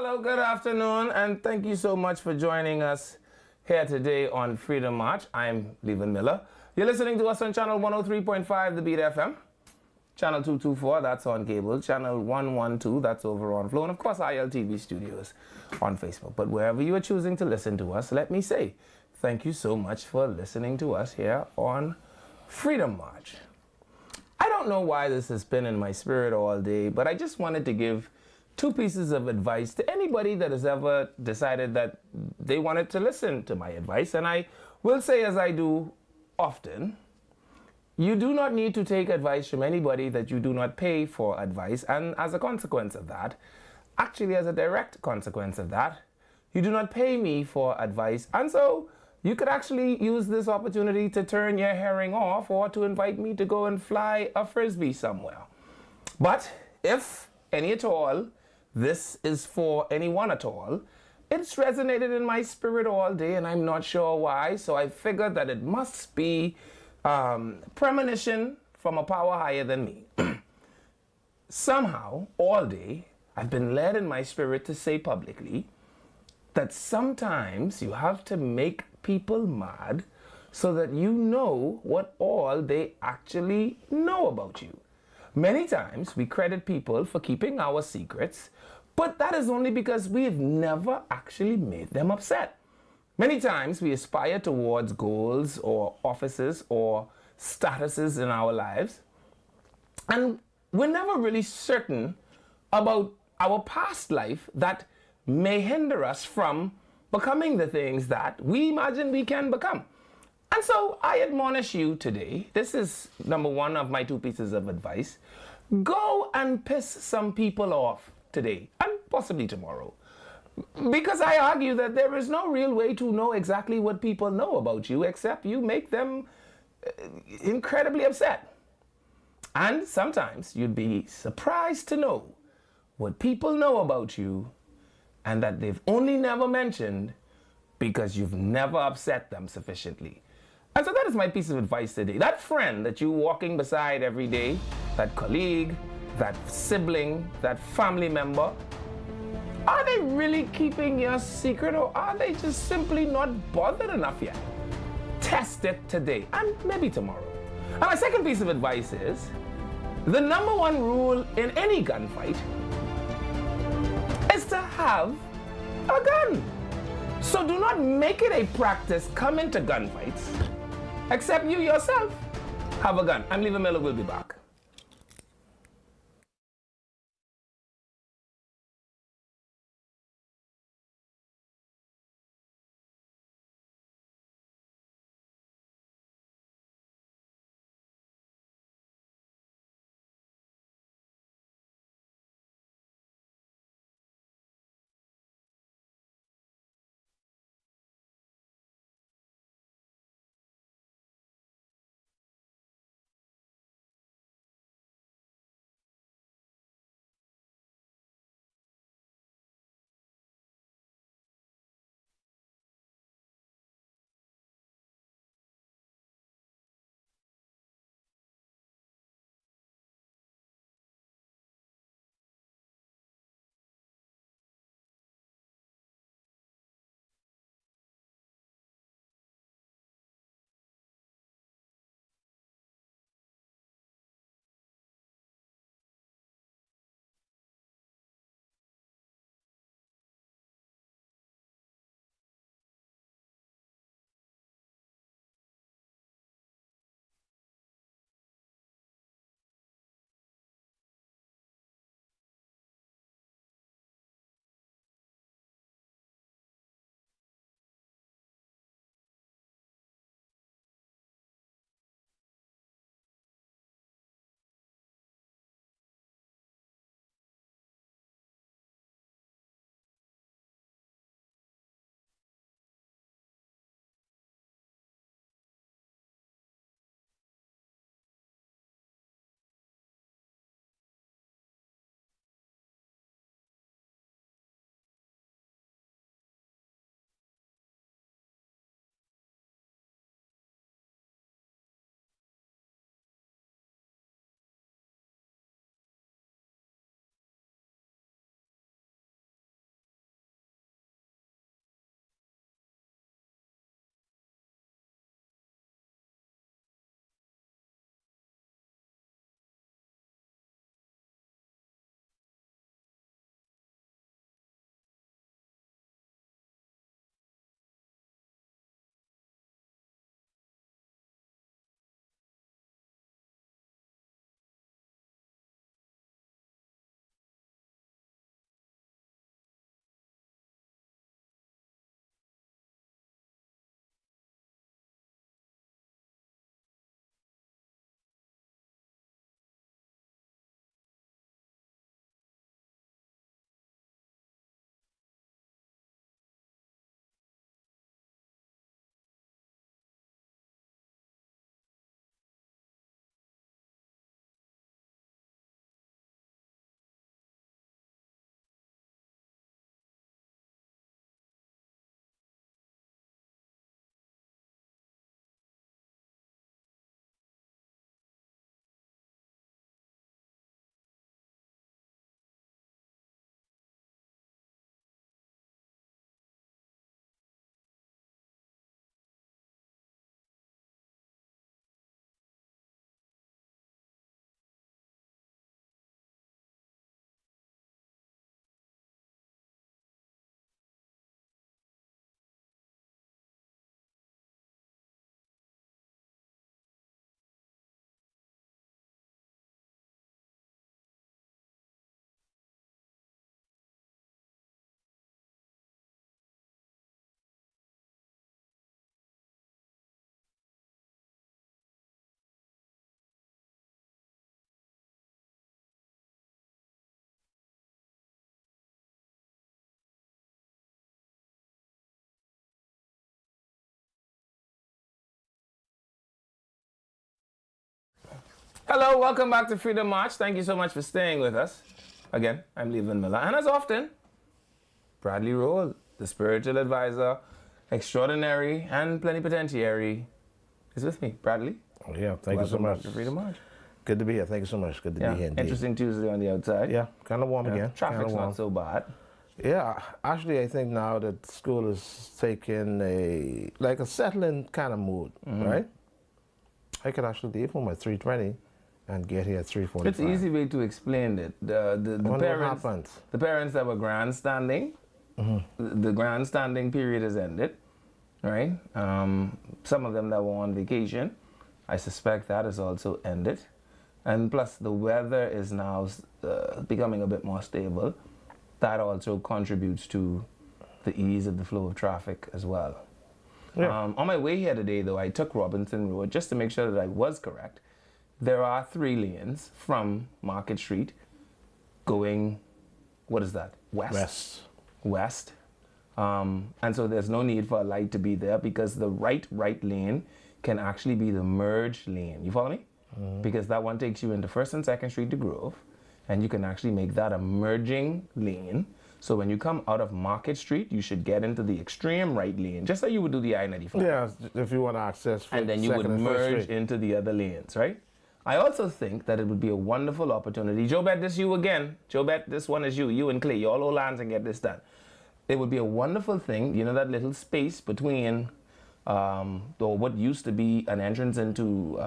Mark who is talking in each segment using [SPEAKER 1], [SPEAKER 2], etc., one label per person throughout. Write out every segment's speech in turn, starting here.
[SPEAKER 1] Hello, good afternoon, and thank you so much for joining us here today on Freedom March. I'm Levan Miller. You're listening to us on channel 103.5, The Beat FM. Channel 224, that's on cable. Channel 112, that's over on Flow. And of course, ILTV Studios on Facebook. But wherever you are choosing to listen to us, let me say thank you so much for listening to us here on Freedom March. I don't know why this has been in my spirit all day, but I just wanted to give two pieces of advice to anybody that has ever decided that they wanted to listen to my advice. And I will say, as I do often, you do not need to take advice from anybody that you do not pay for advice. And as a consequence of that, actually as a direct consequence of that, you do not pay me for advice. And so you could actually use this opportunity to turn your hearing off or to invite me to go and fly a frisbee somewhere. But if any at all, this is for anyone at all, it's resonated in my spirit all day and I'm not sure why. So I figured that it must be premonition from a power higher than me. Somehow, all day, I've been led in my spirit to say publicly that sometimes you have to make people mad so that you know what all they actually know about you. Many times we credit people for keeping our secrets, but that is only because we've never actually made them upset. Many times we aspire towards goals or offices or statuses in our lives, and we're never really certain about our past life that may hinder us from becoming the things that we imagine we can become. And so I admonish you today, this is number one of my two pieces of advice, go and piss some people off today and possibly tomorrow. Because I argue that there is no real way to know exactly what people know about you except you make them incredibly upset. And sometimes you'd be surprised to know what people know about you and that they've only never mentioned because you've never upset them sufficiently. And so that is my piece of advice today. That friend that you're walking beside every day, that colleague, that sibling, that family member, are they really keeping your secret or are they just simply not bothered enough yet? Test it today and maybe tomorrow. And my second piece of advice is, the number one rule in any gunfight is to have a gun. So do not make it a practice come into gunfights, except you yourself have a gun. I'm Levan Miller, we'll be back. Hello, welcome back to Freedom March. Thank you so much for staying with us. Again, I'm Leland Miller, and as often, Bradley Roll, the spiritual advisor, extraordinary and plenipotentiary, is with me. Bradley.
[SPEAKER 2] Oh, yeah, thank you so much.
[SPEAKER 1] Back to Freedom March.
[SPEAKER 2] Good to be here. Thank you so much. Good to be here. Indeed.
[SPEAKER 1] Interesting Tuesday on the outside.
[SPEAKER 2] Yeah, kind of warm again.
[SPEAKER 1] Traffic's not so bad.
[SPEAKER 2] Yeah, actually, I think now that school is taking a settling kind of mood, right? I could actually leave home at 3:20 and get here at 3:45.
[SPEAKER 1] It's an easy way to explain it. The parents that were grandstanding, the grandstanding period has ended, right? Some of them that were on vacation, I suspect that has also ended. And plus the weather is now becoming a bit more stable. That also contributes to the ease of the flow of traffic as well. Yeah. On my way here today, though, I took Robinson Road just to make sure that I was correct. There are 3 lanes from Market Street going, what is that? West. And so there's no need for a light to be there because the right lane can actually be the merge lane. You follow me? Because that one takes you into 1st and 2nd Street to Grove, and you can actually make that a merging lane. So when you come out of Market Street, you should get into the extreme right lane, just like you would do the I-95.
[SPEAKER 2] Yeah, if you want to access.
[SPEAKER 1] And then you would merge into the other lanes, right? I also think that it would be a wonderful opportunity. Joe Bet, this you again. Joe Bet, this one is you. You and Clay, you all hold hands and get this done. It would be a wonderful thing, you know, that little space between what used to be an entrance into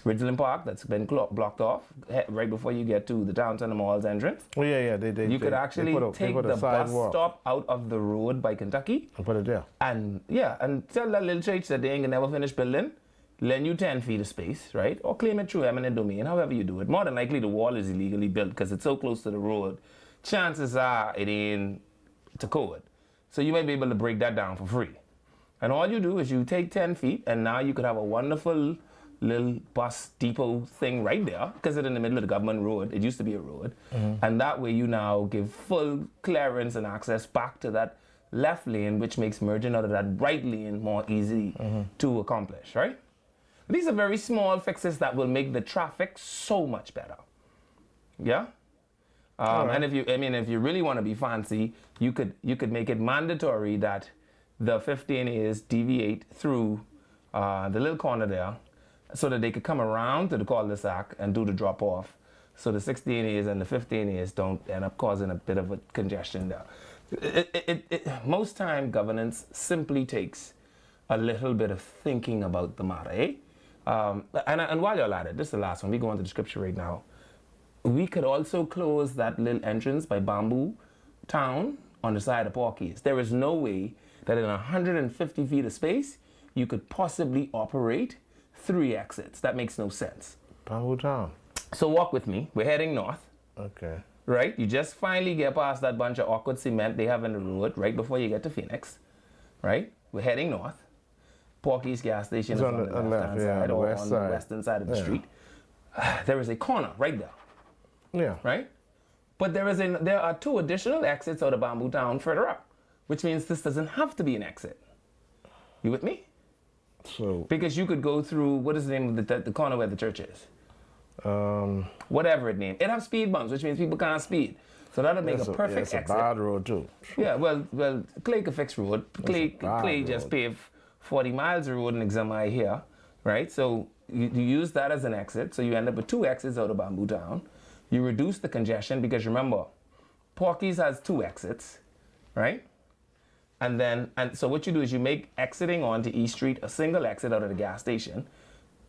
[SPEAKER 1] Ridgeland Park that's been blocked off right before you get to the Downtown Mall's entrance.
[SPEAKER 2] Oh, yeah.
[SPEAKER 1] You could actually take the bus stop out of the road by Kentucky.
[SPEAKER 2] And put it there.
[SPEAKER 1] And tell that little church that they ain't gonna never finish building, lend you 10 feet of space, right? Or claim it through eminent domain, however you do it. More than likely the wall is illegally built because it's so close to the road. Chances are it ain't to code. So you might be able to break that down for free. And all you do is you take 10 feet and now you could have a wonderful little bus depot thing right there because it's in the middle of the government road. It used to be a road. And that way you now give full clearance and access back to that left lane, which makes merging out of that right lane more easy to accomplish, right? These are very small fixes that will make the traffic so much better. Yeah? And if you really want to be fancy, you could make it mandatory that the 15As deviate through the little corner there, so that they could come around to the cul-de-sac and do the drop-off, so the 16As and the 15As don't end up causing a bit of a congestion there. Most time, governance simply takes a little bit of thinking about the matter, eh? And while you're at it, this is the last one. We go on to the scripture right now. We could also close that little entrance by Bamboo Town on the side of Porky's. There is no way that in 150 feet of space, you could possibly operate 3 exits. That makes no sense.
[SPEAKER 2] Bamboo Town.
[SPEAKER 1] So walk with me. We're heading north.
[SPEAKER 2] Okay.
[SPEAKER 1] Right? You just finally get past that bunch of awkward cement they have in the road right before you get to Phoenix. Right? We're heading north. Porky's gas station is on the left-hand side or on the western side of the street. There is a corner right there.
[SPEAKER 2] Yeah.
[SPEAKER 1] Right? But there are 2 additional exits out of Bamboo Town further up, which means this doesn't have to be an exit. You with me?
[SPEAKER 2] So
[SPEAKER 1] because you could go through, what is the name of the corner where the church is? Whatever it named. It has speed bumps, which means people can't speed. So that'll make a perfect exit.
[SPEAKER 2] It's a bad road too.
[SPEAKER 1] Yeah, well, Clay could fix road. Clay just paved 40 miles of road in Examai here, right? So you use that as an exit. So you end up with 2 exits out of Bamboo Town. You reduce the congestion because remember, Porky's has 2 exits, right? And so what you do is you make exiting onto East Street a single exit out of the gas station.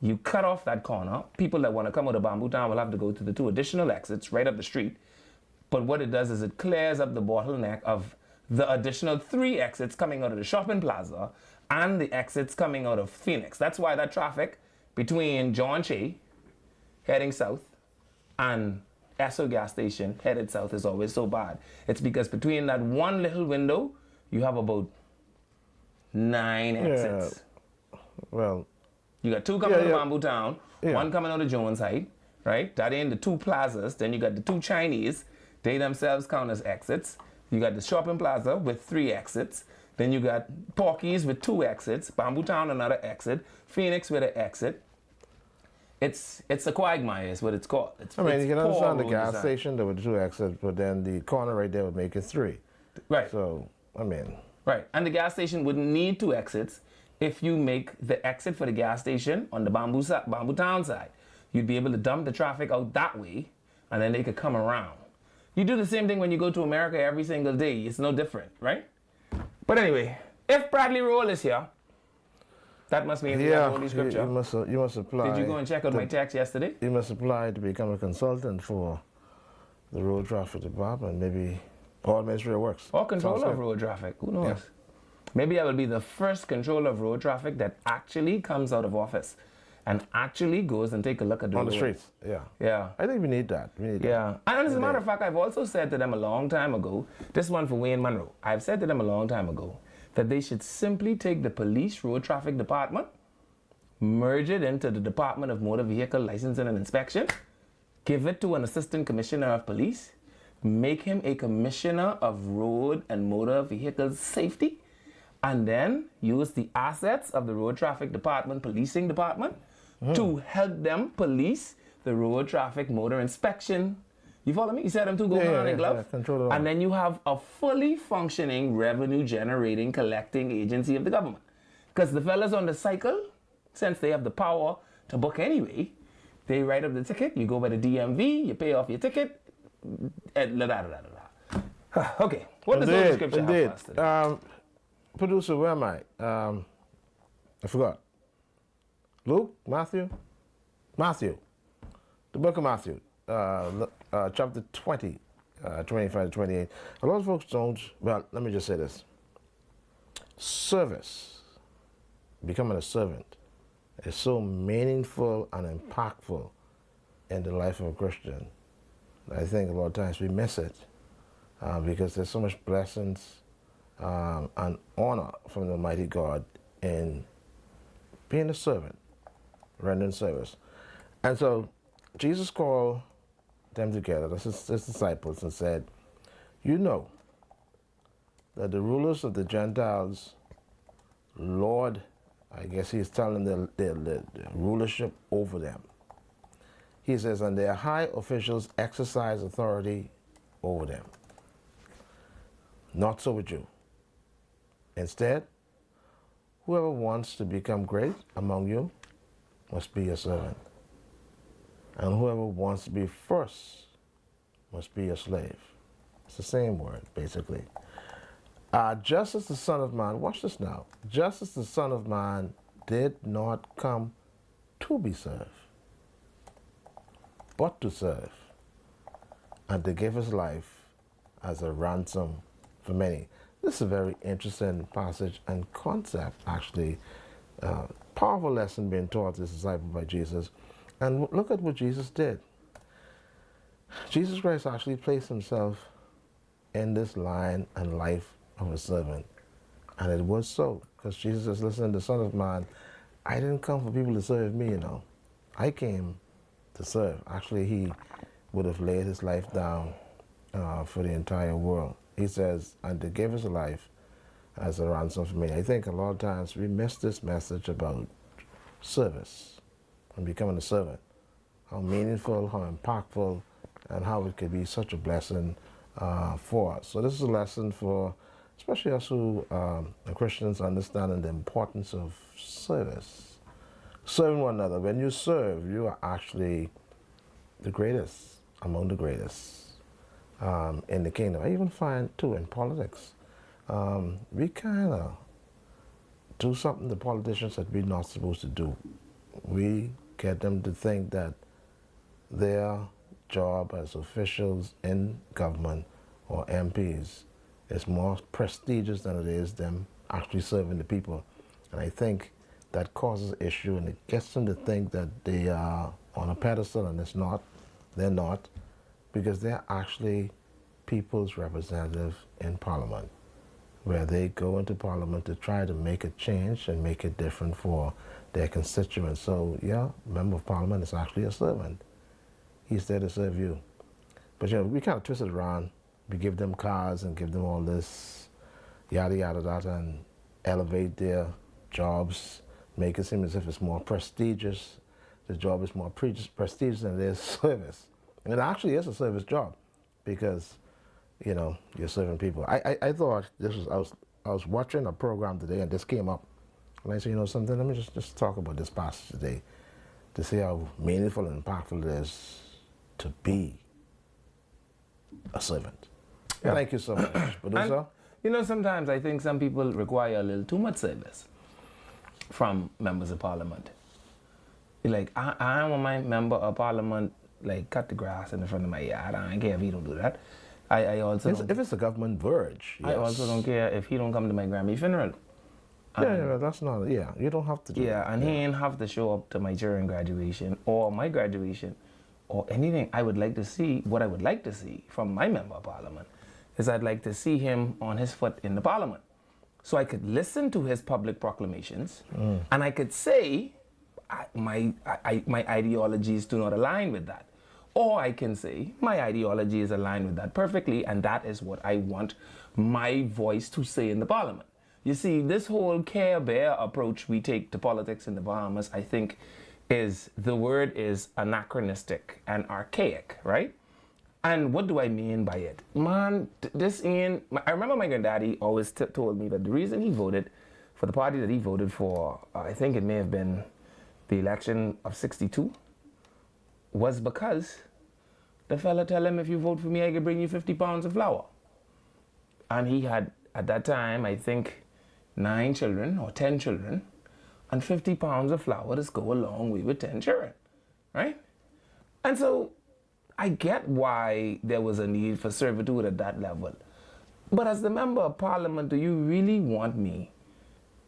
[SPEAKER 1] You cut off that corner. People that want to come out of Bamboo Town will have to go to the 2 additional exits right up the street. But what it does is it clears up the bottleneck of the additional 3 exits coming out of the shopping plaza and the exits coming out of Phoenix. That's why that traffic between John Shea heading south and Esso gas station headed south is always so bad. It's because between that one little window, you have about 9 exits.
[SPEAKER 2] Yeah. Well,
[SPEAKER 1] you got 2 coming out of Bamboo Town, 1 coming out of Jones Heights, right? That ain't the 2 plazas. Then you got the 2 Chinese. They themselves count as exits. You got the shopping plaza with 3 exits. Then you got Porky's with 2 exits. Bamboo Town, another exit. Phoenix with an exit. it's a quagmire is what it's called.
[SPEAKER 2] I mean,
[SPEAKER 1] it's
[SPEAKER 2] you can
[SPEAKER 1] poor
[SPEAKER 2] understand the
[SPEAKER 1] road
[SPEAKER 2] gas
[SPEAKER 1] design.
[SPEAKER 2] station, there were 2 exits, but then the corner right there would make it 3.
[SPEAKER 1] Right.
[SPEAKER 2] So, I mean,
[SPEAKER 1] Right. And the gas station wouldn't need 2 exits if you make the exit for the gas station on the Bamboo Town side. You'd be able to dump the traffic out that way, and then they could come around. You do the same thing when you go to America every single day. It's no different, right? But anyway, if Bradley Roll is here, that must mean we have Holy Scripture.
[SPEAKER 2] you must apply.
[SPEAKER 1] Did you go and check out my text yesterday?
[SPEAKER 2] You must apply to become a consultant for the road traffic department, maybe, or Ministry of Works.
[SPEAKER 1] Or controller
[SPEAKER 2] Sounds
[SPEAKER 1] of
[SPEAKER 2] good.
[SPEAKER 1] road traffic. Who knows?
[SPEAKER 2] Yeah.
[SPEAKER 1] Maybe I will be the first controller of road traffic that actually comes out of office and actually goes and take a look at the
[SPEAKER 2] On the
[SPEAKER 1] road.
[SPEAKER 2] streets, yeah.
[SPEAKER 1] Yeah.
[SPEAKER 2] I think we need that. We need that.
[SPEAKER 1] Yeah. And as a matter of fact, I've also said to them a long time ago, this one for Wayne Monroe, I've said to them a long time ago that they should simply take the police road traffic department, merge it into the Department of Motor Vehicle Licensing and Inspection, give it to an assistant commissioner of police, make him a commissioner of road and motor vehicle safety, and then use the assets of the road traffic department, policing department, to help them police the road traffic motor inspection. You follow me? You said them two go hand in glove.
[SPEAKER 2] control it all.
[SPEAKER 1] And then you have a fully functioning revenue generating collecting agency of the government. Because the fellas on the cycle, since they have the power to book anyway, they write up the ticket, you go by the DMV, you pay off your ticket, and la da da da da. Okay, what does the Holy Scripture have for us today?
[SPEAKER 2] Producer, where am I? I forgot. Luke? Matthew? Matthew. The book of Matthew, chapter 20, 25 to 28. A lot of folks don't, well, let me just say this. Service, becoming a servant, is so meaningful and impactful in the life of a Christian. I think a lot of times we miss it because there's so much blessings and honor from the Almighty God in being a servant, rendering service. And so Jesus called them together, his disciples, and said, you know that the rulers of the Gentiles, Lord, I guess he's telling the rulership over them. He says, and their high officials exercise authority over them. Not so with you. Instead, whoever wants to become great among you must be your servant. And whoever wants to be first must be your slave. It's the same word, basically. Just as the Son of Man, watch this now, just as the Son of Man did not come to be served, but to serve, and to give his life as a ransom for many. This is a very interesting passage and concept, actually. Powerful lesson being taught to this disciple by Jesus. And look at what Jesus did. Jesus Christ actually placed himself in this line and life of a servant. And it was so, because Jesus says, listen, the Son of Man, I didn't come for people to serve me, you know. I came to serve. Actually, he would have laid his life down for the entire world. He says, and to give his life as a ransom for me. I think a lot of times we miss this message about service and becoming a servant. How meaningful, how impactful, and how it could be such a blessing for us. So this is a lesson for, especially us who are Christians, understanding the importance of service. Serving one another. When you serve, you are actually the greatest, among the greatest in the kingdom. I even find, too, in politics, we kind of do something the politicians that we're not supposed to do. We get them to think that their job as officials in government or MPs is more prestigious than it is them actually serving the people. And I think that causes issue, and it gets them to think that they are on a pedestal, and it's not. They're not, because they're actually people's representative in Parliament, where they go into Parliament to try to make a change and make it different for their constituents. So yeah, member of Parliament is actually a servant. He's there to serve you. But you know, we kind of twist it around. We give them cars and give them all this yada yada yada and elevate their jobs, make it seem as if it's more prestigious the job is more prestigious than it is service. And it actually is a service job because, you know, you're serving people. I thought this was, I was watching a program today and this came up. And I said, you know something, let me just talk about this passage today to see how meaningful and impactful it is to be a servant. Yeah. Thank you so much, producer.
[SPEAKER 1] And, you know, sometimes I think some people require a little too much service from members of parliament. Like, I want my member of parliament, like, cut the grass in the front of my yard. I don't care if he don't do that. I also
[SPEAKER 2] if it's a government verge, yes.
[SPEAKER 1] I also don't care if he don't come to my Grammy funeral.
[SPEAKER 2] Yeah, that's not, you don't have to do that.
[SPEAKER 1] Yeah, and he ain't have to show up to my children's graduation or my graduation or anything. I would like to see, what I would like to see from my member of parliament is I'd like to see him on his foot in the parliament. So I could listen to his public proclamations and I could say, my ideologies do not align with that. Or I can say, my ideology is aligned with that perfectly, and that is what I want my voice to say in the parliament. You see, this whole Care Bear approach we take to politics in the Bahamas, I think, the word is anachronistic and archaic, right? And what do I mean by it? Man, I remember my granddaddy always told me that the reason he voted for the party that he voted for, I think it may have been the election of 62, was because the fella tell him, if you vote for me, I can bring you 50 pounds of flour. And he had, at that time, I think, 9 children or 10 children, and 50 pounds of flour does go a long way with 10 children, right? And so I get why there was a need for servitude at that level. But as the member of parliament, do you really want me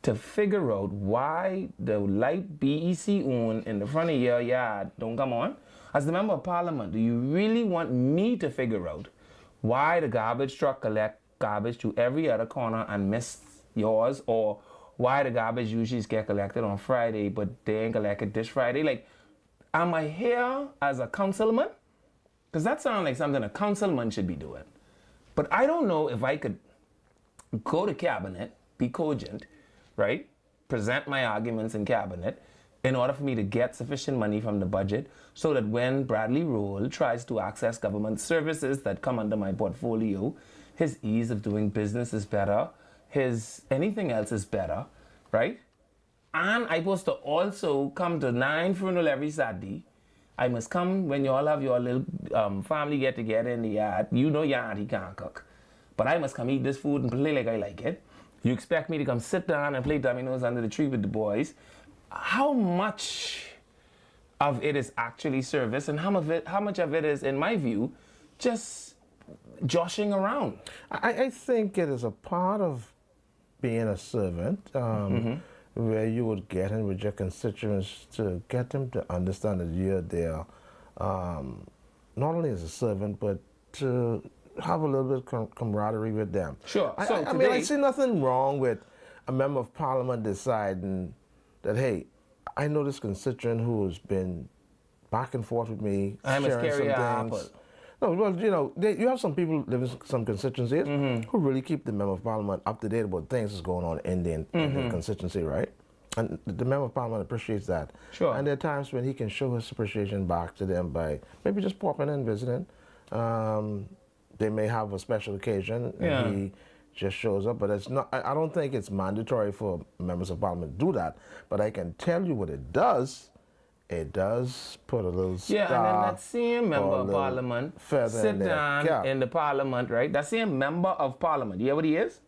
[SPEAKER 1] to figure out why the light BEC on in the front of your yard don't come on? As the member of parliament, do you really want me to figure out why the garbage truck collect garbage to every other corner and miss yours, or why the garbage usually get collected on Friday but they ain't collected this Friday? Like, am I here as a councilman? Because that sounds like something a councilman should be doing. But I don't know if I could go to cabinet, be cogent, right? Present my arguments in cabinet in order for me to get sufficient money from the budget so that when Bradley Roll tries to access government services that come under my portfolio, his ease of doing business is better, his anything else is better, right? And I'm supposed to also come to 9 funeral every Saturday. I must come when you all have your little family get together in the yard. You know your auntie can't cook. But I must come eat this food and play like I like it. You expect me to come sit down and play dominoes under the tree with the boys. How much of it is actually service and how much of it is, in my view, just joshing around?
[SPEAKER 2] I think it is a part of being a servant where you would get in with your constituents to get them to understand that you're there not only as a servant, but to have a little bit of camaraderie with them.
[SPEAKER 1] Sure.
[SPEAKER 2] I mean, I see nothing wrong with a member of parliament deciding that, hey, I know this constituent who has been back and forth with me,
[SPEAKER 1] I'm
[SPEAKER 2] sharing some things.
[SPEAKER 1] apple.
[SPEAKER 2] No, well, you know, you have some people living in some constituencies who really keep the member of parliament up to date about things that's going on in the constituency, right? And the member of parliament appreciates that.
[SPEAKER 1] Sure.
[SPEAKER 2] And there are times when he can show his appreciation back to them by maybe just popping in and visiting. They may have a special occasion and he just shows up, but it's not. I don't think it's mandatory for members of parliament to do that. But I can tell you what it does. It does put a little star.
[SPEAKER 1] Yeah, and then that same member of parliament sit down in the parliament, right? That same member of parliament, you hear what he is?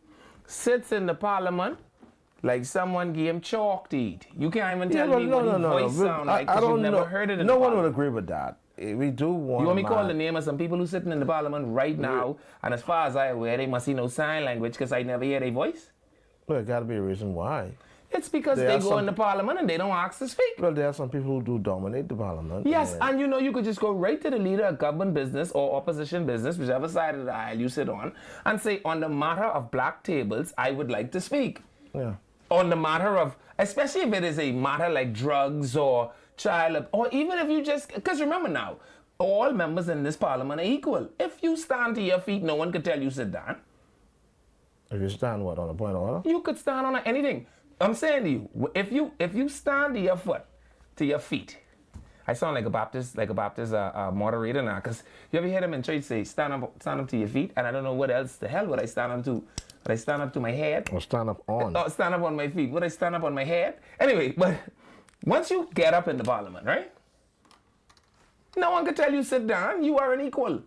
[SPEAKER 1] Sits in the parliament like someone gave him chalk to eat. You can't even tell me what his voice sound like because you've never heard it in
[SPEAKER 2] No one would agree with that. We do want.
[SPEAKER 1] You want me to call the name of some people who's sitting in the parliament right now, and as far as I'm aware, they must see no sign language because I never hear their voice?
[SPEAKER 2] Well, there got to be a reason why.
[SPEAKER 1] It's because they go in the parliament and they don't ask to speak.
[SPEAKER 2] Well, there are some people who do dominate the parliament.
[SPEAKER 1] Yes, and you know, you could just go right to the leader of government business or opposition business, whichever side of the aisle you sit on, and say, on the matter of black tables, I would like to speak.
[SPEAKER 2] Yeah.
[SPEAKER 1] On the matter of, especially if it is a matter like drugs or child, or even if you just, because remember now, all members in this parliament are equal. If you stand to your feet, no one could tell you sit down.
[SPEAKER 2] If you stand what, on a point of order?
[SPEAKER 1] You could stand on anything. I'm saying to you, if you stand to your feet, I sound like a Baptist moderator now. Cause you ever hear them in church say, stand up to your feet, and I don't know what else the hell would I stand up to. Would I stand up to my head?
[SPEAKER 2] Or stand up on.
[SPEAKER 1] Oh, stand up on my feet. Would I stand up on my head? Anyway, but once you get up in the parliament, right? No one can tell you sit down. You are an equal.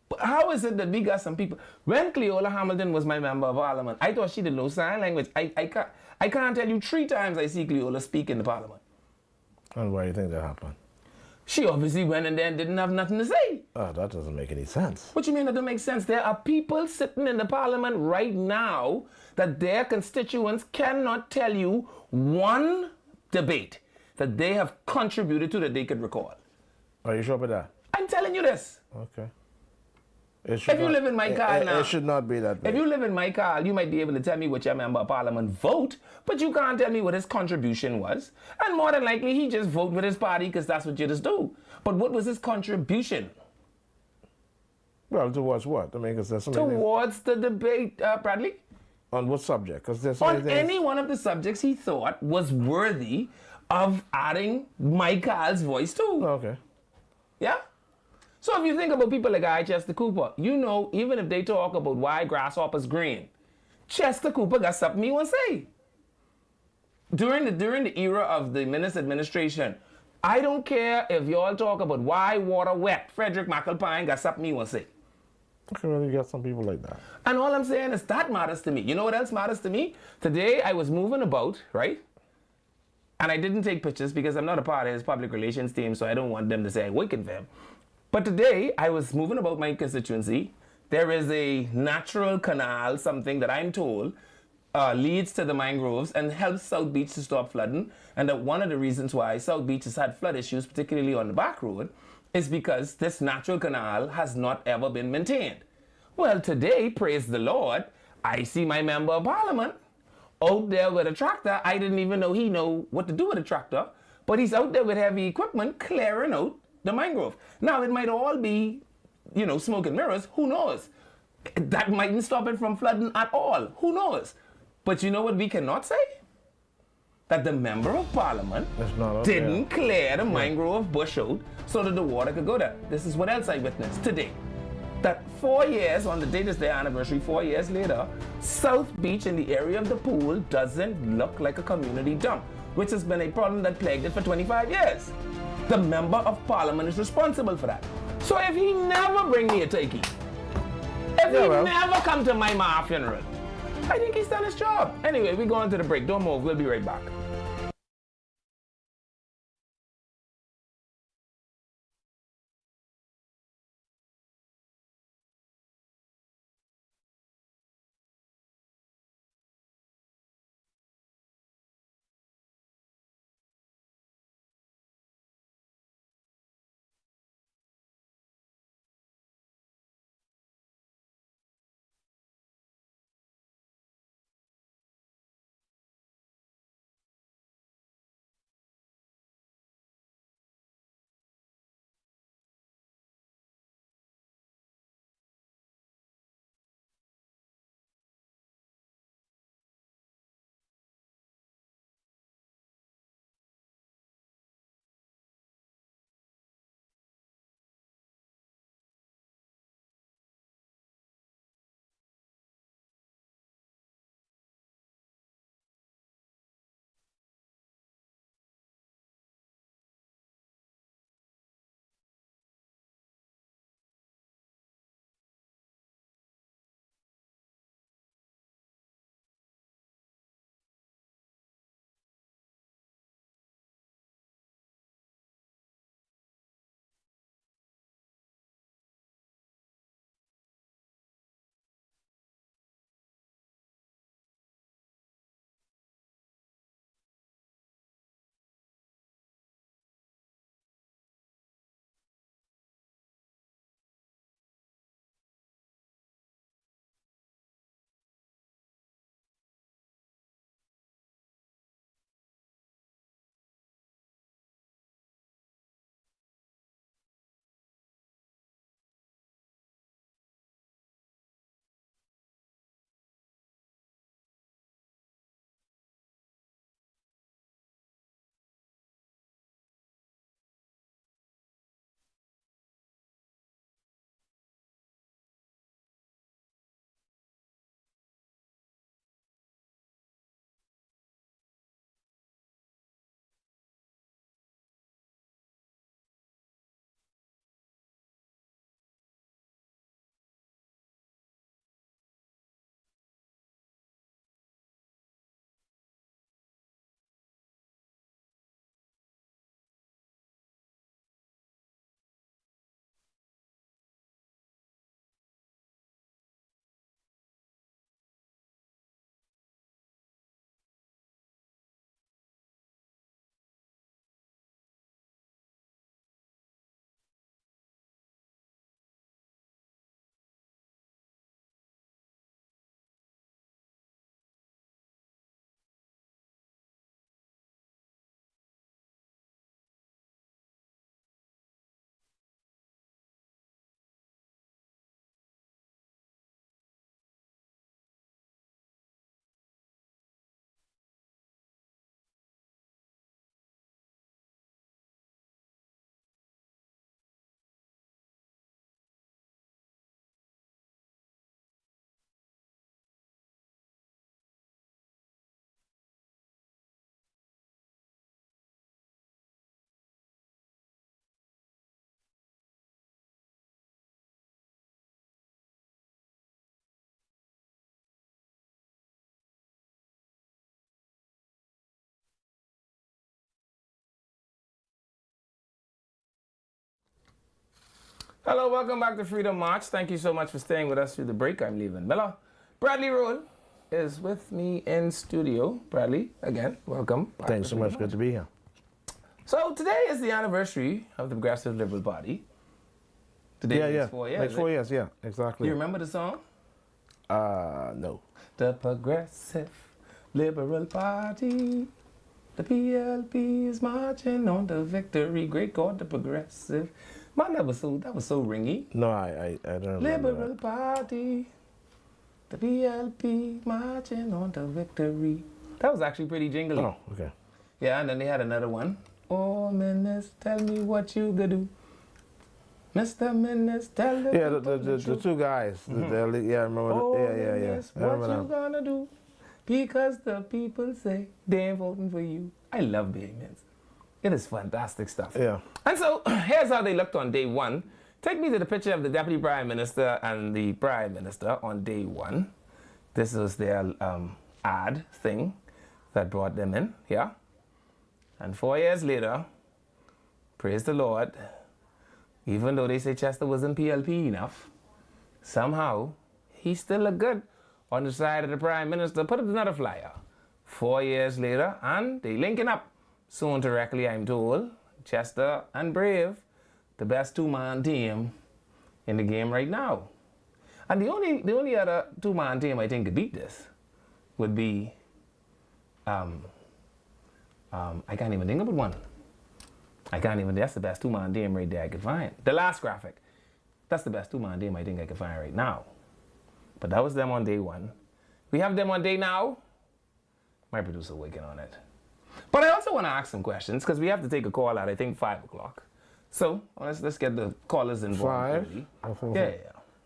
[SPEAKER 1] But how is it that we got some people? When Cleola Hamilton was my member of parliament, I thought she did no sign language. I can't tell you 3 times I see Cleola speak in the parliament.
[SPEAKER 2] And why do you think that happened?
[SPEAKER 1] She obviously went in there and didn't have nothing to say.
[SPEAKER 2] Oh, that doesn't make any sense.
[SPEAKER 1] What you mean that doesn't make sense? There are people sitting in the parliament right now that their constituents cannot tell you one debate that they have contributed to that they could recall.
[SPEAKER 2] Are you sure about that?
[SPEAKER 1] I'm telling you this.
[SPEAKER 2] Okay.
[SPEAKER 1] If you live in my car now,
[SPEAKER 2] it should not be that way.
[SPEAKER 1] If you live in my car, you might be able to tell me what your member of parliament vote, but you can't tell me what his contribution was. And more than likely, he just vote with his party because that's what you just do. But what was his contribution?
[SPEAKER 2] Well, towards what? I mean, because there's so many
[SPEAKER 1] Towards the debate, Bradley?
[SPEAKER 2] On what subject? Because there's so many
[SPEAKER 1] On
[SPEAKER 2] things.
[SPEAKER 1] any one of the subjects he thought was worthy of adding Michael's voice to.
[SPEAKER 2] Oh, okay.
[SPEAKER 1] Yeah? So if you think about people like I, Chester Cooper, you know, even if they talk about why grasshoppers green, Chester Cooper got something he want to say. During the era of the Minister administration, I don't care if y'all talk about why water wet. Frederick McAlpine got something he want to say.
[SPEAKER 2] Okay, well, you got some people like that.
[SPEAKER 1] And all I'm saying is that matters to me. You know what else matters to me? Today I was moving about, right? And I didn't take pictures because I'm not a part of his public relations team, so I don't want them to say I working for him. But today, I was moving about my constituency. There is a natural canal, something that I'm told leads to the mangroves and helps South Beach to stop flooding. And that one of the reasons why South Beach has had flood issues, particularly on the back road, is because this natural canal has not ever been maintained. Well, today, praise the Lord, I see my member of parliament out there with a tractor. I didn't even know he know what to do with a tractor, but he's out there with heavy equipment clearing out the mangrove. Now, it might all be, you know, smoke and mirrors. Who knows? That mightn't stop it from flooding at all. Who knows? But you know what we cannot say? That the member of parliament didn't clear the mangrove bush out so that the water could go there. This is what else I witnessed today. That 4 years, on the date is their anniversary, 4 years later, South Beach in the area of the pool doesn't look like a community dump, which has been a problem that plagued it for 25 years. The member of parliament is responsible for that. So if he never bring me a turkey, if he never come to my ma funeral, I think he's done his job. Anyway, we're going to the break. Don't move. We'll be right back. Hello, welcome back to Freedom March. Thank you so much for staying with us through the break. I'm Leavin Miller. Bradley Rowan is with me in studio. Bradley, again, welcome.
[SPEAKER 2] Thanks so much. Good to be here.
[SPEAKER 1] So today is the anniversary of the Progressive Liberal Party. Today makes 4 years.
[SPEAKER 2] Makes 4 years, yeah, exactly.
[SPEAKER 1] Do you remember the song?
[SPEAKER 2] No.
[SPEAKER 1] The Progressive Liberal Party. The PLP is marching on to victory. Great God, the Progressive. Man, that was so ringy.
[SPEAKER 2] No, I don't remember
[SPEAKER 1] Liberal Party. The PLP marching on to victory. That was actually pretty jingly.
[SPEAKER 2] Oh, okay.
[SPEAKER 1] Yeah, and then they had another one. Oh, Menace, tell me what you gonna do. Mr. Menace, tell the
[SPEAKER 2] Yeah,
[SPEAKER 1] people
[SPEAKER 2] the two guys. Yeah, I remember.
[SPEAKER 1] Oh,
[SPEAKER 2] Yeah.
[SPEAKER 1] Menace,
[SPEAKER 2] I remember
[SPEAKER 1] what you
[SPEAKER 2] that.
[SPEAKER 1] gonna do? Because the people say they ain't voting for you. I love being Menace. It is fantastic stuff.
[SPEAKER 2] Yeah.
[SPEAKER 1] And so, here's how they looked on day one. Take me to the picture of the Deputy Prime Minister and the Prime Minister on day one. This was their ad thing that brought them in, yeah? And 4 years later, praise the Lord, even though they say Chester wasn't PLP enough, somehow he still looked good on the side of the Prime Minister. Put up another flyer. 4 years later, and they linking up. Soon directly, I'm told, Chester and Brave, the best two-man team in the game right now. And the only other two-man team I think could beat this would be, I can't even think of one. That's the best two-man team right there I could find. The last graphic, that's the best two-man team I think I could find right now. But that was them on day one. We have them on day now. My producer working on it. But I also want to ask some questions because we have to take a call at, I think, 5 o'clock. So let's get the callers involved.
[SPEAKER 2] 5?
[SPEAKER 1] Yeah.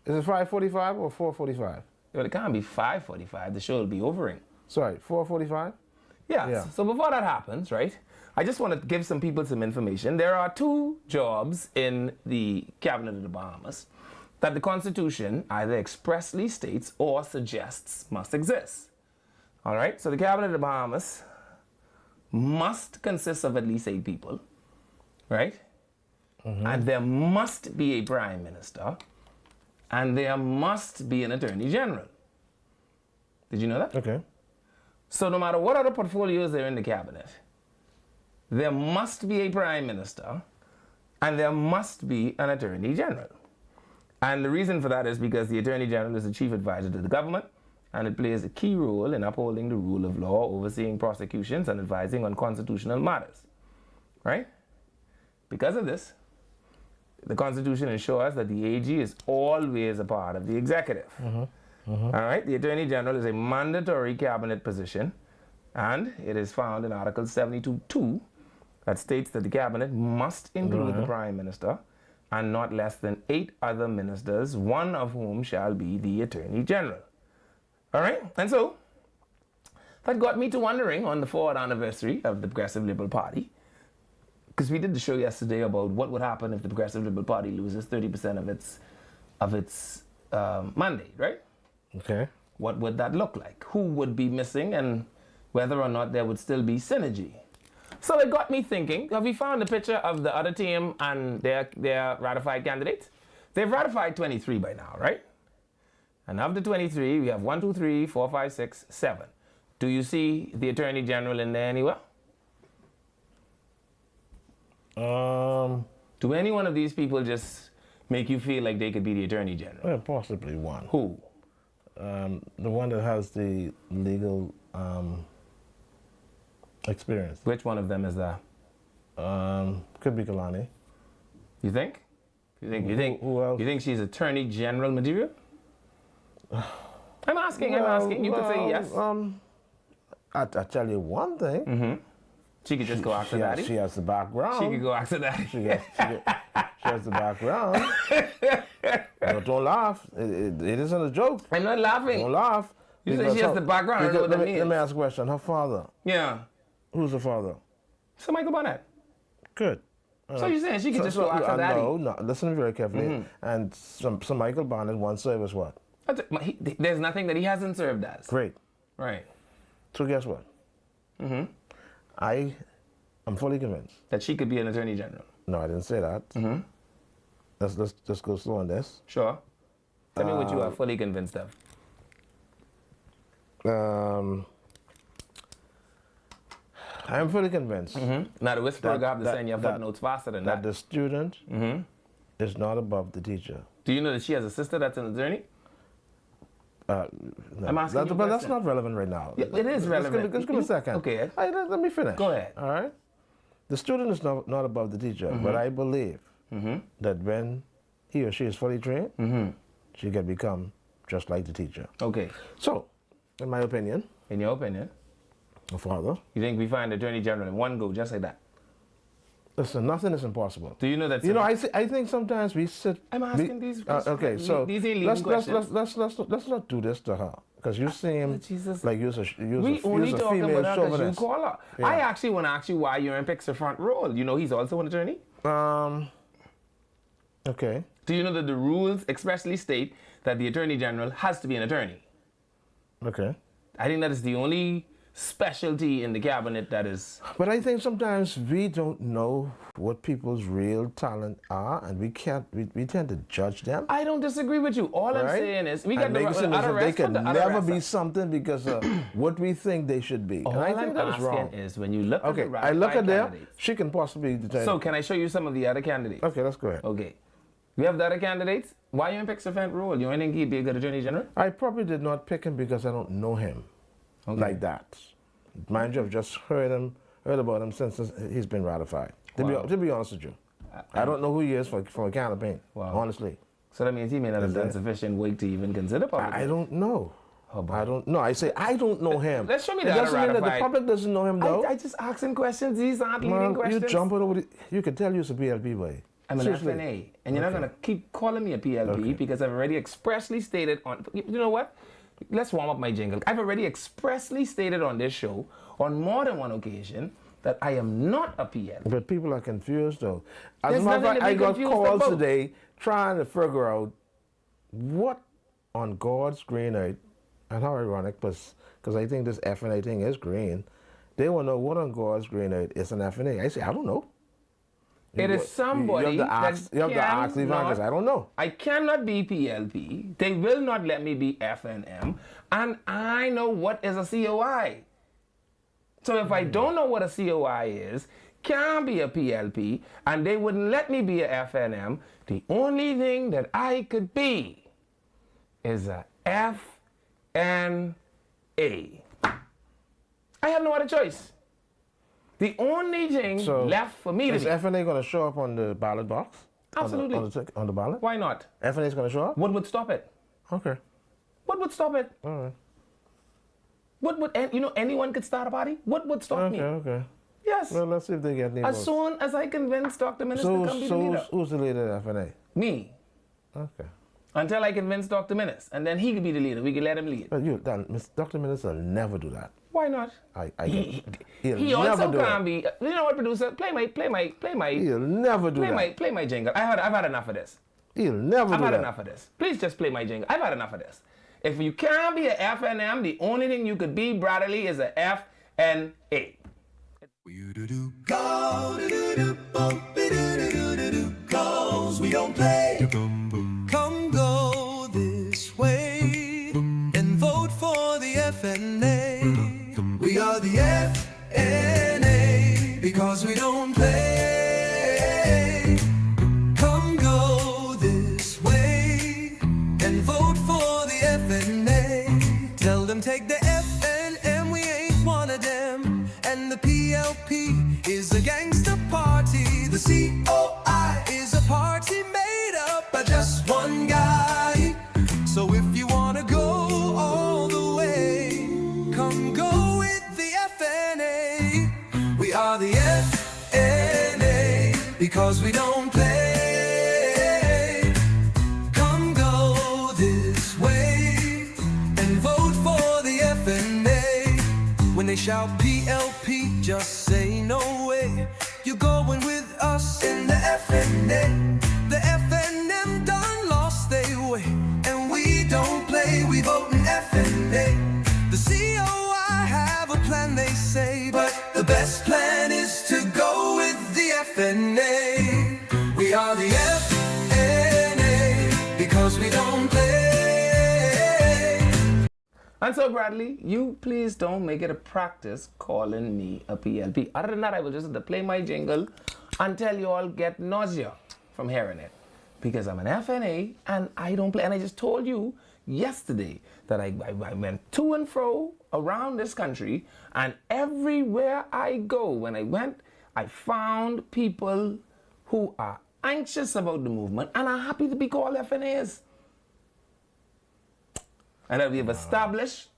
[SPEAKER 2] Is it 5:45 or 4:45?
[SPEAKER 1] Well, it can't be 5:45. The show will be overing.
[SPEAKER 2] Sorry, 4:45?
[SPEAKER 1] Yeah. So before that happens, right, I just want to give some people some information. There are 2 jobs in the Cabinet of the Bahamas that the Constitution either expressly states or suggests must exist. All right? So the Cabinet of the Bahamas must consist of at least 8 people, right? Mm-hmm. And there must be a Prime Minister, and there must be an Attorney General. Did you know that?
[SPEAKER 2] Okay.
[SPEAKER 1] So no matter what other portfolios are in the Cabinet, there must be a Prime Minister, and there must be an Attorney General. And the reason for that is because the Attorney General is the chief advisor to the government, and it plays a key role in upholding the rule of law, overseeing prosecutions, and advising on constitutional matters. Right? Because of this, the Constitution ensures that the AG is always a part of the executive. All right? The Attorney General is a mandatory cabinet position, and it is found in Article 72(2) that states that the cabinet must include the Prime Minister and not less than 8 other ministers, one of whom shall be the Attorney General. All right? And so, that got me to wondering on the 4th anniversary of the Progressive Liberal Party, because we did the show yesterday about what would happen if the Progressive Liberal Party loses 30% of its mandate, right?
[SPEAKER 2] Okay.
[SPEAKER 1] What would that look like? Who would be missing, and whether or not there would still be synergy? So it got me thinking, have we found a picture of the other team and their ratified candidates? They've ratified 23 by now, right? And of the 23, we have 1, 2, 3, 4, 5, 6, 7. Do you see the Attorney General in there anywhere? Do any one of these people just make you feel like they could be the Attorney General?
[SPEAKER 2] Well, possibly one.
[SPEAKER 1] Who?
[SPEAKER 2] The one that has the legal experience.
[SPEAKER 1] Which one of them is that?
[SPEAKER 2] Could be Kalani.
[SPEAKER 1] You think?
[SPEAKER 2] Who else?
[SPEAKER 1] You think she's Attorney General material? I'm asking. You could say yes.
[SPEAKER 2] I tell you one thing.
[SPEAKER 1] She could just go after Daddy.
[SPEAKER 2] She has the background.
[SPEAKER 1] She could go after Daddy.
[SPEAKER 2] She has the background. Don't laugh. It isn't a joke.
[SPEAKER 1] I'm not laughing.
[SPEAKER 2] Don't laugh.
[SPEAKER 1] You say she has the background. I don't know what that means.
[SPEAKER 2] Let me ask a question. Her father.
[SPEAKER 1] Yeah.
[SPEAKER 2] Who's the father?
[SPEAKER 1] Sir Michael Barnett.
[SPEAKER 2] Good.
[SPEAKER 1] So you're saying she could just go after Daddy?
[SPEAKER 2] No. Listen very carefully. And Sir Michael Barnett once served as what?
[SPEAKER 1] There's nothing that he hasn't served as.
[SPEAKER 2] Great.
[SPEAKER 1] Right.
[SPEAKER 2] So guess what? I am fully convinced.
[SPEAKER 1] That she could be an Attorney General.
[SPEAKER 2] No, I didn't say that. let's go slow on this.
[SPEAKER 1] Sure. Tell me what you are fully convinced of.
[SPEAKER 2] I'm fully convinced
[SPEAKER 1] Now, the whisperer have to send your footnotes faster than
[SPEAKER 2] that
[SPEAKER 1] that.
[SPEAKER 2] the student is not above the teacher.
[SPEAKER 1] Do you know that she has a sister that's an attorney?
[SPEAKER 2] No,
[SPEAKER 1] I'm asking you a
[SPEAKER 2] but that's
[SPEAKER 1] question.
[SPEAKER 2] not relevant right now.
[SPEAKER 1] Yeah, it is relevant.
[SPEAKER 2] Just give me a second.
[SPEAKER 1] Okay.
[SPEAKER 2] Let me finish.
[SPEAKER 1] Go ahead.
[SPEAKER 2] All right. The student is not above the teacher, but I believe that when he or she is fully trained, she can become just like the teacher.
[SPEAKER 1] Okay.
[SPEAKER 2] So, in my opinion,
[SPEAKER 1] In your opinion,
[SPEAKER 2] a father,
[SPEAKER 1] you think we find the Attorney General in one go, just like that?
[SPEAKER 2] listen, nothing is impossible.
[SPEAKER 1] Do you know that?
[SPEAKER 2] You know, I think sometimes we sit.
[SPEAKER 1] I'm asking these.
[SPEAKER 2] Okay, so
[SPEAKER 1] these ain't leading questions.
[SPEAKER 2] let's not do this to her because you seem
[SPEAKER 1] Jesus.
[SPEAKER 2] like you're
[SPEAKER 1] We only
[SPEAKER 2] a
[SPEAKER 1] talking
[SPEAKER 2] female
[SPEAKER 1] about her because you
[SPEAKER 2] chauvinist.
[SPEAKER 1] call her.
[SPEAKER 2] Yeah.
[SPEAKER 1] I actually want to ask you why you're in Pixar front role. You know he's also an attorney.
[SPEAKER 2] Okay.
[SPEAKER 1] Do you know that the rules expressly state that the Attorney General has to be an attorney?
[SPEAKER 2] Okay.
[SPEAKER 1] I think that is the only specialty in the cabinet that is.
[SPEAKER 2] But I think sometimes we don't know what people's real talent are, and we tend to judge them.
[SPEAKER 1] I don't disagree with you. All I'm
[SPEAKER 2] Right?
[SPEAKER 1] saying is we got
[SPEAKER 2] And
[SPEAKER 1] the
[SPEAKER 2] make it seem as if they
[SPEAKER 1] arrest
[SPEAKER 2] could
[SPEAKER 1] the
[SPEAKER 2] never
[SPEAKER 1] arrest.
[SPEAKER 2] be something because of what we think they should be.
[SPEAKER 1] All
[SPEAKER 2] And I
[SPEAKER 1] I'm
[SPEAKER 2] think that is
[SPEAKER 1] asking
[SPEAKER 2] wrong.
[SPEAKER 1] is when you look
[SPEAKER 2] Okay,
[SPEAKER 1] at the
[SPEAKER 2] I look at them.
[SPEAKER 1] candidates.
[SPEAKER 2] She can possibly determine.
[SPEAKER 1] So can I show you some of the other candidates?
[SPEAKER 2] Okay, let's go ahead.
[SPEAKER 1] Okay. We have the other candidates. Why you in Pixar front role? You ain't think he'd be a good Attorney General?
[SPEAKER 2] I probably did not pick him because I don't know him like that. Mind you, I've just heard about him since he's been ratified.
[SPEAKER 1] Wow.
[SPEAKER 2] To be honest with you, I don't know who he is for a campaign.
[SPEAKER 1] Wow.
[SPEAKER 2] Honestly,
[SPEAKER 1] So that means he may not have done sufficient weight to even consider public.
[SPEAKER 2] I don't know.
[SPEAKER 1] Oh, boy.
[SPEAKER 2] I don't know. I say I don't know him.
[SPEAKER 1] Let's show me
[SPEAKER 2] It
[SPEAKER 1] the
[SPEAKER 2] doesn't
[SPEAKER 1] other
[SPEAKER 2] mean that the
[SPEAKER 1] ratified.
[SPEAKER 2] public doesn't know him though.
[SPEAKER 1] I just asking questions. These aren't leading
[SPEAKER 2] Well, you
[SPEAKER 1] questions.
[SPEAKER 2] jumping over the. You can tell you're a PLP boy.
[SPEAKER 1] I'm an
[SPEAKER 2] Seriously.
[SPEAKER 1] FNA, and you're not going to keep calling me a PLP because I've already expressly stated on. You know what? Let's warm up my jingle. I've already expressly stated on this show on more than one occasion that I am not a PLP.
[SPEAKER 2] But people are confused though. As
[SPEAKER 1] There's
[SPEAKER 2] a matter of
[SPEAKER 1] nothing
[SPEAKER 2] fact,
[SPEAKER 1] to be
[SPEAKER 2] I got
[SPEAKER 1] confused
[SPEAKER 2] calls
[SPEAKER 1] about.
[SPEAKER 2] today trying to figure out what on God's green earth, and how ironic, because I think this FNA thing is green. They want to know what on God's green earth is an FNA. I say, I don't know.
[SPEAKER 1] It is somebody
[SPEAKER 2] you have to ask Levan, because I don't know.
[SPEAKER 1] I cannot be PLP. They will not let me be FNM. And I know what is a COI. So if I don't know what a COI is, can't be a PLP, and they wouldn't let me be a FNM, the only thing that I could be is a FNA. I have no other choice. The only thing left for me to
[SPEAKER 2] Is
[SPEAKER 1] be.
[SPEAKER 2] FNA going to show up on the ballot box?
[SPEAKER 1] Absolutely.
[SPEAKER 2] On the ballot?
[SPEAKER 1] Why not?
[SPEAKER 2] FNA is going to show up?
[SPEAKER 1] What would stop it?
[SPEAKER 2] Okay.
[SPEAKER 1] What would stop it?
[SPEAKER 2] All right.
[SPEAKER 1] What would, anyone could start a party? What would stop me?
[SPEAKER 2] Okay.
[SPEAKER 1] Yes.
[SPEAKER 2] Well, let's see if they get any
[SPEAKER 1] As
[SPEAKER 2] votes.
[SPEAKER 1] soon as I convince Dr. Minister to come be the leader.
[SPEAKER 2] Who's the leader of FNA?
[SPEAKER 1] Me.
[SPEAKER 2] Okay.
[SPEAKER 1] Until I convince Dr. Minister. And then he could be the leader. We could let him lead.
[SPEAKER 2] But Dr. Minister will never do that.
[SPEAKER 1] Why not?
[SPEAKER 2] He'll
[SPEAKER 1] He
[SPEAKER 2] never
[SPEAKER 1] also
[SPEAKER 2] do
[SPEAKER 1] can't
[SPEAKER 2] it.
[SPEAKER 1] be. You know what, producer? Play my.
[SPEAKER 2] He'll never do that.
[SPEAKER 1] Play my jingle. I've had enough of this.
[SPEAKER 2] He'll never
[SPEAKER 1] I've
[SPEAKER 2] do
[SPEAKER 1] had
[SPEAKER 2] that.
[SPEAKER 1] enough of this. Please just play my jingle. I've had enough of this. If you can't be a FNM, the only thing you could be, Bradley, is a FNA.
[SPEAKER 3] Cause we don't play. Come go this way and vote for the FNA. We are the FNA because we don't play. Come go this way and vote for the FNA. Tell them take the FNM, we ain't one of them. And the PLP is a gangster party. The COI is a party made up by just one guy. So if you wanna go all the way, come go with the FNA. We are the FNA because we don't play. Come go this way and vote for the FNA. When they shout PLP, just say no way. You're going with us in the FNA. The FNM done lost their way, and we don't play, we vote in FNA. The COI have a plan, they say, but the best plan is to go with the FNA. We are the FNA.
[SPEAKER 1] And so, Bradley, you please don't make it a practice calling me a PLP. Other than that, I will just have to play my jingle until you all get nausea from hearing it. Because I'm an FNA and I don't play. And I just told you yesterday that I went to and fro around this country, and everywhere I go, when I went, I found people who are anxious about the movement and are happy to be called FNAs. And that we have established,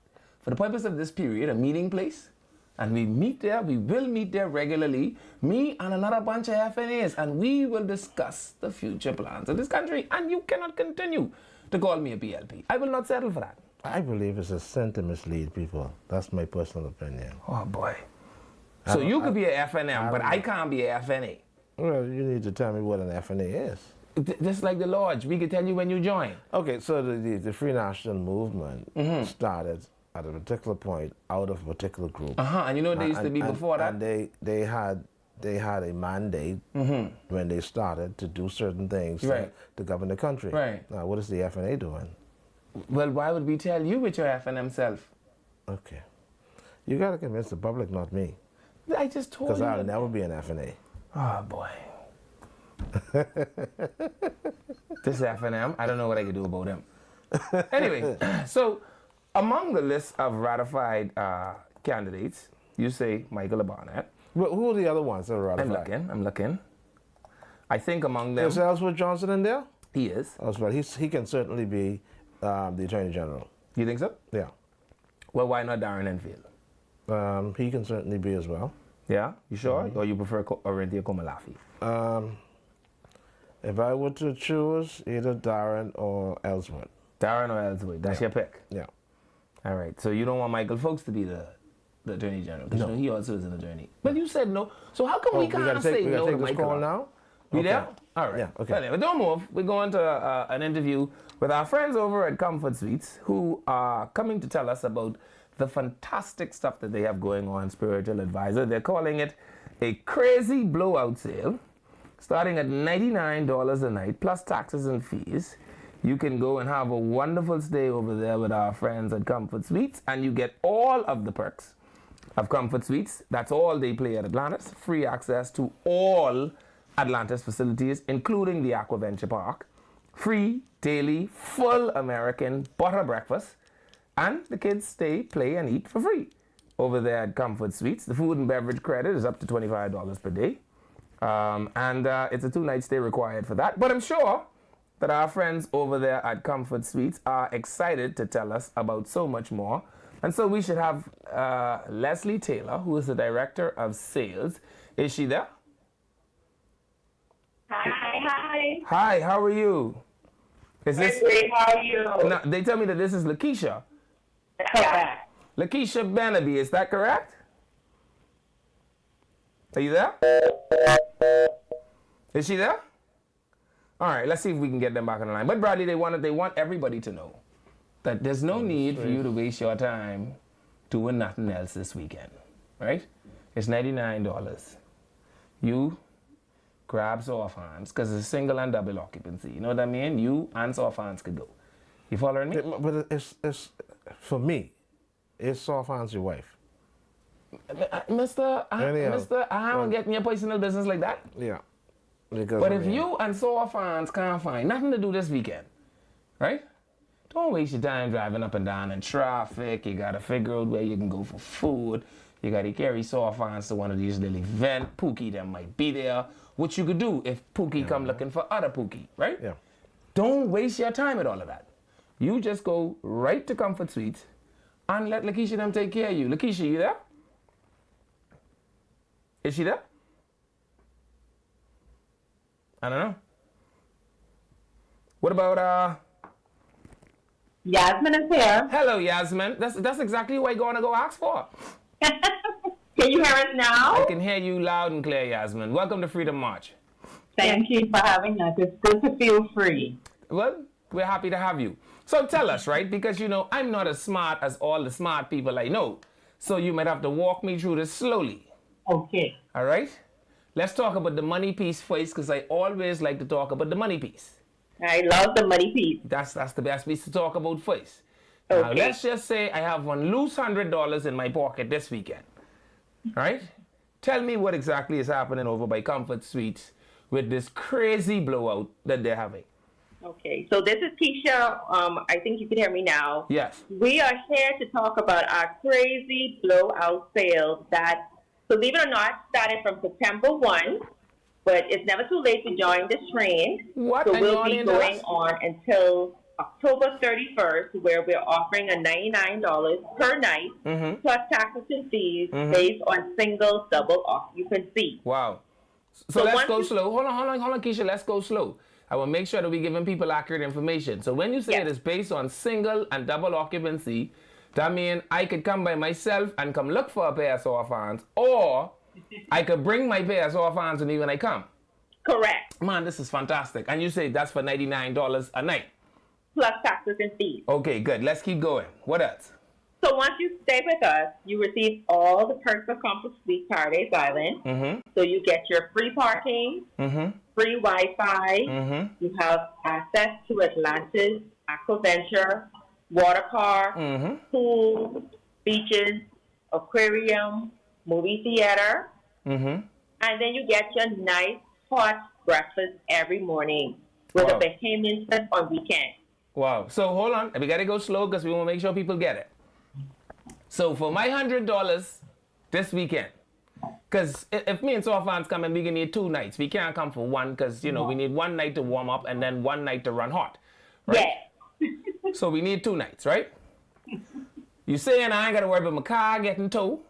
[SPEAKER 1] for the purpose of this period, a meeting place. And we meet there, we will meet there regularly, me and another bunch of FNAs, and we will discuss the future plans of this country. And you cannot continue to call me a PLP. I will not settle for that.
[SPEAKER 2] I believe it's a sin to mislead people. That's my personal opinion.
[SPEAKER 1] Oh boy. So you could be a FNM, but I can't be a FNA.
[SPEAKER 2] Well, you need to tell me what an FNA is.
[SPEAKER 1] Just like the lodge, we could tell you when you join.
[SPEAKER 2] Okay, so the Free National Movement started at a particular point out of a particular group.
[SPEAKER 1] And you know what they used to be before that?
[SPEAKER 2] And they had a mandate when they started to do certain things to govern the country.
[SPEAKER 1] Right.
[SPEAKER 2] Now, what is the FNA doing?
[SPEAKER 1] Well, why would we tell you with your FNM self?
[SPEAKER 2] Okay. You got to convince the public, not me.
[SPEAKER 1] I just told you.
[SPEAKER 2] Because I'll never be an FNA.
[SPEAKER 1] Oh, boy. This FNM, I don't know what I could do about him. Anyway, so among the list of ratified candidates, you say Michael Barnett.
[SPEAKER 2] But who are the other ones that are ratified?
[SPEAKER 1] I'm looking. I think among them...
[SPEAKER 2] Is Ellsworth Johnson in there?
[SPEAKER 1] He is.
[SPEAKER 2] Ellsworth, he can certainly be the Attorney General.
[SPEAKER 1] You think so?
[SPEAKER 2] Yeah.
[SPEAKER 1] Well, why not Darren Enfield?
[SPEAKER 2] He can certainly be as well.
[SPEAKER 1] Yeah? You sure? Or you prefer Orinthia Komalafi?
[SPEAKER 2] If I were to choose, either Darren or Ellsworth.
[SPEAKER 1] Darren or Ellsworth, that's your pick?
[SPEAKER 2] Yeah.
[SPEAKER 1] All right, so you don't want Michael Foulkes to be the Attorney General? Because
[SPEAKER 2] No.
[SPEAKER 1] he also is an attorney. But you said no, so how come we can't say
[SPEAKER 2] we
[SPEAKER 1] no
[SPEAKER 2] gotta
[SPEAKER 1] to
[SPEAKER 2] take this call
[SPEAKER 1] Michael?
[SPEAKER 2] now?
[SPEAKER 1] You
[SPEAKER 2] Okay.
[SPEAKER 1] there? All right.
[SPEAKER 2] Yeah, okay.
[SPEAKER 1] But anyway, don't move. We're going to an interview with our friends over at Comfort Suites, who are coming to tell us about the fantastic stuff that they have going on, Spiritual Advisor. They're calling it a crazy blowout sale, starting at $99 a night, plus taxes and fees. You can go and have a wonderful stay over there with our friends at Comfort Suites, and you get all of the perks of Comfort Suites. That's all they play at Atlantis. Free access to all Atlantis facilities, including the Aquaventure Park. Free, daily, full American butter breakfast. And the kids stay, play, and eat for free over there at Comfort Suites. The food and beverage credit is up to $25 per day. And it's a 2-night stay required for that. But I'm sure that our friends over there at Comfort Suites are excited to tell us about so much more. And so we should have Leslie Taylor, who is the Director of Sales. Is she there?
[SPEAKER 4] Hi.
[SPEAKER 1] Hi, how are you? Is this...
[SPEAKER 4] Great, how are you?
[SPEAKER 1] No, they tell me that this is Lakeisha.
[SPEAKER 4] Correct.
[SPEAKER 1] Lakeisha Benaby, is that correct? Are you there? Is she there? All right, let's see if we can get them back on the line. But Bradley, they want everybody to know that there's no need for you to waste your time doing nothing else this weekend, right? It's $99. You grab soft hands, because it's single and double occupancy. You know what I mean? You and soft hands could go. You following me?
[SPEAKER 2] But it's for me, it's soft hands your wife.
[SPEAKER 1] Mister,
[SPEAKER 2] Anyhow,
[SPEAKER 1] I don't get in your personal business like that.
[SPEAKER 2] Yeah. Because
[SPEAKER 1] But if you and soft hands can't find nothing to do this weekend, right? Don't waste your time driving up and down in traffic. You gotta figure out where you can go for food. You gotta carry soft hands to one of these little events. Pookie them might be there. What you could do if Pookie come looking for other Pookie, right?
[SPEAKER 2] Yeah.
[SPEAKER 1] Don't waste your time with all of that. You just go right to Comfort Suites and let Lakeisha them take care of you. Lakeisha, you there? Is she there? I don't know. What about
[SPEAKER 4] Yasmin is here.
[SPEAKER 1] hello, Yasmin. That's exactly what I'm gonna go ask for.
[SPEAKER 4] Can you hear us now?
[SPEAKER 1] I can hear you loud and clear, Yasmin. Welcome to Freedom March.
[SPEAKER 4] Thank you for having us. It's good to feel free.
[SPEAKER 1] Well, we're happy to have you. So tell us, right? Because you know I'm not as smart as all the smart people I know. So you might have to walk me through this slowly.
[SPEAKER 4] Okay.
[SPEAKER 1] All right? Let's talk about the money piece first, because I always like to talk about the money piece.
[SPEAKER 4] I love the money piece.
[SPEAKER 1] That's the best piece to talk about first. Now,
[SPEAKER 4] Okay.
[SPEAKER 1] let's just say I have one loose $100 in my pocket this weekend, right? Tell me what exactly is happening over by Comfort Suites with this crazy blowout that they're having.
[SPEAKER 4] Okay. So this is Keisha. I think you can hear me now.
[SPEAKER 1] Yes.
[SPEAKER 4] We are here to talk about our crazy blowout sales that, believe it or not, started from September 1, but it's never too late to join this train.
[SPEAKER 1] What?
[SPEAKER 4] So
[SPEAKER 1] And
[SPEAKER 4] we'll
[SPEAKER 1] you're
[SPEAKER 4] be
[SPEAKER 1] only
[SPEAKER 4] going
[SPEAKER 1] in
[SPEAKER 4] on until October 31st, where we're offering a $99 per night plus taxes and fees based on single, double occupancy.
[SPEAKER 1] Wow. So
[SPEAKER 4] So
[SPEAKER 1] let's
[SPEAKER 4] once
[SPEAKER 1] go
[SPEAKER 4] you-
[SPEAKER 1] slow. Hold on, Keisha. Let's go slow. I will make sure that we're giving people accurate information. So when you say
[SPEAKER 4] Yes.
[SPEAKER 1] it is based on single and double occupancy, that means I could come by myself and come look for a pair of soft hands, or I could bring my pair of soft hands with me when I come.
[SPEAKER 4] Correct.
[SPEAKER 1] Man, this is fantastic. And you say that's for $99 a night.
[SPEAKER 4] Plus taxes and fees.
[SPEAKER 1] Okay, good. Let's keep going. What else?
[SPEAKER 4] So once you stay with us, you receive all the perks of Comfort Suite Paradise Island. So you get your free parking, free Wi-Fi. You have access to Atlantis, Aquaventure, water park, pool, beaches, aquarium, movie theater. And then you get your nice hot breakfast every morning with
[SPEAKER 1] Wow.
[SPEAKER 4] a Bahamian twist on weekend.
[SPEAKER 1] Wow. So hold on. We got to go slow because we want to make sure people get it. So for my $100 this weekend, because if me and soft fans come and we can need 2 nights, we can't come for one because, you know, we need 1 night to warm up and then 1 night to run hot. Right?
[SPEAKER 4] Yeah.
[SPEAKER 1] So we need 2 nights, right? You saying I ain't got to worry about my car getting towed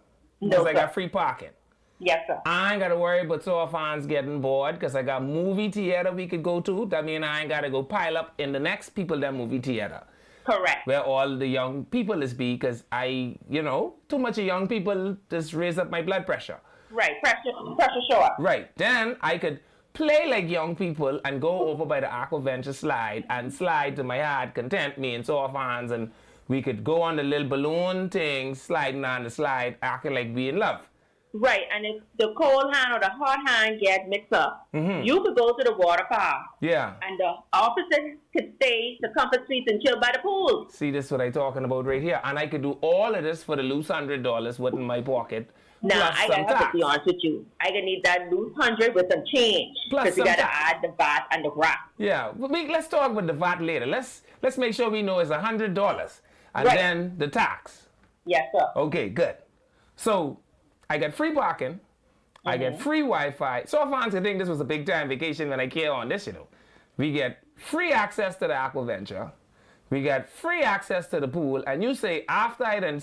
[SPEAKER 1] because
[SPEAKER 4] No,
[SPEAKER 1] I
[SPEAKER 4] sir.
[SPEAKER 1] got free parking.
[SPEAKER 4] Yes, sir.
[SPEAKER 1] I ain't got to worry about soft fans getting bored because I got movie theater we could go to. That means I ain't got to go pile up in the next people that movie theater
[SPEAKER 4] Correct.
[SPEAKER 1] where all the young people is be because I, you know, too much of young people just raise up my blood pressure.
[SPEAKER 4] Right. Pressure show up.
[SPEAKER 1] Right. Then I could play like young people and go over by the Aquaventure slide and slide to my heart content, me and soft hands, and we could go on the little balloon thing, sliding on the slide, acting like we in love.
[SPEAKER 4] Right. And if the cold hand or the hot hand get mixed up, you could go to the water park.
[SPEAKER 1] Yeah.
[SPEAKER 4] And the opposite could stay to Comfort Suites and chill by the pool.
[SPEAKER 1] See, this is what I'm talking about right here. And I could do all of this for the loose $100 within my pocket.
[SPEAKER 4] Now,
[SPEAKER 1] plus
[SPEAKER 4] I
[SPEAKER 1] some
[SPEAKER 4] gotta have
[SPEAKER 1] tax.
[SPEAKER 4] to be honest with you. I gonna need that loose 100 with some change.
[SPEAKER 1] Plus
[SPEAKER 4] Because you
[SPEAKER 1] some
[SPEAKER 4] gotta
[SPEAKER 1] tax.
[SPEAKER 4] add the VAT and the graph.
[SPEAKER 1] Yeah, but let's talk about the VAT later. Let's make sure we know it's $100 and
[SPEAKER 4] Right.
[SPEAKER 1] then the tax.
[SPEAKER 4] Yes, sir.
[SPEAKER 1] Okay, good. So I get free parking. I get free Wi-Fi. So fans I think this was a big time vacation when I came on this, you know. We get free access to the Aquaventure. We get free access to the pool. And you say after I then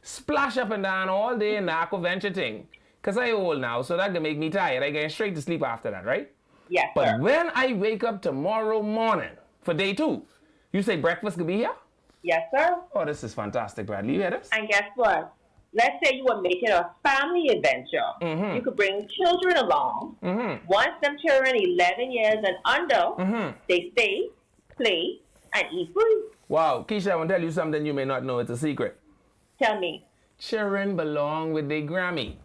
[SPEAKER 1] splash up and down all day in the Aquaventure thing, because I old now, so that can make me tired. I get straight to sleep after that, right?
[SPEAKER 4] Yes,
[SPEAKER 1] But
[SPEAKER 4] sir.
[SPEAKER 1] when I wake up tomorrow morning for day 2, you say breakfast could be here?
[SPEAKER 4] Yes, sir.
[SPEAKER 1] Oh, this is fantastic, Bradley. You hear this?
[SPEAKER 4] And guess what? Let's say you were making a family adventure. You could bring children along. Once them children 11 years and under, they stay, play, and eat free.
[SPEAKER 1] Wow, Keisha, I want to tell you something you may not know. It's a secret.
[SPEAKER 4] Tell me.
[SPEAKER 1] Children belong with their Grammy.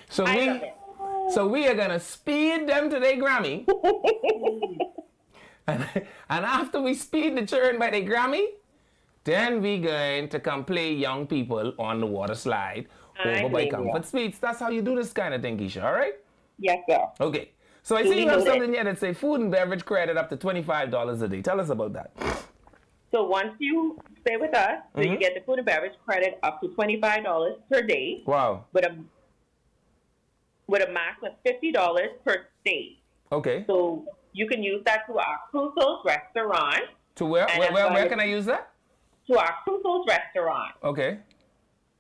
[SPEAKER 1] So
[SPEAKER 4] I
[SPEAKER 1] we,
[SPEAKER 4] love it.
[SPEAKER 1] so we are gonna speed them to their Grammy, and after we speed the children by their Grammy, then we going to come play young people on the water slide
[SPEAKER 4] I
[SPEAKER 1] over by
[SPEAKER 4] believe
[SPEAKER 1] Comfort
[SPEAKER 4] you.
[SPEAKER 1] Suites. That's how you do this kind of thing, Keisha. All right?
[SPEAKER 4] Yes, sir.
[SPEAKER 1] Okay. So I
[SPEAKER 4] Do
[SPEAKER 1] see
[SPEAKER 4] we
[SPEAKER 1] you have
[SPEAKER 4] know that?
[SPEAKER 1] something here that say food and beverage credit up to $25 a day. Tell us about that.
[SPEAKER 4] So once you stay with us, so you get the food and beverage credit up to $25 per day
[SPEAKER 1] Wow.
[SPEAKER 4] with a max of $50 per stay.
[SPEAKER 1] Okay.
[SPEAKER 4] So you can use that to our Crusoe's restaurant.
[SPEAKER 1] To where?
[SPEAKER 4] And
[SPEAKER 1] Where
[SPEAKER 4] I'm
[SPEAKER 1] can I use that?
[SPEAKER 4] To our Crusoe's restaurant.
[SPEAKER 1] Okay.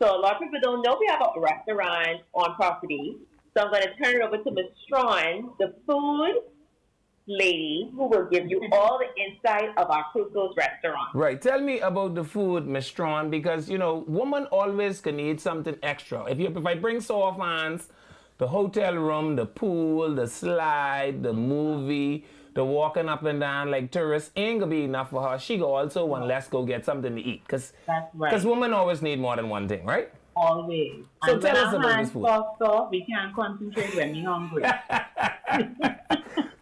[SPEAKER 4] So a lot of people don't know we have a restaurant on property. So I'm going to turn it over to Ms. Strawn, the food lady, who will give you all the insight of our Crusoe's restaurant.
[SPEAKER 1] Right. Tell me about the food, Miss Strawn, because you know, woman always can need something extra. If I bring soft hands, the hotel room, the pool, the slide, the movie, the walking up and down like tourists ain't gonna be enough for her. She go also want let's go get something to eat, cause
[SPEAKER 5] That's right.
[SPEAKER 1] women always need more than one thing, right?
[SPEAKER 5] Always.
[SPEAKER 1] So
[SPEAKER 5] And
[SPEAKER 1] tell
[SPEAKER 5] when
[SPEAKER 1] us
[SPEAKER 5] our
[SPEAKER 1] about
[SPEAKER 5] hands
[SPEAKER 1] this food.
[SPEAKER 5] fall off, we can't concentrate when we're hungry.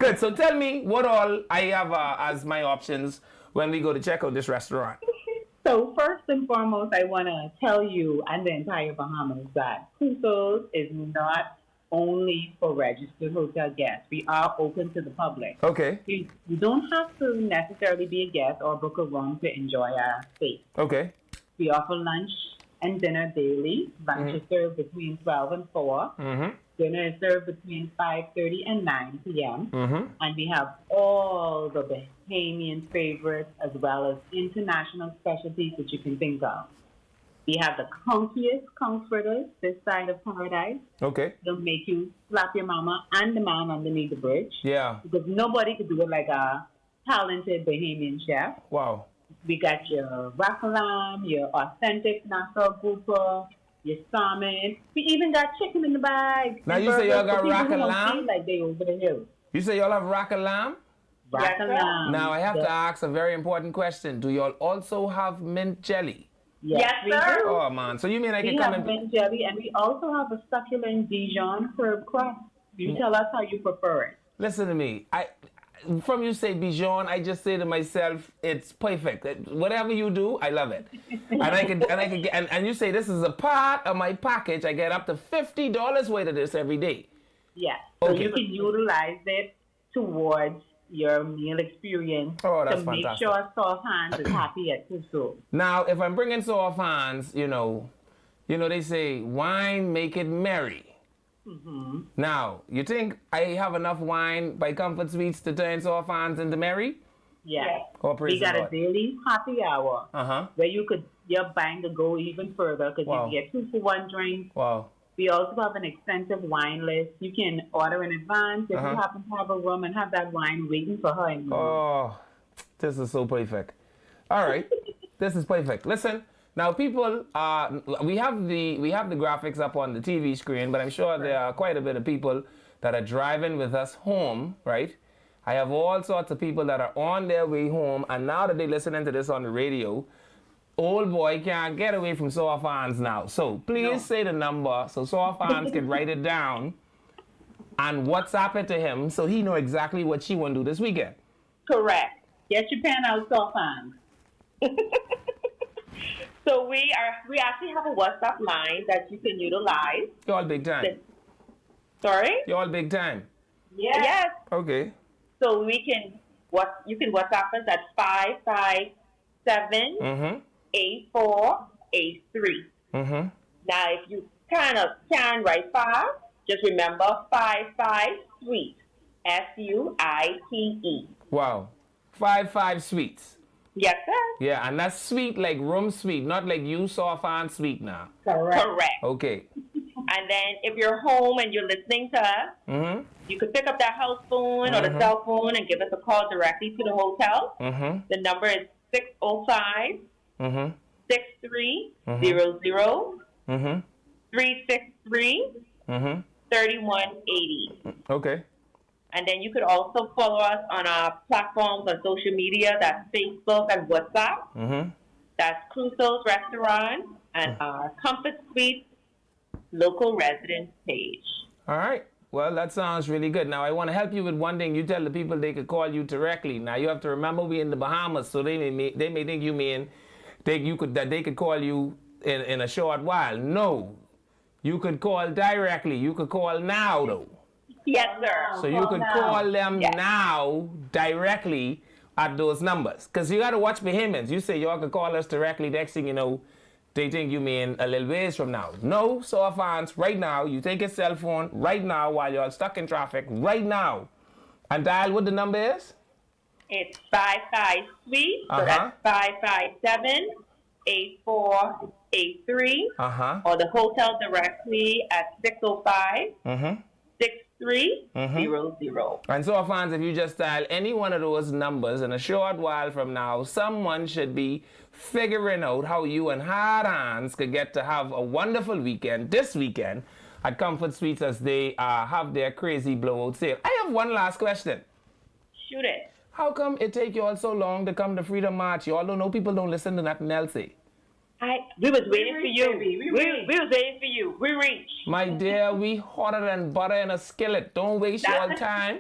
[SPEAKER 1] Good. So tell me what all I have as my options when we go to check out this restaurant.
[SPEAKER 4] So first and foremost, I want to tell you and the entire Bahamas that Crusoe's is not only for registered hotel guests. We are open to the public.
[SPEAKER 1] Okay.
[SPEAKER 4] You don't have to necessarily be a guest or book a room to enjoy our space.
[SPEAKER 1] Okay.
[SPEAKER 4] We offer lunch and dinner daily. Lunch is served between 12 and 4. Dinner is served between 5:30 and 9 p.m. And we have all the Bahamian favorites as well as international specialties that you can think of. We have the conkiest comforters this side of paradise.
[SPEAKER 1] Okay.
[SPEAKER 4] They'll make you slap your mama and the man underneath the bridge.
[SPEAKER 1] Yeah.
[SPEAKER 4] Because nobody could do it like a talented Bahamian chef.
[SPEAKER 1] Wow.
[SPEAKER 4] We got your rakalam, your authentic Nassau grouper, your salmon. We even got chicken in the bag.
[SPEAKER 1] Now you say y'all got
[SPEAKER 4] rakalam? Like they over the hill.
[SPEAKER 1] You say y'all have rakalam?
[SPEAKER 4] Rakalam.
[SPEAKER 1] Now I have to ask a very important question. Do y'all also have mint jelly?
[SPEAKER 4] Yes,
[SPEAKER 5] Yes, sir.
[SPEAKER 4] we do.
[SPEAKER 1] Oh man, so you mean I
[SPEAKER 4] We
[SPEAKER 1] can come
[SPEAKER 4] have
[SPEAKER 1] and
[SPEAKER 4] mint jelly, and we also have a succulent Dijon herb crust. You tell us how you prefer it.
[SPEAKER 1] listen to me. From you say Bijon, I just say to myself, it's perfect. Whatever you do, I love it. And you say this is a part of my package. I get up to $50 worth of this every day.
[SPEAKER 4] Yes. So
[SPEAKER 1] Okay.
[SPEAKER 4] you can utilize it towards your meal experience
[SPEAKER 1] Oh, that's
[SPEAKER 4] to make
[SPEAKER 1] fantastic.
[SPEAKER 4] sure Soft Hands is happy at Crusoe.
[SPEAKER 1] Now, if I'm bringing soft hands, they say wine make it merry. Now, you think I have enough wine by Comfort Sweets to turn soft hands into merry?
[SPEAKER 4] Yes.
[SPEAKER 1] Oh, praise
[SPEAKER 4] We got
[SPEAKER 1] the
[SPEAKER 4] a
[SPEAKER 1] Lord.
[SPEAKER 4] daily happy hour where your bang to go even further because
[SPEAKER 1] Wow.
[SPEAKER 4] you can get 2-for-1 drinks.
[SPEAKER 1] Wow.
[SPEAKER 4] We also have an extensive wine list. You can order in advance if you happen to have a room and have that wine waiting for her in the room.
[SPEAKER 1] Oh, this is so perfect. All right, this is perfect. Listen, now people, we have the graphics up on the TV screen, but I'm sure there are quite a bit of people that are driving with us home, right? I have all sorts of people that are on their way home, and now that they're listening to this on the radio, old boy can't get away from soft hands now. So please say the number so soft hands can write it down and WhatsApp it to him so he know exactly what she want to do this weekend.
[SPEAKER 4] Correct. Get your pen out, Soft Hands.
[SPEAKER 5] So we actually have a WhatsApp line that you can utilize.
[SPEAKER 1] You're all big time.
[SPEAKER 5] Sorry?
[SPEAKER 1] You're all big time.
[SPEAKER 5] Yes.
[SPEAKER 1] Okay.
[SPEAKER 5] So you can WhatsApp us at 557
[SPEAKER 1] Mm-hmm.
[SPEAKER 5] 8483.
[SPEAKER 1] Mm-hmm.
[SPEAKER 5] Now, if you kind of can write fast, just remember 55 Suite. SUITE.
[SPEAKER 1] Wow. 5 sweets.
[SPEAKER 5] Yes, sir.
[SPEAKER 1] Yeah, and that's sweet like room sweet, not like you soft and sweet now.
[SPEAKER 5] Correct.
[SPEAKER 1] Okay.
[SPEAKER 5] And then if you're home and you're listening to us,
[SPEAKER 1] Mm-hmm.
[SPEAKER 5] you could pick up that house phone or the cell phone and give us a call directly to the hotel.
[SPEAKER 1] Mm-hmm.
[SPEAKER 5] The number is 605
[SPEAKER 1] Mm-hmm.
[SPEAKER 5] 6300
[SPEAKER 1] Mm-hmm.
[SPEAKER 5] 363
[SPEAKER 1] Mm-hmm.
[SPEAKER 5] 3180.
[SPEAKER 1] Okay.
[SPEAKER 5] And then you could also follow us on our platforms on social media. That's Facebook and WhatsApp.
[SPEAKER 1] Mm-hmm.
[SPEAKER 5] That's Crusoe's Restaurant and our Comfort Suite local residence page.
[SPEAKER 1] All right. Well, that sounds really good. Now, I want to help you with one thing. You tell the people they could call you directly. Now, you have to remember we're in the Bahamas, so they may think you mean that they could call you in a short while. No. You could call directly. You could call now, though.
[SPEAKER 5] Yes, sir.
[SPEAKER 1] So you could call them now directly at those numbers. Because you got to watch Bahamians. You say y'all could call us directly. Next thing you know, they think you mean a little ways from now. No, so fans, right now, you take your cell phone right now while you're stuck in traffic, right now, and dial what the number is?
[SPEAKER 5] It's 55 Suite. So that's 557 8483. Or the hotel directly at 605 6300.
[SPEAKER 1] And so fans, if you just dial any one of those numbers in a short while from now, someone should be figuring out how you and Hard Hands could get to have a wonderful weekend this weekend at Comfort Suites as they have their crazy blowout sale. I have one last question.
[SPEAKER 5] Shoot it.
[SPEAKER 1] How come it take you all so long to come to Freedom March? You all don't know people don't listen to nothing else.
[SPEAKER 5] We was waiting for you. We was waiting for you. We reached.
[SPEAKER 1] My dear, we hotter than butter in a skillet. Don't waste your time.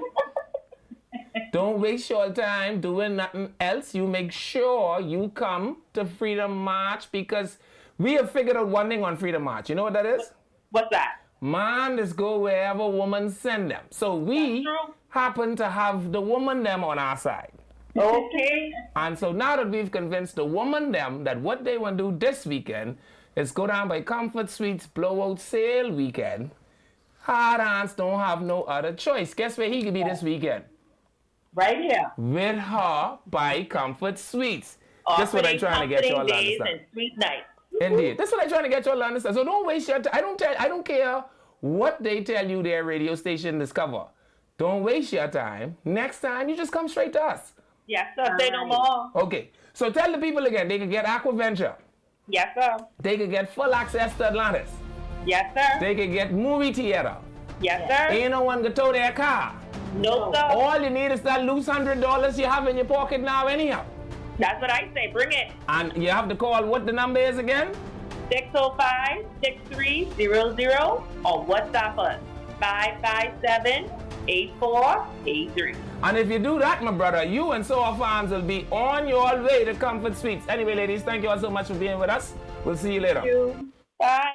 [SPEAKER 1] Don't waste your time doing nothing else. You make sure you come to Freedom March because we have figured out one thing on Freedom March. You know what that is?
[SPEAKER 5] What's that?
[SPEAKER 1] Man is go wherever woman send them. So we
[SPEAKER 5] That's true.
[SPEAKER 1] happen to have the woman them on our side.
[SPEAKER 5] Okay.
[SPEAKER 1] And so now that we've convinced the woman them that what they want to do this weekend is go down by Comfort Suites blowout sale weekend, hard hands don't have no other choice. Guess where he could be this weekend?
[SPEAKER 5] Right here.
[SPEAKER 1] With her by Comfort Suites. That's what I'm trying to get you all to
[SPEAKER 5] days
[SPEAKER 1] understand.
[SPEAKER 5] and sweet nights.
[SPEAKER 1] Indeed. That's what I'm trying to get you all to understand. So don't waste your time. I don't care what they tell you their radio station discover. Don't waste your time. Next time you just come straight to us.
[SPEAKER 5] Yes, sir. Say no more.
[SPEAKER 1] Okay. So tell the people again, they can get Aquaventure.
[SPEAKER 5] Yes, sir.
[SPEAKER 1] They can get full access to Atlantis.
[SPEAKER 5] Yes, sir.
[SPEAKER 1] They can get movie theater.
[SPEAKER 5] Yes, sir.
[SPEAKER 1] Ain't no one can tow their car.
[SPEAKER 5] No, sir.
[SPEAKER 1] All you need is that loose $100 you have in your pocket now anyhow.
[SPEAKER 5] That's what I say. Bring it.
[SPEAKER 1] And you have to call what the number is again?
[SPEAKER 5] 605-6300 or WhatsApp us 557-8483.
[SPEAKER 1] And if you do that, my brother, you and SOA fans will be on your way to Comfort Suites. Anyway, ladies, thank you all so much for being with us. We'll see you later.
[SPEAKER 5] Thank you. Bye.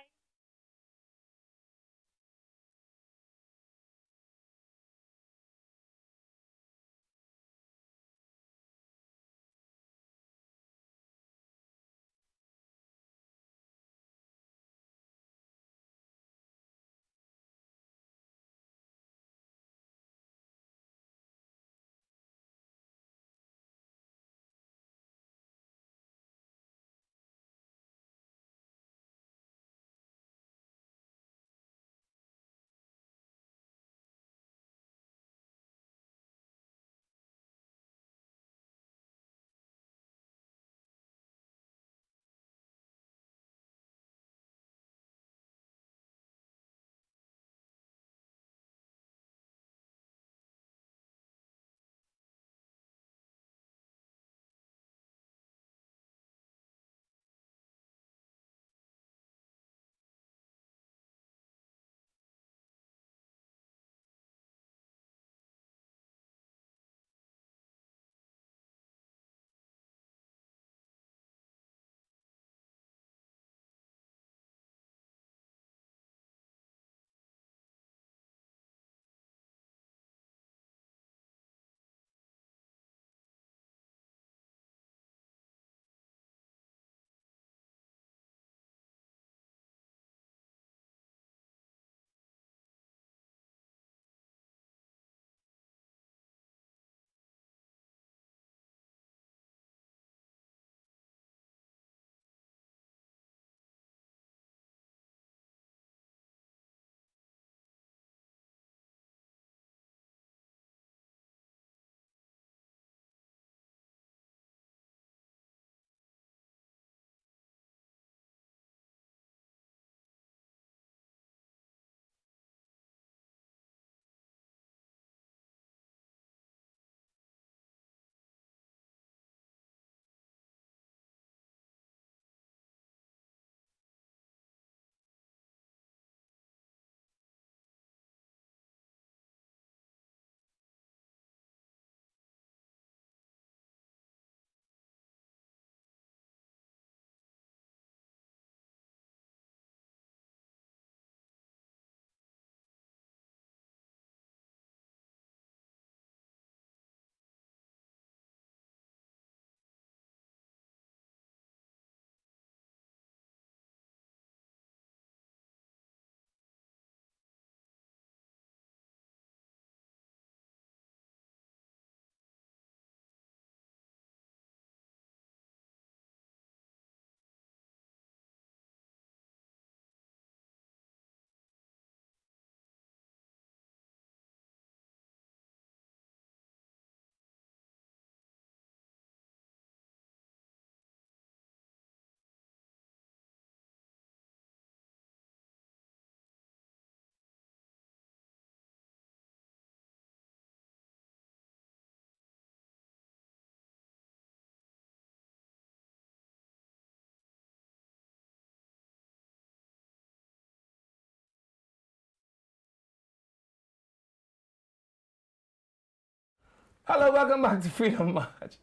[SPEAKER 1] Hello, welcome back to Freedom March.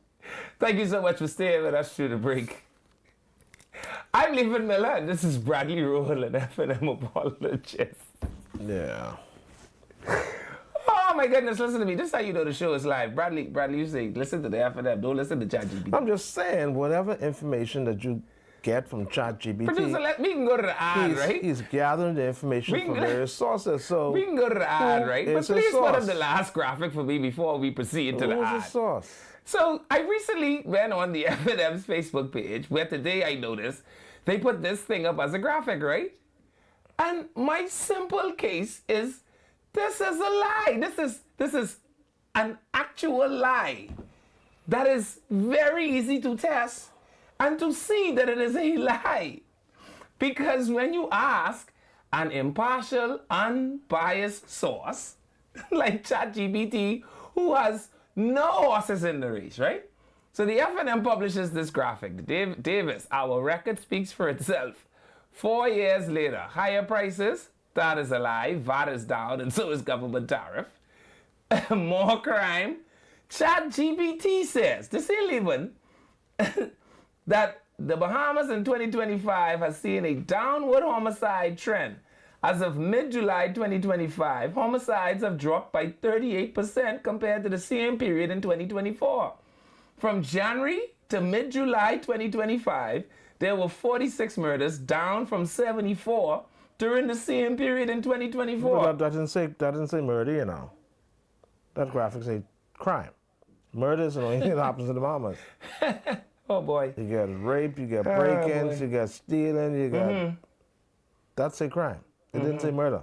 [SPEAKER 1] Thank you so much for staying with us through the break. I'm Levan Miller, and this is Bradley Roll, an F&M apologist.
[SPEAKER 2] Yeah.
[SPEAKER 1] Oh my goodness, listen to me. This is how you know the show is live. Bradley, you say, listen to the F&M, don't listen to ChatGPT.
[SPEAKER 2] I'm just saying, whatever information that you get from ChatGPT,
[SPEAKER 1] Producer, we can go to the ad, right?
[SPEAKER 2] he's gathering the information from various sources. So
[SPEAKER 1] We can go to the ad, right? But
[SPEAKER 2] is the
[SPEAKER 1] please put up
[SPEAKER 2] source?
[SPEAKER 1] the last graphic for me before we proceed to the
[SPEAKER 2] who's
[SPEAKER 1] ad.
[SPEAKER 2] the source?
[SPEAKER 1] So I recently went on the F&M's Facebook page where today I noticed they put this thing up as a graphic, right? And my simple case is this is a lie. This is an actual lie that is very easy to test and to see that it is a lie. Because when you ask an impartial, unbiased source like ChatGPT, who has no horses in the race, right? So the F&M publishes this graphic. Davis, our record speaks for itself. 4 years later, higher prices, that is a lie. VAT is down, and so is government tariff. More crime. ChatGPT says, this ain't even, that the Bahamas in 2025 has seen a downward homicide trend. As of mid-July 2025, homicides have dropped by 38% compared to the same period in 2024. From January to mid-July 2025, there were 46 murders, down from 74 during the same period in 2024.
[SPEAKER 2] But that didn't say murder, you know. That graphic say crime. Murder is the only thing that happens in the Bahamas.
[SPEAKER 1] Oh boy.
[SPEAKER 2] You get rape, you get break-ins,
[SPEAKER 1] boy.
[SPEAKER 2] you get stealing, you get... That's a crime. It didn't say murder.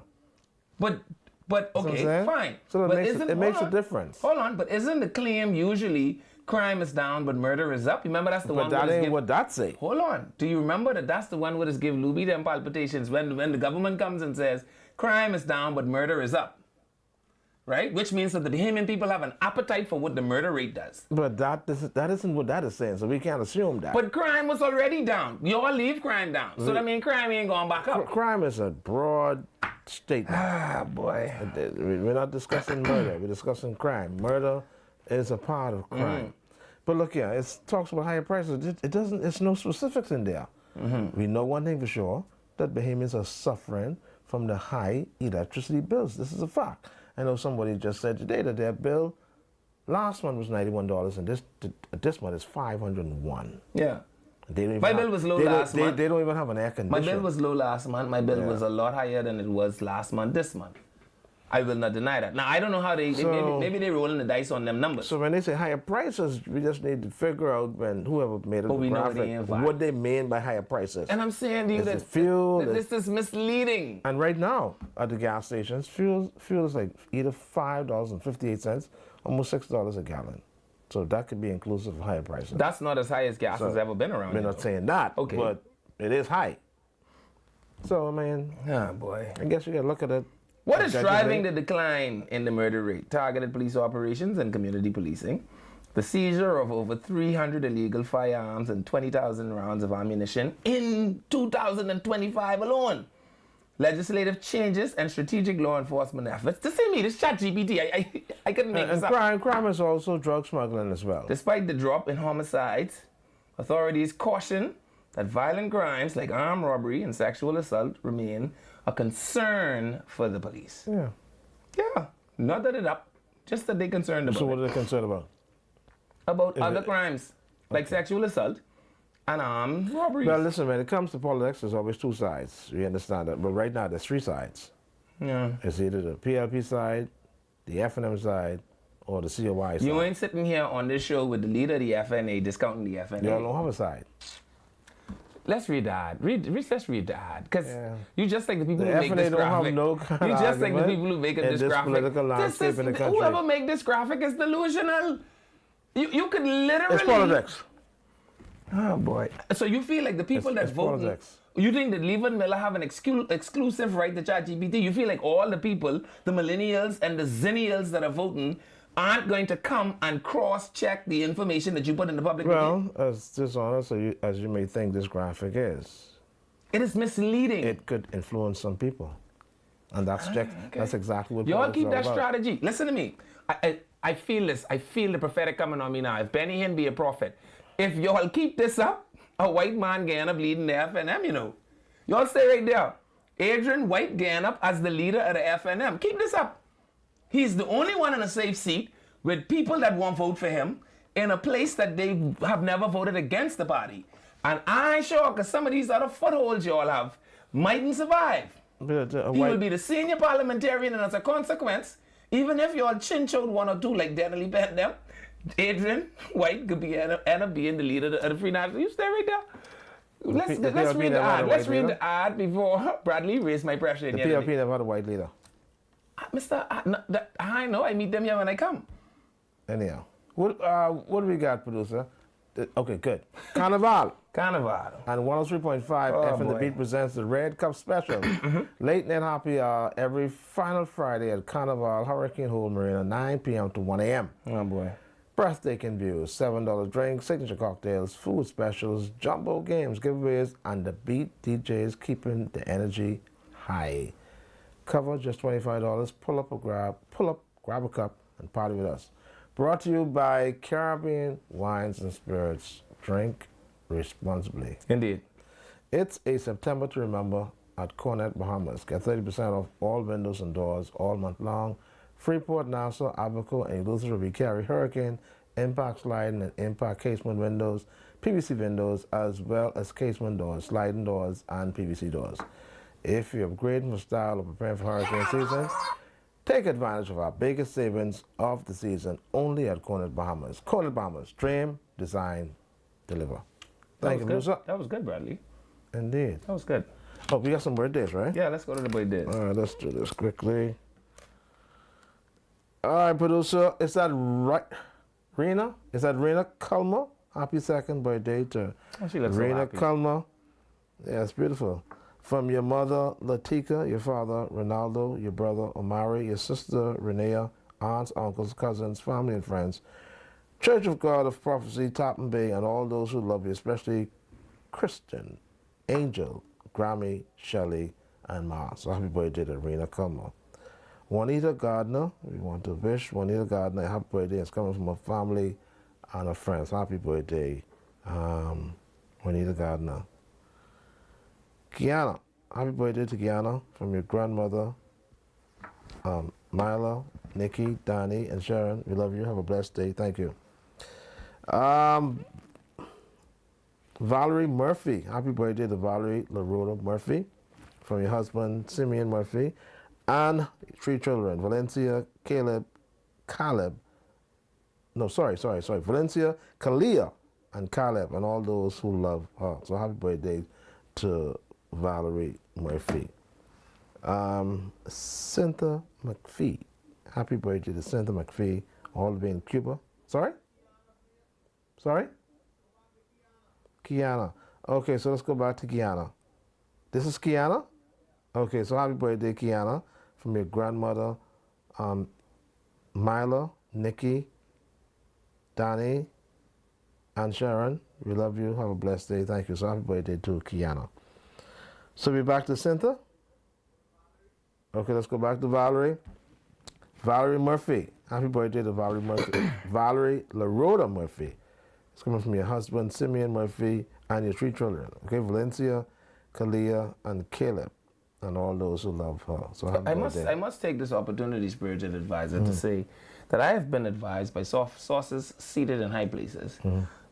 [SPEAKER 1] But
[SPEAKER 2] what I'm
[SPEAKER 1] okay,
[SPEAKER 2] saying?
[SPEAKER 1] fine.
[SPEAKER 2] So
[SPEAKER 1] But
[SPEAKER 2] it makes
[SPEAKER 1] hold
[SPEAKER 2] a
[SPEAKER 1] on.
[SPEAKER 2] difference.
[SPEAKER 1] Hold on, but isn't the claim usually crime is down but murder is up? Remember that's the one
[SPEAKER 2] But that
[SPEAKER 1] where
[SPEAKER 2] ain't what that say.
[SPEAKER 1] Hold on. Do you remember that that's the one where it's give Luby them palpitations when the government comes and says crime is down but murder is up? Right? Which means that the Bahamian people have an appetite for what the murder rate does.
[SPEAKER 2] But that isn't what that is saying, so we can't assume that.
[SPEAKER 1] But crime was already down. You all leave crime down. So that means crime ain't going back up.
[SPEAKER 2] Crime is a broad statement.
[SPEAKER 1] Ah, boy.
[SPEAKER 2] We're not discussing murder, we're discussing crime. Murder is a part of crime. But look here, it talks about higher prices. It doesn't, it's no specifics in there. We know one thing for sure, that Bahamians are suffering from the high electricity bills. This is a fact. I know somebody just said today that their bill last month was $91 and this month is $501.
[SPEAKER 1] Yeah.
[SPEAKER 2] They don't even
[SPEAKER 1] My
[SPEAKER 2] have-
[SPEAKER 1] bill was low
[SPEAKER 2] they don't-
[SPEAKER 1] last month.
[SPEAKER 2] They don't even have an air
[SPEAKER 1] My
[SPEAKER 2] conditioner.
[SPEAKER 1] bill was low last month. My bill was a lot higher than it was last month, this month. I will not deny that. Now, I don't know how maybe they're rolling the dice on them numbers.
[SPEAKER 2] So when they say higher prices, we just need to figure out when whoever made it
[SPEAKER 1] But
[SPEAKER 2] the
[SPEAKER 1] we know
[SPEAKER 2] graphic,
[SPEAKER 1] they ain't fine.
[SPEAKER 2] what they mean by higher prices.
[SPEAKER 1] And I'm saying to you
[SPEAKER 2] Is
[SPEAKER 1] that
[SPEAKER 2] it fuel?
[SPEAKER 1] that this is misleading.
[SPEAKER 2] And right now at the gas stations, fuel is like either $5.58, almost $6 a gallon. So that could be inclusive of higher prices.
[SPEAKER 1] That's not as high as gas has ever been around
[SPEAKER 2] We're
[SPEAKER 1] here.
[SPEAKER 2] not saying that,
[SPEAKER 1] Okay.
[SPEAKER 2] but it is high. So I mean,
[SPEAKER 1] Oh, boy.
[SPEAKER 2] I guess you gotta look at it.
[SPEAKER 1] What is
[SPEAKER 2] objectively.
[SPEAKER 1] driving the decline in the murder rate? Targeted police operations and community policing. The seizure of over 300 illegal firearms and 20,000 rounds of ammunition in 2025 alone. Legislative changes and strategic law enforcement efforts. This ain't me, this ChatGPT. I couldn't make
[SPEAKER 2] And
[SPEAKER 1] this up.
[SPEAKER 2] crime is also drug smuggling as well.
[SPEAKER 1] Despite the drop in homicides, authorities caution that violent crimes like armed robbery and sexual assault remain a concern for the police.
[SPEAKER 2] Yeah.
[SPEAKER 1] Yeah, not that it up, just that they're concerned about
[SPEAKER 2] So what
[SPEAKER 1] it.
[SPEAKER 2] are they concerned about?
[SPEAKER 1] About other
[SPEAKER 2] it-
[SPEAKER 1] crimes like sexual assault and armed robberies.
[SPEAKER 2] Well, listen, when it comes to politics, there's always two sides. We understand that. But right now, there's three sides.
[SPEAKER 1] yeah.
[SPEAKER 2] It's either the PLP side, the F&M side, or the COI side.
[SPEAKER 1] You ain't sitting here on this show with the leader of the FNA discounting the FNA.
[SPEAKER 2] Y'all don't have a side.
[SPEAKER 1] Let's read that. Let's read that. Because
[SPEAKER 2] Yeah.
[SPEAKER 1] you just like the people
[SPEAKER 2] The
[SPEAKER 1] who make
[SPEAKER 2] FNA
[SPEAKER 1] this
[SPEAKER 2] don't have
[SPEAKER 1] graphic.
[SPEAKER 2] no kind
[SPEAKER 1] You
[SPEAKER 2] of
[SPEAKER 1] just like the
[SPEAKER 2] argument
[SPEAKER 1] people who make
[SPEAKER 2] in
[SPEAKER 1] this
[SPEAKER 2] this
[SPEAKER 1] graphic.
[SPEAKER 2] political landscape in the country.
[SPEAKER 1] Whoever make this graphic is delusional. You could literally...
[SPEAKER 2] It's politics.
[SPEAKER 1] Oh, boy. So you feel like the people that
[SPEAKER 2] It's
[SPEAKER 1] vote...
[SPEAKER 2] politics.
[SPEAKER 1] You think that Levan Miller have an exclusive right to ChatGPT? You feel like all the people, the millennials and the zennials that are voting, aren't going to come and cross-check the information that you put in the public domain?
[SPEAKER 2] Well, as dishonest as you may think this graphic is,
[SPEAKER 1] It is misleading.
[SPEAKER 2] it could influence some people. And that's exactly what
[SPEAKER 1] Y'all
[SPEAKER 2] politics
[SPEAKER 1] keep
[SPEAKER 2] is
[SPEAKER 1] that
[SPEAKER 2] all about.
[SPEAKER 1] strategy. Listen to me. I feel this. I feel the prophetic coming on me now. If Benny Hinn be a prophet, if y'all keep this up, a white man getting up leading the FNM, you know. Y'all stay right there. Adrian White getting up as the leader of the FNM. Keep this up. He's the only one in a safe seat with people that won't vote for him in a place that they have never voted against the party. And I ain't sure, because some of these other footholds y'all have mightn't survive. He will be the senior parliamentarian, and as a consequence, even if y'all chinch out one or two like Dennerly Bent them, Adrian White could be end up being the leader of the Free National. You stay right there. Let's read the ad. Let's read the ad before Bradley raised my pressure.
[SPEAKER 2] The PLP never had a white leader.
[SPEAKER 1] Mr. I know. I meet them here when I come.
[SPEAKER 2] Anyhow, what do we got, producer? Okay, good. Carnival.
[SPEAKER 1] Carnival.
[SPEAKER 2] And 103.5 FM The Beat presents the Red Cup Special. Late night happy hour every final Friday at Carnival Hurricane Hole Marina, 9 p.m. to 1 a.m.
[SPEAKER 1] Oh, boy.
[SPEAKER 2] Breathtaking views, $7 drinks, signature cocktails, food specials, jumbo games, giveaways, and the Beat DJs keeping the energy high. Cover just $25. Pull up, grab a cup, and party with us. Brought to you by Caribbean Wines and Spirits. Drink responsibly.
[SPEAKER 1] Indeed.
[SPEAKER 2] It's a September to remember at Cornet, Bahamas. Get 30% off all windows and doors all month long. Freeport, Nassau, Abaco, and Eleuthera we carry Hurricane, impact sliding, and impact casement windows, PVC windows, as well as casement doors, sliding doors, and PVC doors. If you're upgrading for style or preparing for hurricane season, take advantage of our biggest savings of the season only at Cornet, Bahamas. Cornet, Bahamas. Dream, design, deliver. Thank you, Lucia.
[SPEAKER 1] That was good, Bradley.
[SPEAKER 2] Indeed.
[SPEAKER 1] That was good.
[SPEAKER 2] Oh, we got some birthdays, right?
[SPEAKER 1] Yeah, let's go to the birthdays.
[SPEAKER 2] All right, let's do this quickly. All right, producer. Is that right? Rena? Is that Rena Culmer? Happy second birthday to
[SPEAKER 1] She looks so
[SPEAKER 2] Rena
[SPEAKER 1] happy.
[SPEAKER 2] Culmer. Yeah, it's beautiful. From your mother, Latika, your father, Ronaldo, your brother, Omari, your sister, Renea, aunts, uncles, cousins, family, and friends, Church of God of Prophecy, Topham Bay, and all those who love you, especially Kristen, Angel, Grammy, Shelley, and Ma. So happy birthday to Rena Culmer. Juanita Gardner, we want to wish Juanita Gardner a happy birthday. It's coming from her family and her friends. Happy birthday, Juanita Gardner. Kiana, happy birthday to Kiana from your grandmother, Mila, Nikki, Donnie, and Sharon. We love you. Have a blessed day. Thank you. Valerie Murphy, happy birthday to Valerie LaRoda Murphy from your husband, Simeon Murphy, and 3 children, Valencia, Valencia, Kalia, and Caleb, and all those who love her. So happy birthday to Valerie Murphy. Cynthia McPhee. Happy birthday to Cynthia McPhee, all the way in Cuba. Sorry? Kiana. Okay, so let's go back to Kiana. This is Kiana? Okay, so happy birthday, Kiana, from your grandmother, Mila, Nikki, Donnie, and Sharon. We love you. Have a blessed day. Thank you. So happy birthday to Kiana. So we're back to Cynthia. Okay, let's go back to Valerie. Valerie Murphy. Happy birthday to Valerie Murphy. Valerie LaRoda Murphy. It's coming from your husband, Simeon Murphy, and your 3 children. Okay, Valencia, Kalia, and Caleb, and all those who love her. So happy birthday.
[SPEAKER 1] I must take this opportunity, spiritual advisor, to say that I have been advised by sources seated in high places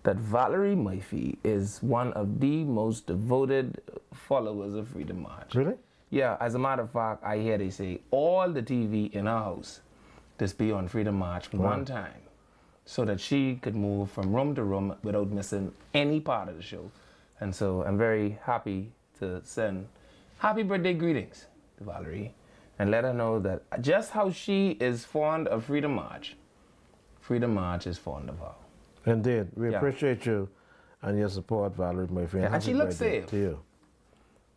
[SPEAKER 1] that Valerie Murphy is one of the most devoted followers of Freedom March.
[SPEAKER 2] Really?
[SPEAKER 1] Yeah, as a matter of fact, I hear they say all the TV in our house just be on Freedom March one time, so that she could move from room to room without missing any part of the show. And so I'm very happy to send happy birthday greetings to Valerie and let her know that just how she is fond of Freedom March is fond of her.
[SPEAKER 2] Indeed. We appreciate you and your support, Valerie Murphy.
[SPEAKER 1] Yeah, and she looks safe.
[SPEAKER 2] To you.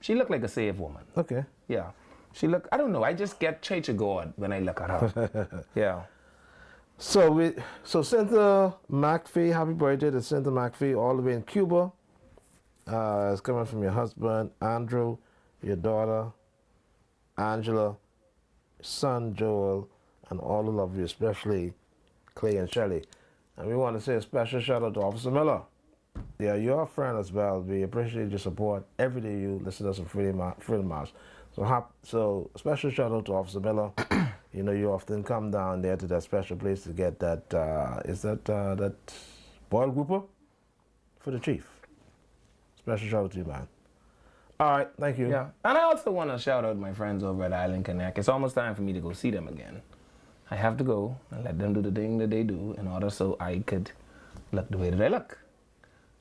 [SPEAKER 1] She looked like a safe woman.
[SPEAKER 2] Okay.
[SPEAKER 1] Yeah. She look, I don't know, I just get Church of God when I look at her. Yeah.
[SPEAKER 2] So Cynthia McPhee, happy birthday to Cynthia McPhee, all the way in Cuba. It's coming from your husband, Andrew, your daughter, Angela, son, Joel, and all who love you, especially Clay and Shelley. And we want to say a special shout out to Officer Miller. Yeah, you're a friend as well. We appreciate your support. Every day you listen to us on Freedom March. So special shout out to Officer Miller. You know, you often come down there to that special place to get that, that boiled grouper for the chief. Special shout out to you, man. All right, thank you.
[SPEAKER 1] Yeah, and I also want to shout out my friends over at Island Connect. It's almost time for me to go see them again. I have to go and let them do the thing that they do in order so I could look the way that I look.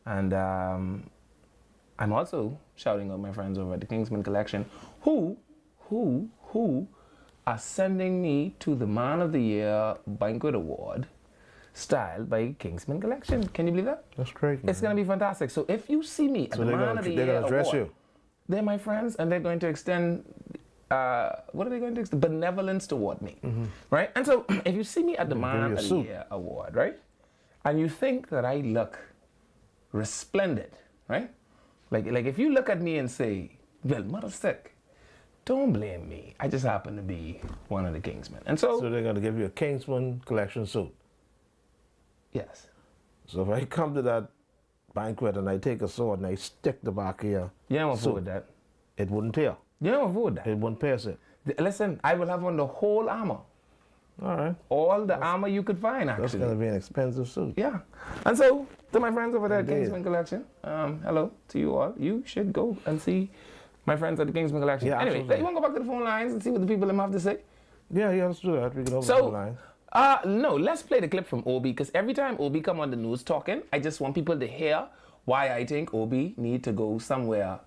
[SPEAKER 1] And I'm also shouting out my friends over at the Kingsman Collection who are sending me to the Man of the Year Banquet Award styled by Kingsman Collection. Can you believe that?
[SPEAKER 2] That's great, man.
[SPEAKER 1] It's going to be fantastic. So if you see me at the Man of the Year
[SPEAKER 2] they're going to dress
[SPEAKER 1] Award,
[SPEAKER 2] you.
[SPEAKER 1] they're my friends and they're going to extend, what are they going to extend? Benevolence toward me, right? And so if you see me at the Man of the Year Award, right? And you think that I look resplendent, right? Like if you look at me and say, well, mother sick, don't blame me. I just happen to be one of the Kingsmen. And so
[SPEAKER 2] they're going to give you a Kingsman Collection suit.
[SPEAKER 1] Yes.
[SPEAKER 2] So if I come to that banquet and I take a sword and I stick the back here,
[SPEAKER 1] yeah, I'm gonna forward that.
[SPEAKER 2] It wouldn't tear.
[SPEAKER 1] Yeah, I'm gonna forward that.
[SPEAKER 2] It wouldn't pierce it.
[SPEAKER 1] Listen, I will have on the whole armor.
[SPEAKER 2] All right.
[SPEAKER 1] All the armor you could find, actually.
[SPEAKER 2] That's going to be an expensive suit.
[SPEAKER 1] Yeah. And so, to my friends over there at Kingsman Collection, hello to you all. You should go and see my friends at the Kingsman Collection.
[SPEAKER 2] Yeah,
[SPEAKER 1] anyway,
[SPEAKER 2] absolutely.
[SPEAKER 1] you want to go back to the phone lines and see what the people have to say?
[SPEAKER 2] Yeah, let's do that. We can open the line.
[SPEAKER 1] No, let's play the clip from Obi, because every time Obi come on the news talking, I just want people to hear why I think Obi need to go somewhere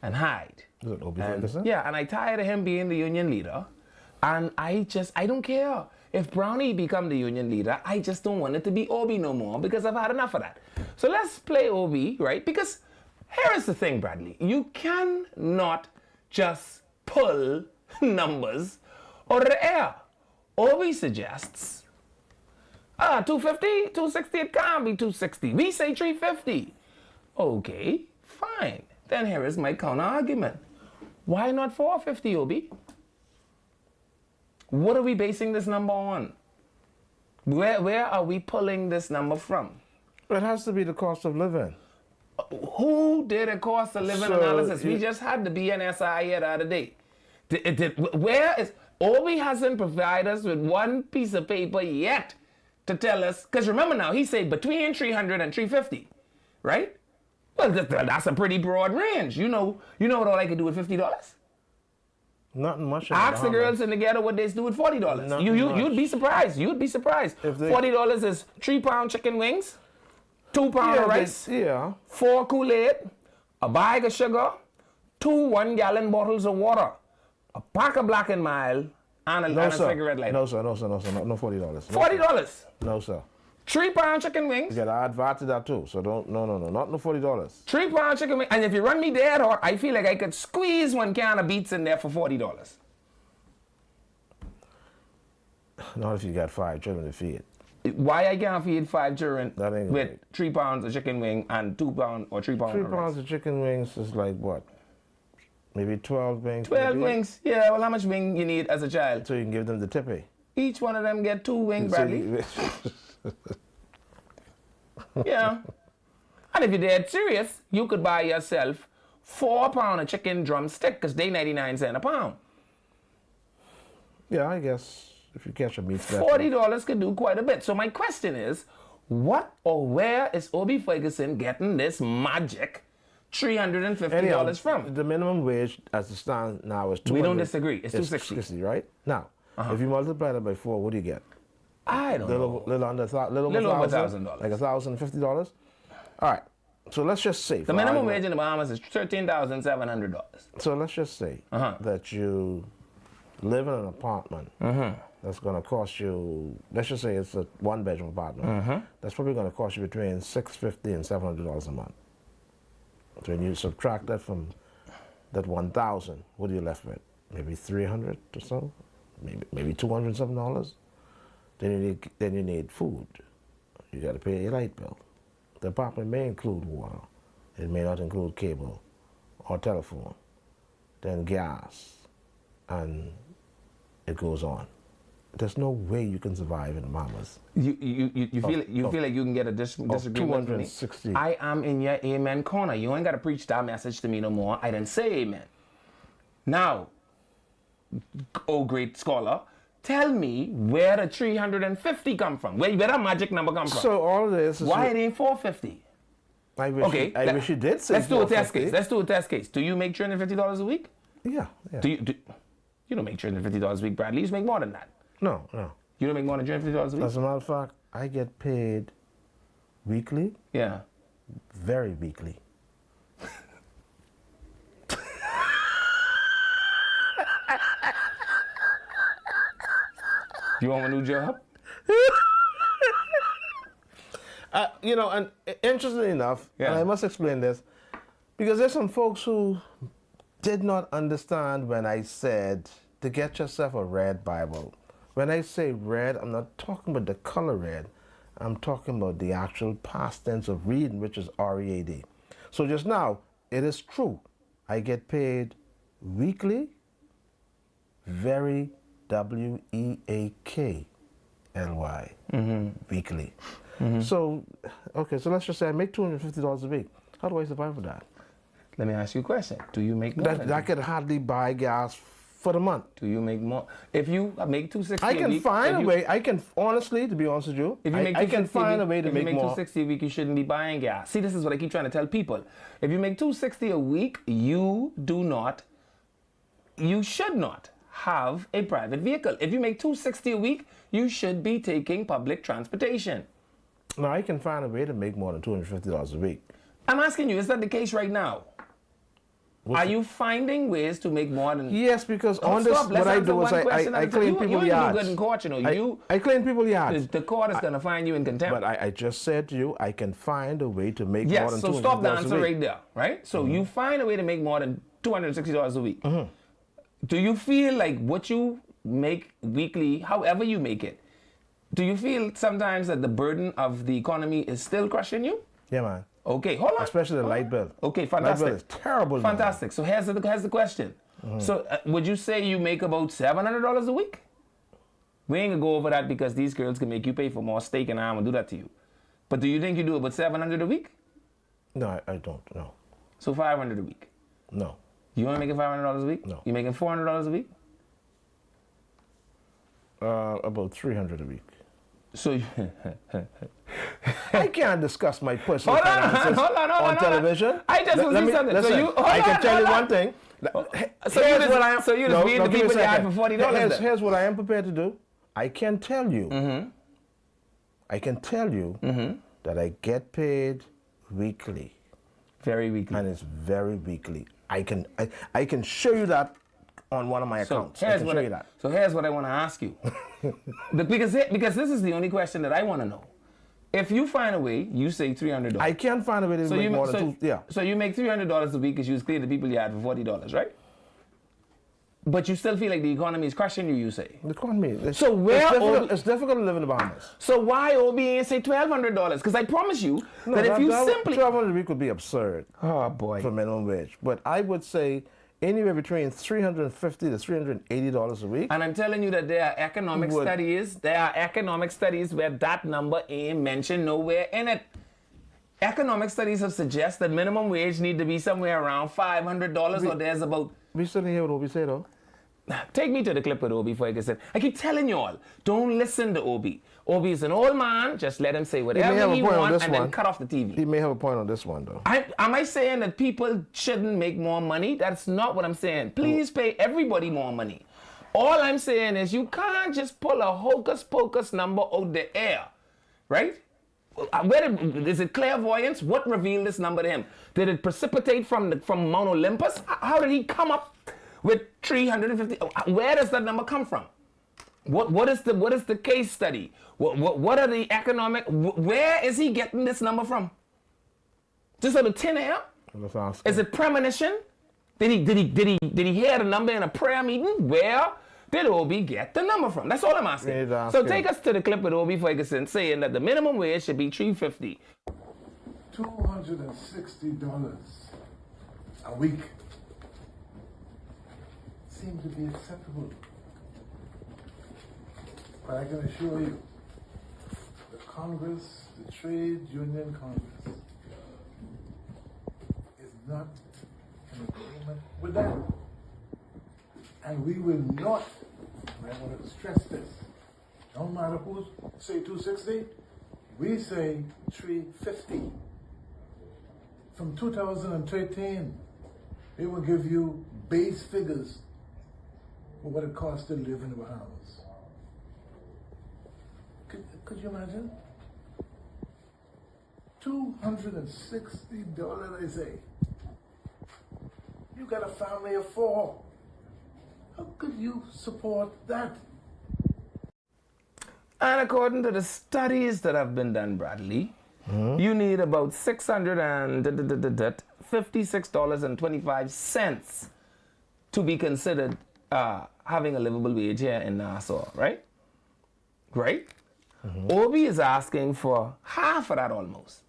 [SPEAKER 1] and hide.
[SPEAKER 2] Is it Obi Ferguson?
[SPEAKER 1] Yeah, and I tired of him being the union leader. And I don't care. If Brownie become the union leader, I just don't want it to be Obi no more because I've had enough of that. So let's play Obi, right? Because here is the thing, Bradley. You cannot just pull numbers out of the air. Obi suggests, 250, 260, it can't be 260. We say 350. Okay, fine. Then here is my counter argument. Why not 450, Obi? What are we basing this number on? Where are we pulling this number from?
[SPEAKER 2] It has to be the cost of living.
[SPEAKER 1] Who did a cost of living analysis? We just had the BNSI here the other day. Where is... Obi hasn't provided us with one piece of paper yet to tell us... Because remember now, he said between 300 and 350, right? Well, that's a pretty broad range. You know what all I could do with $50?
[SPEAKER 2] Nothing much.
[SPEAKER 1] Ask the girls in the ghetto what they do with $40. You'd be surprised. You'd be surprised. $40 is 3 pound chicken wings, 2 pound of rice, 4 Kool-Aid, a bag of sugar, 2 1-gallon bottles of water, a pack of Black & Mild, and a cigarette lighter.
[SPEAKER 2] No, sir. No, $40.
[SPEAKER 1] $40.
[SPEAKER 2] No, sir.
[SPEAKER 1] 3 pound chicken wings.
[SPEAKER 2] You gotta add VAT to that too. So not no $40.
[SPEAKER 1] 3 pound chicken wings. And if you run me dead hot, I feel like I could squeeze 1 can of beets in there for $40.
[SPEAKER 2] Not if you got 5 children to feed.
[SPEAKER 1] Why I can't feed 5 children
[SPEAKER 2] That ain't
[SPEAKER 1] with
[SPEAKER 2] right.
[SPEAKER 1] 3 pounds of chicken wing and 2 pound or 3 pounds
[SPEAKER 2] 3
[SPEAKER 1] of
[SPEAKER 2] pounds
[SPEAKER 1] rice?
[SPEAKER 2] of chicken wings is like what? Maybe 12 wings.
[SPEAKER 1] 12
[SPEAKER 2] maybe?
[SPEAKER 1] wings. Yeah, well, how much wing you need as a child?
[SPEAKER 2] So you can give them the tippy.
[SPEAKER 1] Each one of them get 2 wings, Bradley. Yeah. And if you're dead serious, you could buy yourself 4 pound of chicken drumstick, because they 99 cents a pound.
[SPEAKER 2] Yeah, I guess if you catch a meat
[SPEAKER 1] $40 could do quite a bit. So my question is, what or where is Obi Ferguson getting this magic $350 from?
[SPEAKER 2] The minimum wage as it stands now is $200.
[SPEAKER 1] We don't disagree. It's $260,
[SPEAKER 2] right? Now, if you multiply that by 4, what do you get?
[SPEAKER 1] I don't know.
[SPEAKER 2] Little over
[SPEAKER 1] $1,000.
[SPEAKER 2] Like $1,050. All right. So let's just say
[SPEAKER 1] the minimum wage in the Bahamas is $13,700.
[SPEAKER 2] So let's just say that you live in an apartment that's going to cost you. Let's just say it's a 1-bedroom apartment. That's probably going to cost you between $650 and $700 a month. So when you subtract that from that $1,000, what are you left with? Maybe $300 or so. Maybe $200 something. Then you need food. You got to pay your light bill. The apartment may include water. It may not include cable or telephone. Then gas, and it goes on. there's no way you can survive in the Bahamas.
[SPEAKER 1] You feel like you can get a disagreement from me?
[SPEAKER 2] 260.
[SPEAKER 1] I am in your amen corner. You ain't got to preach that message to me no more. I didn't say amen. Now, oh great scholar, tell me where the 350 come from. Where that magic number come from?
[SPEAKER 2] So all of this is...
[SPEAKER 1] Why it ain't 450?
[SPEAKER 2] I wish you did say
[SPEAKER 1] Let's do a test
[SPEAKER 2] 450.
[SPEAKER 1] case. Let's do a test case. Do you make $350 a week?
[SPEAKER 2] Yeah.
[SPEAKER 1] You don't make $350 a week, Bradley. You just make more than that.
[SPEAKER 2] No.
[SPEAKER 1] You don't make more than $350 a week?
[SPEAKER 2] As a matter of fact, I get paid weekly,
[SPEAKER 1] Yeah.
[SPEAKER 2] very weekly.
[SPEAKER 1] You want a new job?
[SPEAKER 2] And interestingly enough,
[SPEAKER 1] Yeah.
[SPEAKER 2] and I must explain this, because there's some folks who did not understand when I said to get yourself a red Bible. When I say red, I'm not talking about the color red. I'm talking about the actual past tense of reading, which is R-E-A-D. So just now, it is true. I get paid weekly, very W-E-A-K-L-Y, weekly. So, okay, so let's just say I make $250 a week. How do I survive with that?
[SPEAKER 1] Let me ask you a question. Do you make more?
[SPEAKER 2] I could hardly buy gas for the month.
[SPEAKER 1] Do you make more? If you make $260
[SPEAKER 2] I
[SPEAKER 1] a
[SPEAKER 2] can
[SPEAKER 1] week,
[SPEAKER 2] find a way. I can, honestly, to be honest with you,
[SPEAKER 1] if you make
[SPEAKER 2] I can find a way to
[SPEAKER 1] if you
[SPEAKER 2] make more.
[SPEAKER 1] $260 a week, you shouldn't be buying gas. See, this is what I keep trying to tell people. If you make $260 a week, you should not have a private vehicle. If you make $260 a week, you should be taking public transportation.
[SPEAKER 2] No, I can find a way to make more than $250 a week.
[SPEAKER 1] I'm asking you, is that the case right now? Are you finding ways to make more than...
[SPEAKER 2] Yes, because
[SPEAKER 1] Oh,
[SPEAKER 2] on this,
[SPEAKER 1] stop. Let's
[SPEAKER 2] what I
[SPEAKER 1] answer
[SPEAKER 2] do is
[SPEAKER 1] one question
[SPEAKER 2] I
[SPEAKER 1] at a time.
[SPEAKER 2] clean
[SPEAKER 1] You
[SPEAKER 2] people's
[SPEAKER 1] ain't no
[SPEAKER 2] yards.
[SPEAKER 1] good in court, you know.
[SPEAKER 2] I clean people's yards.
[SPEAKER 1] The court is going to find you in contempt.
[SPEAKER 2] But I just said to you, I can find a way to make more
[SPEAKER 1] Yes,
[SPEAKER 2] than
[SPEAKER 1] so
[SPEAKER 2] $250
[SPEAKER 1] stop the
[SPEAKER 2] a
[SPEAKER 1] answer
[SPEAKER 2] week.
[SPEAKER 1] right there, right? So you find a way to make more than $260 a week. Do you feel like what you make weekly, however you make it, do you feel sometimes that the burden of the economy is still crushing you?
[SPEAKER 2] Yeah, man.
[SPEAKER 1] Okay, hold on.
[SPEAKER 2] Especially the light bill.
[SPEAKER 1] Okay, fantastic.
[SPEAKER 2] Light bill is terrible now.
[SPEAKER 1] Fantastic. So here's the question. So would you say you make about $700 a week? We ain't gonna go over that because these girls can make you pay for more steak and I'm gonna do that to you. But do you think you do about $700 a week?
[SPEAKER 2] No, I don't. No.
[SPEAKER 1] So $500 a week.
[SPEAKER 2] No.
[SPEAKER 1] You only making $500 a week?
[SPEAKER 2] No.
[SPEAKER 1] You making $400 a week?
[SPEAKER 2] About $300 a week.
[SPEAKER 1] So you
[SPEAKER 2] I can't discuss my personal
[SPEAKER 1] Hold on,
[SPEAKER 2] finances
[SPEAKER 1] hold on,
[SPEAKER 2] on television.
[SPEAKER 1] I just want to see something.
[SPEAKER 2] Listen,
[SPEAKER 1] So you,
[SPEAKER 2] I can tell you one thing.
[SPEAKER 1] So you just beat the people you had for $40.
[SPEAKER 2] Here's what I am prepared to do. I can tell you. I can tell you that I get paid weekly,
[SPEAKER 1] Very weekly.
[SPEAKER 2] and it's very weekly. I can show you that on one of my accounts. I
[SPEAKER 1] here's
[SPEAKER 2] can
[SPEAKER 1] what
[SPEAKER 2] show you that.
[SPEAKER 1] So here's what I want to ask you. because this is the only question that I want to know. If you find a way, you say $300.
[SPEAKER 2] I can find a way to make more than two. Yeah.
[SPEAKER 1] So you make $300 a week because you clear the people you had for $40, right? But you still feel like the economy is crushing you, you say.
[SPEAKER 2] The economy.
[SPEAKER 1] So where
[SPEAKER 2] it's difficult to live in the Bahamas.
[SPEAKER 1] So why OB ain't say $1,200? Because I promise you that if you simply...
[SPEAKER 2] $1,200 a week would be absurd.
[SPEAKER 1] Oh, boy.
[SPEAKER 2] For minimum wage. But I would say anywhere between $350 to $380 a week.
[SPEAKER 1] And I'm telling you that there are economic studies. There are economic studies where that number ain't mentioned nowhere in it. Economic studies have suggested that minimum wage need to be somewhere around $500, or there's about...
[SPEAKER 2] We still didn't hear what Obi said, though.
[SPEAKER 1] Take me to the clip with Obi before I get said. I keep telling you all, don't listen to Obi. Obi is an old man. Just let him say whatever he wants and then cut off the TV.
[SPEAKER 2] He may have a point on this one, though.
[SPEAKER 1] Am I saying that people shouldn't make more money? That's not what I'm saying. Please pay everybody more money. All I'm saying is you can't just pull a hocus pocus number out the air, right? Is it clairvoyance? What revealed this number to him? Did it precipitate from Mount Olympus? How did he come up with 350? Where does that number come from? What is the case study? What are the economic? Where is he getting this number from? Just out of thin air? Is it premonition? Did he hear the number in a prayer meeting? Where did Obi get the number from? That's all I'm asking. So take us to the clip with Obi Ferguson saying that the minimum wage should be $350.
[SPEAKER 6] $260 a week seems to be acceptable. But I can assure you, the Congress, the Trade Union Congress, is not in agreement with that. And we will not, and I want to stress this, no matter who say 260, we say 350. From 2013, they will give you base figures for what it costs to live in the Bahamas. Could you imagine? $260, I say. You got a family of 4. How could you support that?
[SPEAKER 1] And according to the studies that have been done, Bradley, you need about $656.25 to be considered having a livable wage here in Nassau, right? Right? Obi is asking for half of that almost,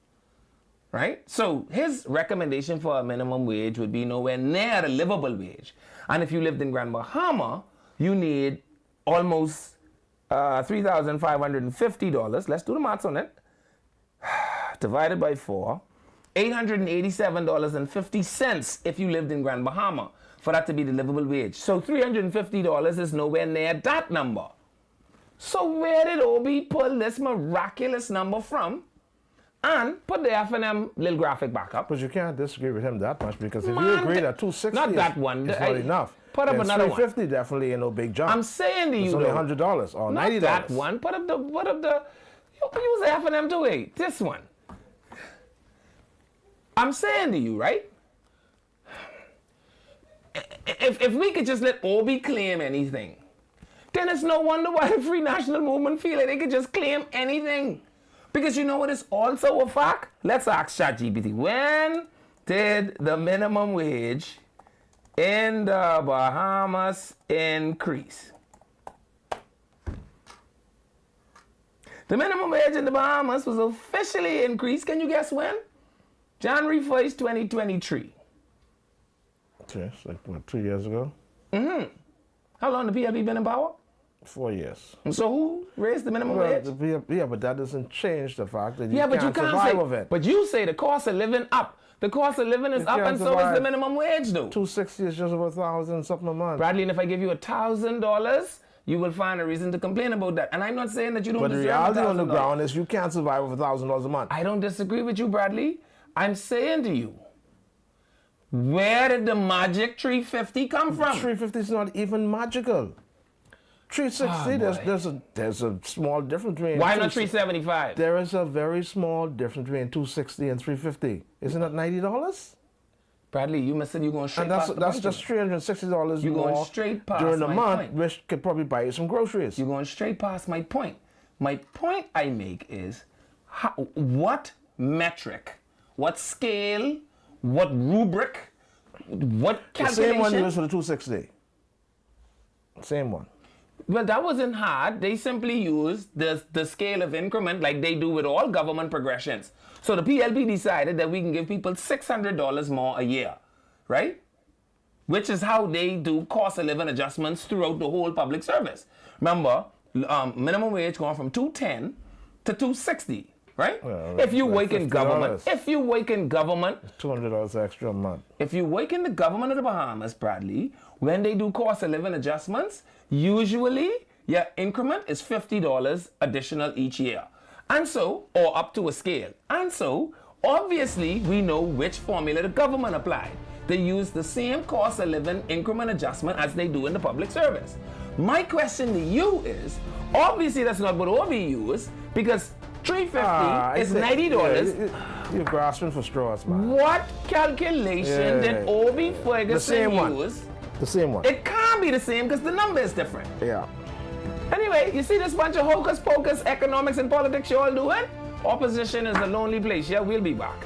[SPEAKER 1] right? So his recommendation for a minimum wage would be nowhere near a livable wage. And if you lived in Grand Bahama, you need almost $3,550. Let's do the maths on it. Divided by 4, $887.50 if you lived in Grand Bahama for that to be the livable wage. So $350 is nowhere near that number. So where did Obi pull this miraculous number from? And put the F&M little graphic back up.
[SPEAKER 2] But you can't disagree with him that much, because if you agree that 260
[SPEAKER 1] not that one.
[SPEAKER 2] is not enough,
[SPEAKER 1] put up
[SPEAKER 2] then
[SPEAKER 1] another
[SPEAKER 2] 350 definitely ain't no big jump.
[SPEAKER 1] I'm saying to you,
[SPEAKER 2] it's only
[SPEAKER 1] though,
[SPEAKER 2] $100 or
[SPEAKER 1] not
[SPEAKER 2] $90.
[SPEAKER 1] that one. Put up the use the F&M to wait. This one. I'm saying to you, right? If we could just let Obi claim anything, then it's no wonder why the Free National Movement feel like they could just claim anything. Because you know what is also a fact? Let's ask ChatGPT. When did the minimum wage in the Bahamas increase? The minimum wage in the Bahamas was officially increased. Can you guess when? January 1st, 2023.
[SPEAKER 2] Yes, like what, 2 years ago?
[SPEAKER 1] How long the PLP been in power?
[SPEAKER 2] 4 years.
[SPEAKER 1] And so who raised the minimum
[SPEAKER 2] Well,
[SPEAKER 1] wage?
[SPEAKER 2] yeah, but that doesn't change the fact that you
[SPEAKER 1] Yeah, but you
[SPEAKER 2] can't
[SPEAKER 1] can't
[SPEAKER 2] survive
[SPEAKER 1] say.
[SPEAKER 2] of it.
[SPEAKER 1] But you say the cost of living up. The cost of living is
[SPEAKER 2] You
[SPEAKER 1] up,
[SPEAKER 2] can't
[SPEAKER 1] and so is the
[SPEAKER 2] survive.
[SPEAKER 1] minimum wage, though.
[SPEAKER 2] 260 is just over 1,000 something a month.
[SPEAKER 1] Bradley, and if I give you $1,000, you will find a reason to complain about that. And I'm not saying that you don't
[SPEAKER 2] But the
[SPEAKER 1] deserve
[SPEAKER 2] reality on the
[SPEAKER 1] $1,000.
[SPEAKER 2] ground is you can't survive with $1,000 a month.
[SPEAKER 1] I don't disagree with you, Bradley. I'm saying to you, where did the magic 350 come from?
[SPEAKER 2] 350 is not even magical. 360, there's a small difference between.
[SPEAKER 1] Why not 375?
[SPEAKER 2] There is a very small difference between 260 and 350. Isn't that $90?
[SPEAKER 1] Bradley, you must say you're going straight
[SPEAKER 2] And that's
[SPEAKER 1] past the
[SPEAKER 2] that's
[SPEAKER 1] point.
[SPEAKER 2] just $360
[SPEAKER 1] You're
[SPEAKER 2] more
[SPEAKER 1] going straight past
[SPEAKER 2] during the
[SPEAKER 1] my
[SPEAKER 2] month,
[SPEAKER 1] point.
[SPEAKER 2] which could probably buy you some groceries.
[SPEAKER 1] You're going straight past my point. My point I make is what metric, what scale, what rubric, what
[SPEAKER 2] The same
[SPEAKER 1] calculation?
[SPEAKER 2] one used for the 260. Same one.
[SPEAKER 1] Well, that wasn't hard. They simply used the scale of increment like they do with all government progressions. So the PLP decided that we can give people $600 more a year, right? Which is how they do cost of living adjustments throughout the whole public service. Remember, minimum wage going from $210 to $260, right?
[SPEAKER 2] Well,
[SPEAKER 1] if you
[SPEAKER 2] like
[SPEAKER 1] work in government,
[SPEAKER 2] $50.
[SPEAKER 1] if you work in government,
[SPEAKER 2] $200 extra a month.
[SPEAKER 1] if you work in the government of the Bahamas, Bradley, when they do cost of living adjustments, usually your increment is $50 additional each year. And so, or up to a scale. And so, obviously, we know which formula the government applied. They use the same cost of living increment adjustment as they do in the public service. My question to you is, obviously that's not what Obi used, because $350 is $90.
[SPEAKER 2] You're grasping for straws, man.
[SPEAKER 1] What calculation did Obi Ferguson
[SPEAKER 2] The same one.
[SPEAKER 1] use?
[SPEAKER 2] The same one.
[SPEAKER 1] It can't be the same because the number is different.
[SPEAKER 2] Yeah.
[SPEAKER 1] Anyway, you see this bunch of hocus pocus economics and politics you all doing? Opposition is a lonely place. Yeah, we'll be back.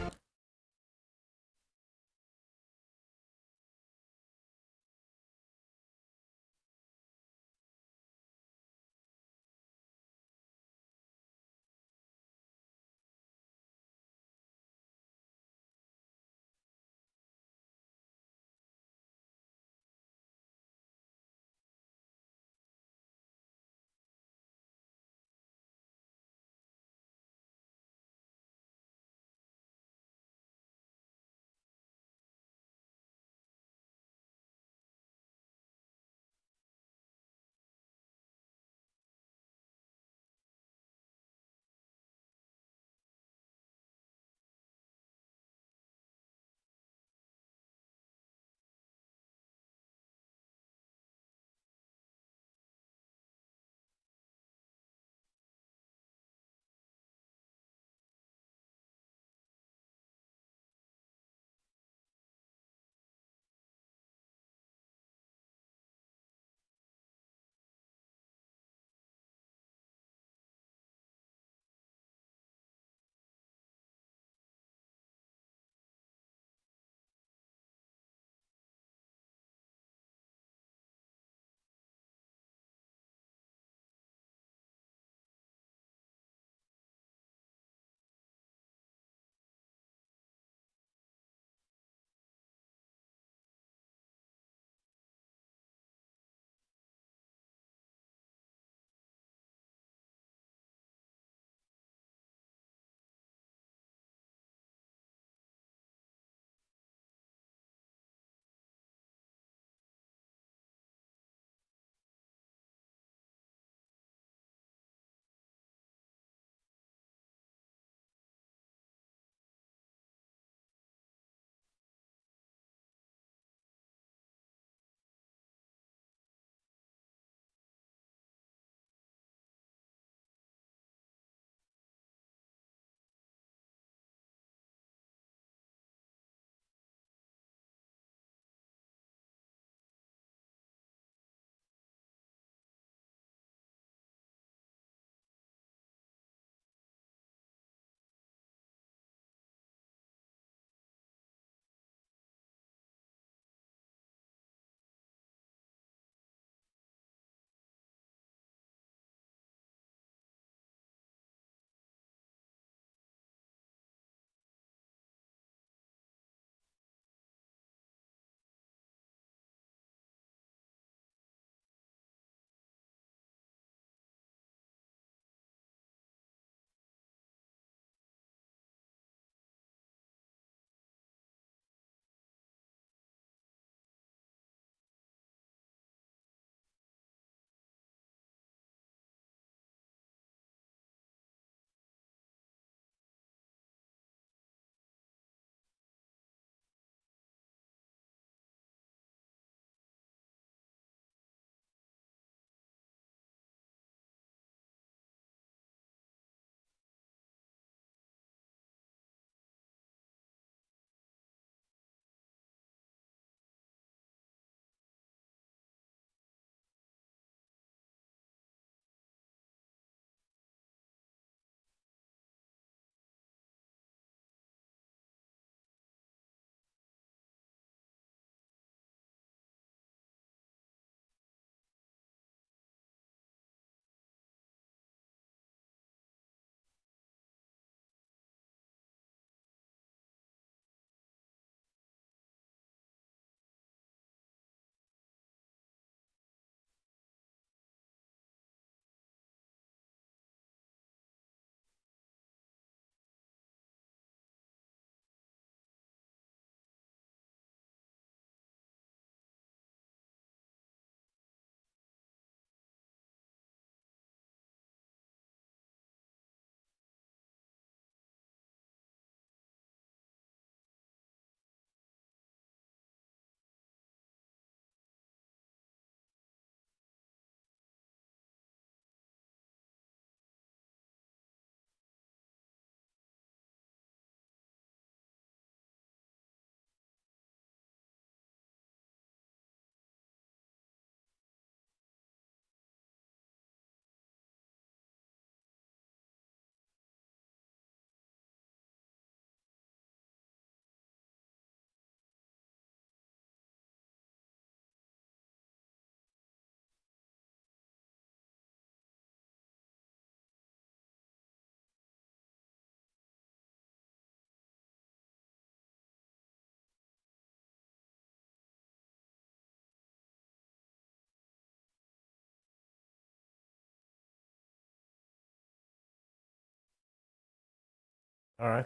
[SPEAKER 2] All right.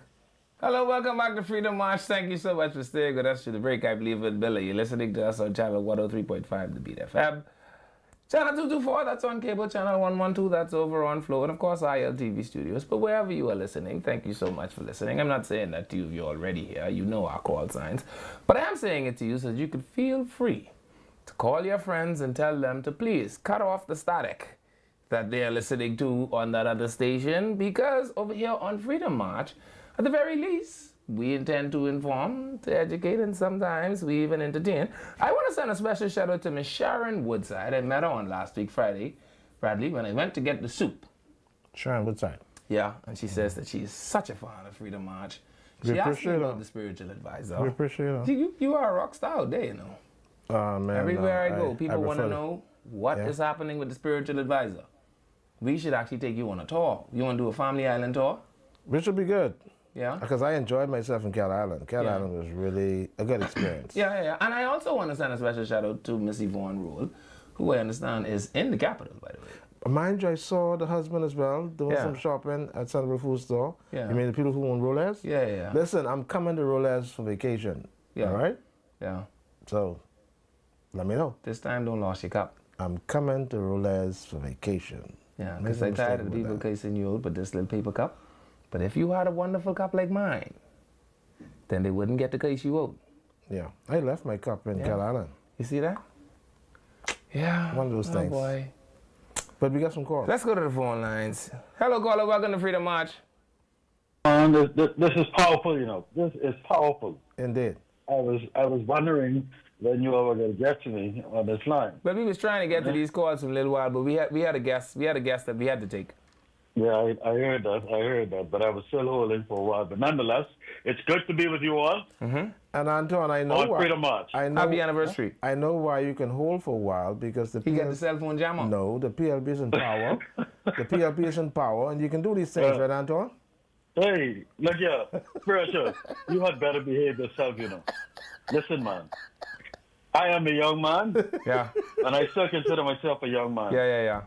[SPEAKER 1] Hello, welcome back to Freedom March. Thank you so much for staying with us through the break. I believe in Billy. You're listening to us on channel 103.5, the Beat FM. Channel 224, that's on cable. Channel 112, that's over on Flow. And of course, ILTV Studios. But wherever you are listening, thank you so much for listening. I'm not saying that to you if you're already here. You know our call signs. But I am saying it to you so that you can feel free to call your friends and tell them to please cut off the static that they are listening to on that other station. Because over here on Freedom March, at the very least, we intend to inform, to educate, and sometimes we even entertain. I want to send a special shout out to Miss Sharon Woodside. I met her on last week, Friday, Bradley, when I went to get the soup.
[SPEAKER 2] Sharon Woodside.
[SPEAKER 1] Yeah, and she says that she's such a fan of Freedom March.
[SPEAKER 2] We
[SPEAKER 1] She asked me
[SPEAKER 2] appreciate
[SPEAKER 1] about
[SPEAKER 2] her.
[SPEAKER 1] the spiritual advisor.
[SPEAKER 2] We appreciate it.
[SPEAKER 1] You are a rock star out there, you know.
[SPEAKER 2] Oh, man.
[SPEAKER 1] Everywhere I go, people want to
[SPEAKER 2] prefer-
[SPEAKER 1] know what is happening with the spiritual advisor. We should actually take you on a tour. You want to do a family island tour?
[SPEAKER 2] Which would be good.
[SPEAKER 1] Yeah?
[SPEAKER 2] Because I enjoyed myself in Cat Island. Cat
[SPEAKER 1] Yeah.
[SPEAKER 2] Island was really a good experience.
[SPEAKER 1] Yeah. And I also want to send a special shout out to Miss Yvonne Rule, who I understand is in the capital, by the way.
[SPEAKER 2] Mind you, I saw the husband as well doing
[SPEAKER 1] Yeah.
[SPEAKER 2] some shopping at Sunbury Food Store.
[SPEAKER 1] Yeah.
[SPEAKER 2] You mean the people who own Rollers?
[SPEAKER 1] Yeah.
[SPEAKER 2] Listen, I'm coming to Rollers for vacation.
[SPEAKER 1] Yeah.
[SPEAKER 2] All right?
[SPEAKER 1] Yeah.
[SPEAKER 2] So, let me know.
[SPEAKER 1] This time, don't lose your cup.
[SPEAKER 2] I'm coming to Rollers for vacation.
[SPEAKER 1] Yeah,
[SPEAKER 2] Make
[SPEAKER 1] because
[SPEAKER 2] no
[SPEAKER 1] I'm tired
[SPEAKER 2] mistake
[SPEAKER 1] of the
[SPEAKER 2] about
[SPEAKER 1] people
[SPEAKER 2] that.
[SPEAKER 1] casing you out with this little paper cup. But if you had a wonderful cup like mine, then they wouldn't get to case you out.
[SPEAKER 2] Yeah. I left my cup in Cat Island.
[SPEAKER 1] You see that? Yeah.
[SPEAKER 2] One of those things.
[SPEAKER 1] Boy.
[SPEAKER 2] But we got some calls.
[SPEAKER 1] Let's go to the phone lines. Hello, caller. Welcome to Freedom March.
[SPEAKER 7] This is powerful, you know. This is powerful.
[SPEAKER 2] Indeed.
[SPEAKER 7] I was wondering when you were going to get to me on this line.
[SPEAKER 1] Well, we was trying to get to these calls for a little while, but we had a guest. We had a guest that we had to take.
[SPEAKER 7] Yeah, I heard that. But I was still holding for a while. But nonetheless, it's good to be with you all
[SPEAKER 2] And Anton, I know
[SPEAKER 7] on
[SPEAKER 2] why.
[SPEAKER 7] Freedom March.
[SPEAKER 2] I know,
[SPEAKER 1] Happy anniversary.
[SPEAKER 2] I know why you can hold for a while because the
[SPEAKER 1] He got the cell phone jam on.
[SPEAKER 2] No, the PLP is in power. The PLP is in power, and you can do these things, right, Anton?
[SPEAKER 7] Hey, look here, Spiritual, you had better behave yourself, you know. Listen, man, I am a young man,
[SPEAKER 1] Yeah.
[SPEAKER 7] and I still consider myself a young man.
[SPEAKER 1] Yeah.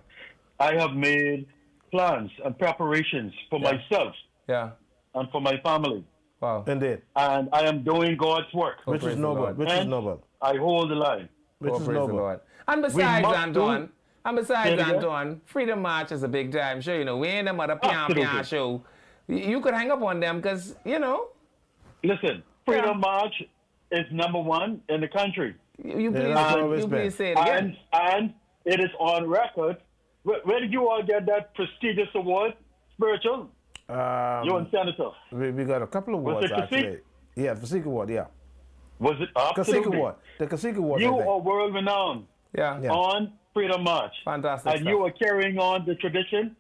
[SPEAKER 7] I have made plans and preparations for myself
[SPEAKER 1] Yeah.
[SPEAKER 7] and for my family.
[SPEAKER 1] Wow.
[SPEAKER 2] Indeed.
[SPEAKER 7] And I am doing God's work.
[SPEAKER 2] Which
[SPEAKER 1] praise
[SPEAKER 2] is
[SPEAKER 1] the
[SPEAKER 2] noble.
[SPEAKER 1] Lord.
[SPEAKER 2] Which is
[SPEAKER 7] And
[SPEAKER 2] noble.
[SPEAKER 7] I hold the line.
[SPEAKER 2] Which
[SPEAKER 1] Oh,
[SPEAKER 2] is
[SPEAKER 1] praise the
[SPEAKER 2] noble.
[SPEAKER 1] Lord. And besides,
[SPEAKER 7] must
[SPEAKER 1] Antoine,
[SPEAKER 7] Say it again?
[SPEAKER 1] Antoine, Freedom March is a big time show. You know, we ain't them other pian
[SPEAKER 7] Absolutely.
[SPEAKER 1] show. You could hang up on them because, you know,
[SPEAKER 7] Listen, Freedom March is #1 in the country.
[SPEAKER 1] you please,
[SPEAKER 2] that's always
[SPEAKER 1] you
[SPEAKER 2] been.
[SPEAKER 1] please say it again.
[SPEAKER 7] And it is on record. Where did you all get that prestigious award, Spiritual? You and Senator.
[SPEAKER 2] We got a couple of
[SPEAKER 7] Was
[SPEAKER 2] awards,
[SPEAKER 7] it Kasich?
[SPEAKER 2] actually. Yeah, the Kasich Award, yeah.
[SPEAKER 7] Was it
[SPEAKER 2] Kasich
[SPEAKER 7] absolutely?
[SPEAKER 2] Award. The Kasich Award,
[SPEAKER 7] You
[SPEAKER 2] I think.
[SPEAKER 7] are world renowned
[SPEAKER 1] Yeah.
[SPEAKER 2] Yeah.
[SPEAKER 7] on Freedom March.
[SPEAKER 1] Fantastic
[SPEAKER 7] And
[SPEAKER 1] stuff.
[SPEAKER 7] you are carrying on the tradition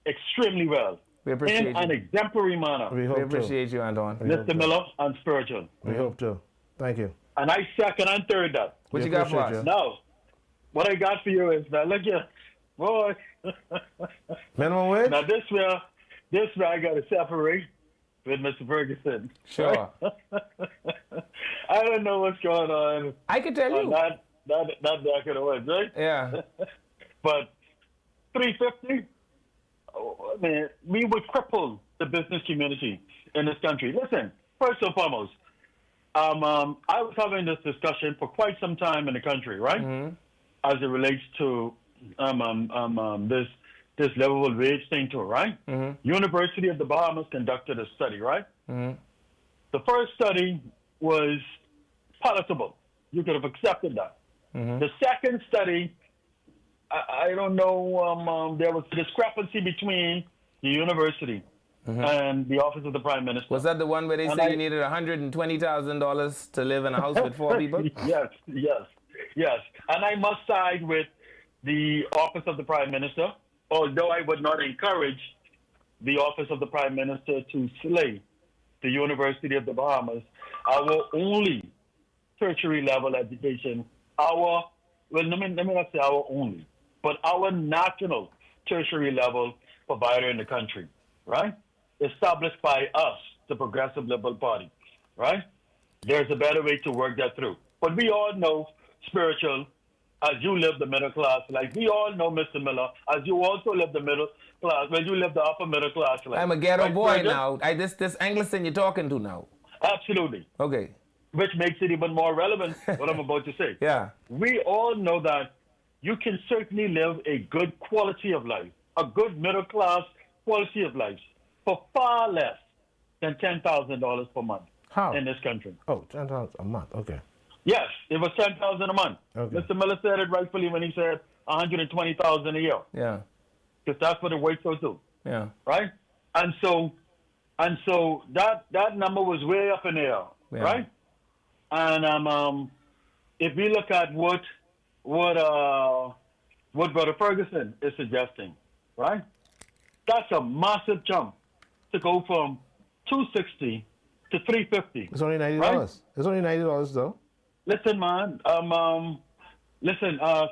[SPEAKER 7] extremely well.
[SPEAKER 1] We appreciate
[SPEAKER 7] In an
[SPEAKER 1] you.
[SPEAKER 7] exemplary manner.
[SPEAKER 2] We
[SPEAKER 1] We
[SPEAKER 2] hope to.
[SPEAKER 1] appreciate you, Antoine.
[SPEAKER 7] Mr. Miller and Spiritual.
[SPEAKER 2] We hope to. Thank you.
[SPEAKER 7] And I second and third that.
[SPEAKER 1] What
[SPEAKER 2] We
[SPEAKER 1] you got for
[SPEAKER 2] appreciate
[SPEAKER 1] us?
[SPEAKER 2] you.
[SPEAKER 7] Now, what I got for you is that, look here, boy.
[SPEAKER 2] Minimum wage?
[SPEAKER 7] Now this way I got to separate with Mr. Ferguson.
[SPEAKER 1] Sure.
[SPEAKER 7] I don't know what's going on
[SPEAKER 1] I could tell you.
[SPEAKER 7] that back of the woods, right?
[SPEAKER 1] Yeah.
[SPEAKER 7] But 350, I mean, we would cripple the business community in this country. Listen, first and foremost, I was having this discussion for quite some time in the country, right? As it relates to this livable wage thing too, right? University of the Bahamas conducted a study, right? The first study was palatable. You could have accepted that. The second study, I don't know, there was a discrepancy between the university and the office of the prime minister.
[SPEAKER 1] Was that the one where they
[SPEAKER 7] And
[SPEAKER 1] said
[SPEAKER 7] I-
[SPEAKER 1] you needed $120,000 to live in a house with 4 people?
[SPEAKER 7] Yes. And I must side with the office of the prime minister, although I would not encourage the office of the prime minister to slay the University of the Bahamas, our only tertiary level education, let me not say our only, but our national tertiary level provider in the country, right? Established by us, the Progressive Liberal Party, right? There's a better way to work that through. But we all know, Spiritual, as you live the middle class life. We all know, Mr. Miller, as you also live the middle class, when you live the upper middle class life.
[SPEAKER 1] I'm a ghetto
[SPEAKER 7] Right,
[SPEAKER 1] boy
[SPEAKER 7] Bridget?
[SPEAKER 1] now. This Anglican you're talking to now.
[SPEAKER 7] Absolutely.
[SPEAKER 1] Okay.
[SPEAKER 7] Which makes it even more relevant, what I'm about to say.
[SPEAKER 1] Yeah.
[SPEAKER 7] We all know that you can certainly live a good quality of life, a good middle class quality of life, for far less than $10,000 per month
[SPEAKER 2] How?
[SPEAKER 7] in this country.
[SPEAKER 2] Oh, $10 a month. Okay.
[SPEAKER 7] Yes, it was $10,000 a month.
[SPEAKER 2] Okay.
[SPEAKER 7] Mr. Miller said it rightfully when he said $120,000 a year,
[SPEAKER 1] Yeah.
[SPEAKER 7] because that's what it works out to,
[SPEAKER 1] Yeah.
[SPEAKER 7] right? And so that number was way up in the air,
[SPEAKER 1] Yeah.
[SPEAKER 7] right? And if we look at what Brother Ferguson is suggesting, right? That's a massive jump to go from $260 to $350.
[SPEAKER 2] It's only $90.
[SPEAKER 7] Right?
[SPEAKER 2] It's only $90 though.
[SPEAKER 7] Listen, man.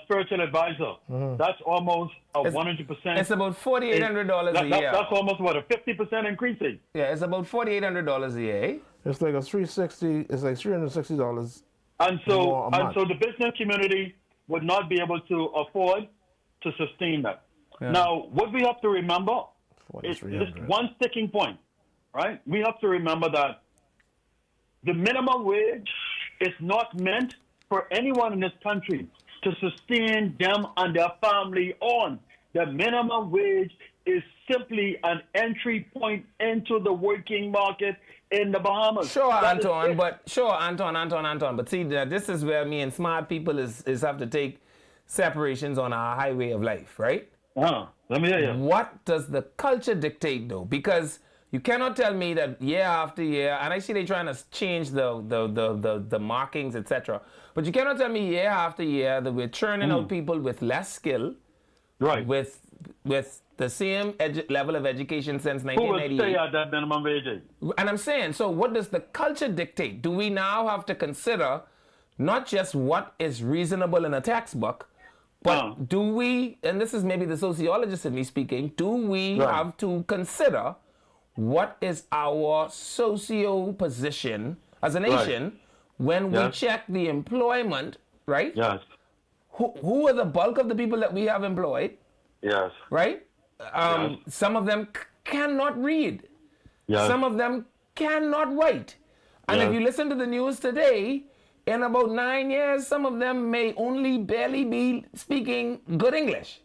[SPEAKER 7] Spiritual advisor. That's almost a 100%.
[SPEAKER 1] It's about $4,800 a year.
[SPEAKER 7] That's almost what, a 50% increase.
[SPEAKER 1] Yeah, it's about $4,800 a year. Eh?
[SPEAKER 2] It's like a $360. It's like $360.
[SPEAKER 7] And
[SPEAKER 2] More a
[SPEAKER 7] so
[SPEAKER 2] month.
[SPEAKER 7] the business community would not be able to afford to sustain that.
[SPEAKER 1] Yeah.
[SPEAKER 7] Now, what we have to remember is this
[SPEAKER 2] 4,300.
[SPEAKER 7] one sticking point, right? We have to remember that the minimum wage is not meant for anyone in this country to sustain them and their family on. The minimum wage is simply an entry point into the working market in the Bahamas.
[SPEAKER 1] Sure,
[SPEAKER 7] That is
[SPEAKER 1] Anton,
[SPEAKER 7] it.
[SPEAKER 1] but sure, Anton. But see, this is where me and smart people is have to take separations on our highway of life, right?
[SPEAKER 7] Let me hear you.
[SPEAKER 1] What does the culture dictate, though? Because you cannot tell me that year after year, and I see they're trying to change the markings, etc. But you cannot tell me year after year that we're churning out people with less skill,
[SPEAKER 7] Right.
[SPEAKER 1] with the same level of education since
[SPEAKER 7] Who will
[SPEAKER 1] 1998.
[SPEAKER 7] stay at that minimum wage?
[SPEAKER 1] And I'm saying, so what does the culture dictate? Do we now have to consider not just what is reasonable in a textbook, but do we, and this is maybe the sociologist in me speaking, do we
[SPEAKER 7] Right.
[SPEAKER 1] have to consider what is our socio position as a nation when we
[SPEAKER 7] Yes.
[SPEAKER 1] check the employment, right?
[SPEAKER 7] Yes.
[SPEAKER 1] Who are the bulk of the people that we have employed,
[SPEAKER 7] Yes.
[SPEAKER 1] right?
[SPEAKER 7] Yes.
[SPEAKER 1] Some of them cannot read.
[SPEAKER 7] Yes.
[SPEAKER 1] Some of them cannot write. And if
[SPEAKER 7] Yes.
[SPEAKER 1] you listen to the news today, in about 9 years, some of them may only barely be speaking good English.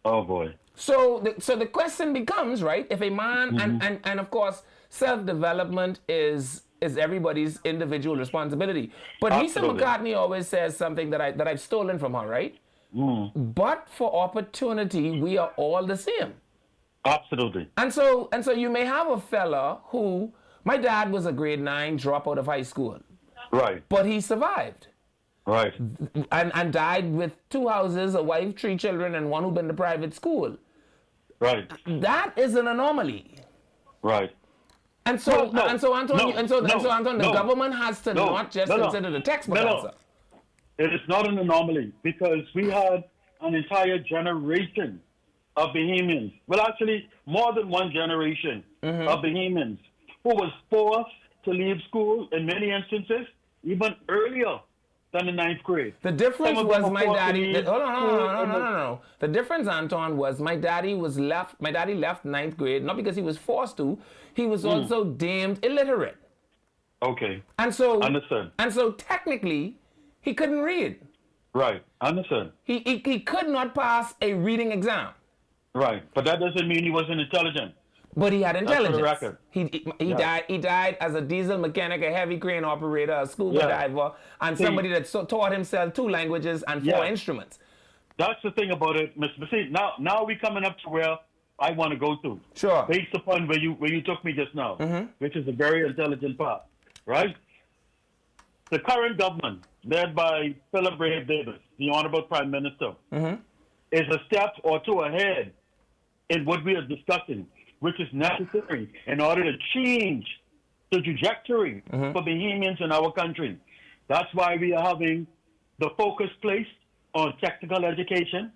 [SPEAKER 7] Oh boy.
[SPEAKER 1] So the question becomes, right, if a man, and of course, self-development is everybody's individual responsibility. But Lisa
[SPEAKER 7] Absolutely.
[SPEAKER 1] McCartney always says something that I've stolen from her, right? But for opportunity, we are all the same.
[SPEAKER 7] Absolutely.
[SPEAKER 1] And so you may have a fella who, my dad was a grade 9 dropout of high school,
[SPEAKER 7] Right.
[SPEAKER 1] but he survived
[SPEAKER 7] Right.
[SPEAKER 1] and died with 2 houses, a wife, 3 children, and one who been to private school.
[SPEAKER 7] Right.
[SPEAKER 1] That is an anomaly.
[SPEAKER 7] Right.
[SPEAKER 1] And so,
[SPEAKER 7] No,
[SPEAKER 1] Anton, the government has to not just consider the textbook answer.
[SPEAKER 7] It is not an anomaly because we had an entire generation of Bahamians. Well, actually, more than one generation of Bahamians who was forced to leave school in many instances, even earlier than the 9th grade.
[SPEAKER 1] The difference
[SPEAKER 7] Some of them
[SPEAKER 1] was
[SPEAKER 7] were
[SPEAKER 1] my
[SPEAKER 7] forced to
[SPEAKER 1] daddy.
[SPEAKER 7] leave
[SPEAKER 1] Hold
[SPEAKER 7] school
[SPEAKER 1] on,
[SPEAKER 7] in the-
[SPEAKER 1] no. The difference, Anton, was my daddy left 9th grade, not because he was forced to, he was also deemed illiterate.
[SPEAKER 7] Okay.
[SPEAKER 1] And so,
[SPEAKER 7] Understood.
[SPEAKER 1] And so technically, he couldn't read.
[SPEAKER 7] Right. Understood.
[SPEAKER 1] He could not pass a reading exam.
[SPEAKER 7] Right. But that doesn't mean he wasn't intelligent.
[SPEAKER 1] But he had
[SPEAKER 7] That's for the
[SPEAKER 1] intelligence.
[SPEAKER 7] record.
[SPEAKER 1] He
[SPEAKER 7] Yeah.
[SPEAKER 1] died as a diesel mechanic, a heavy crane operator, a scuba
[SPEAKER 7] Yeah.
[SPEAKER 1] diver, and
[SPEAKER 7] See-
[SPEAKER 1] somebody that taught himself 2 languages and 4
[SPEAKER 7] Yeah.
[SPEAKER 1] instruments.
[SPEAKER 7] That's the thing about it, Mr. See, now we're coming up to where I want to go to.
[SPEAKER 1] Sure.
[SPEAKER 7] Based upon where you took me just now, which is a very intelligent part, right? The current government, led by Philip Brave Davis, the Honorable Prime Minister, is a step or two ahead in what we are discussing, which is necessary in order to change the trajectory for Bahamians in our country. That's why we are having the focus placed on technical education,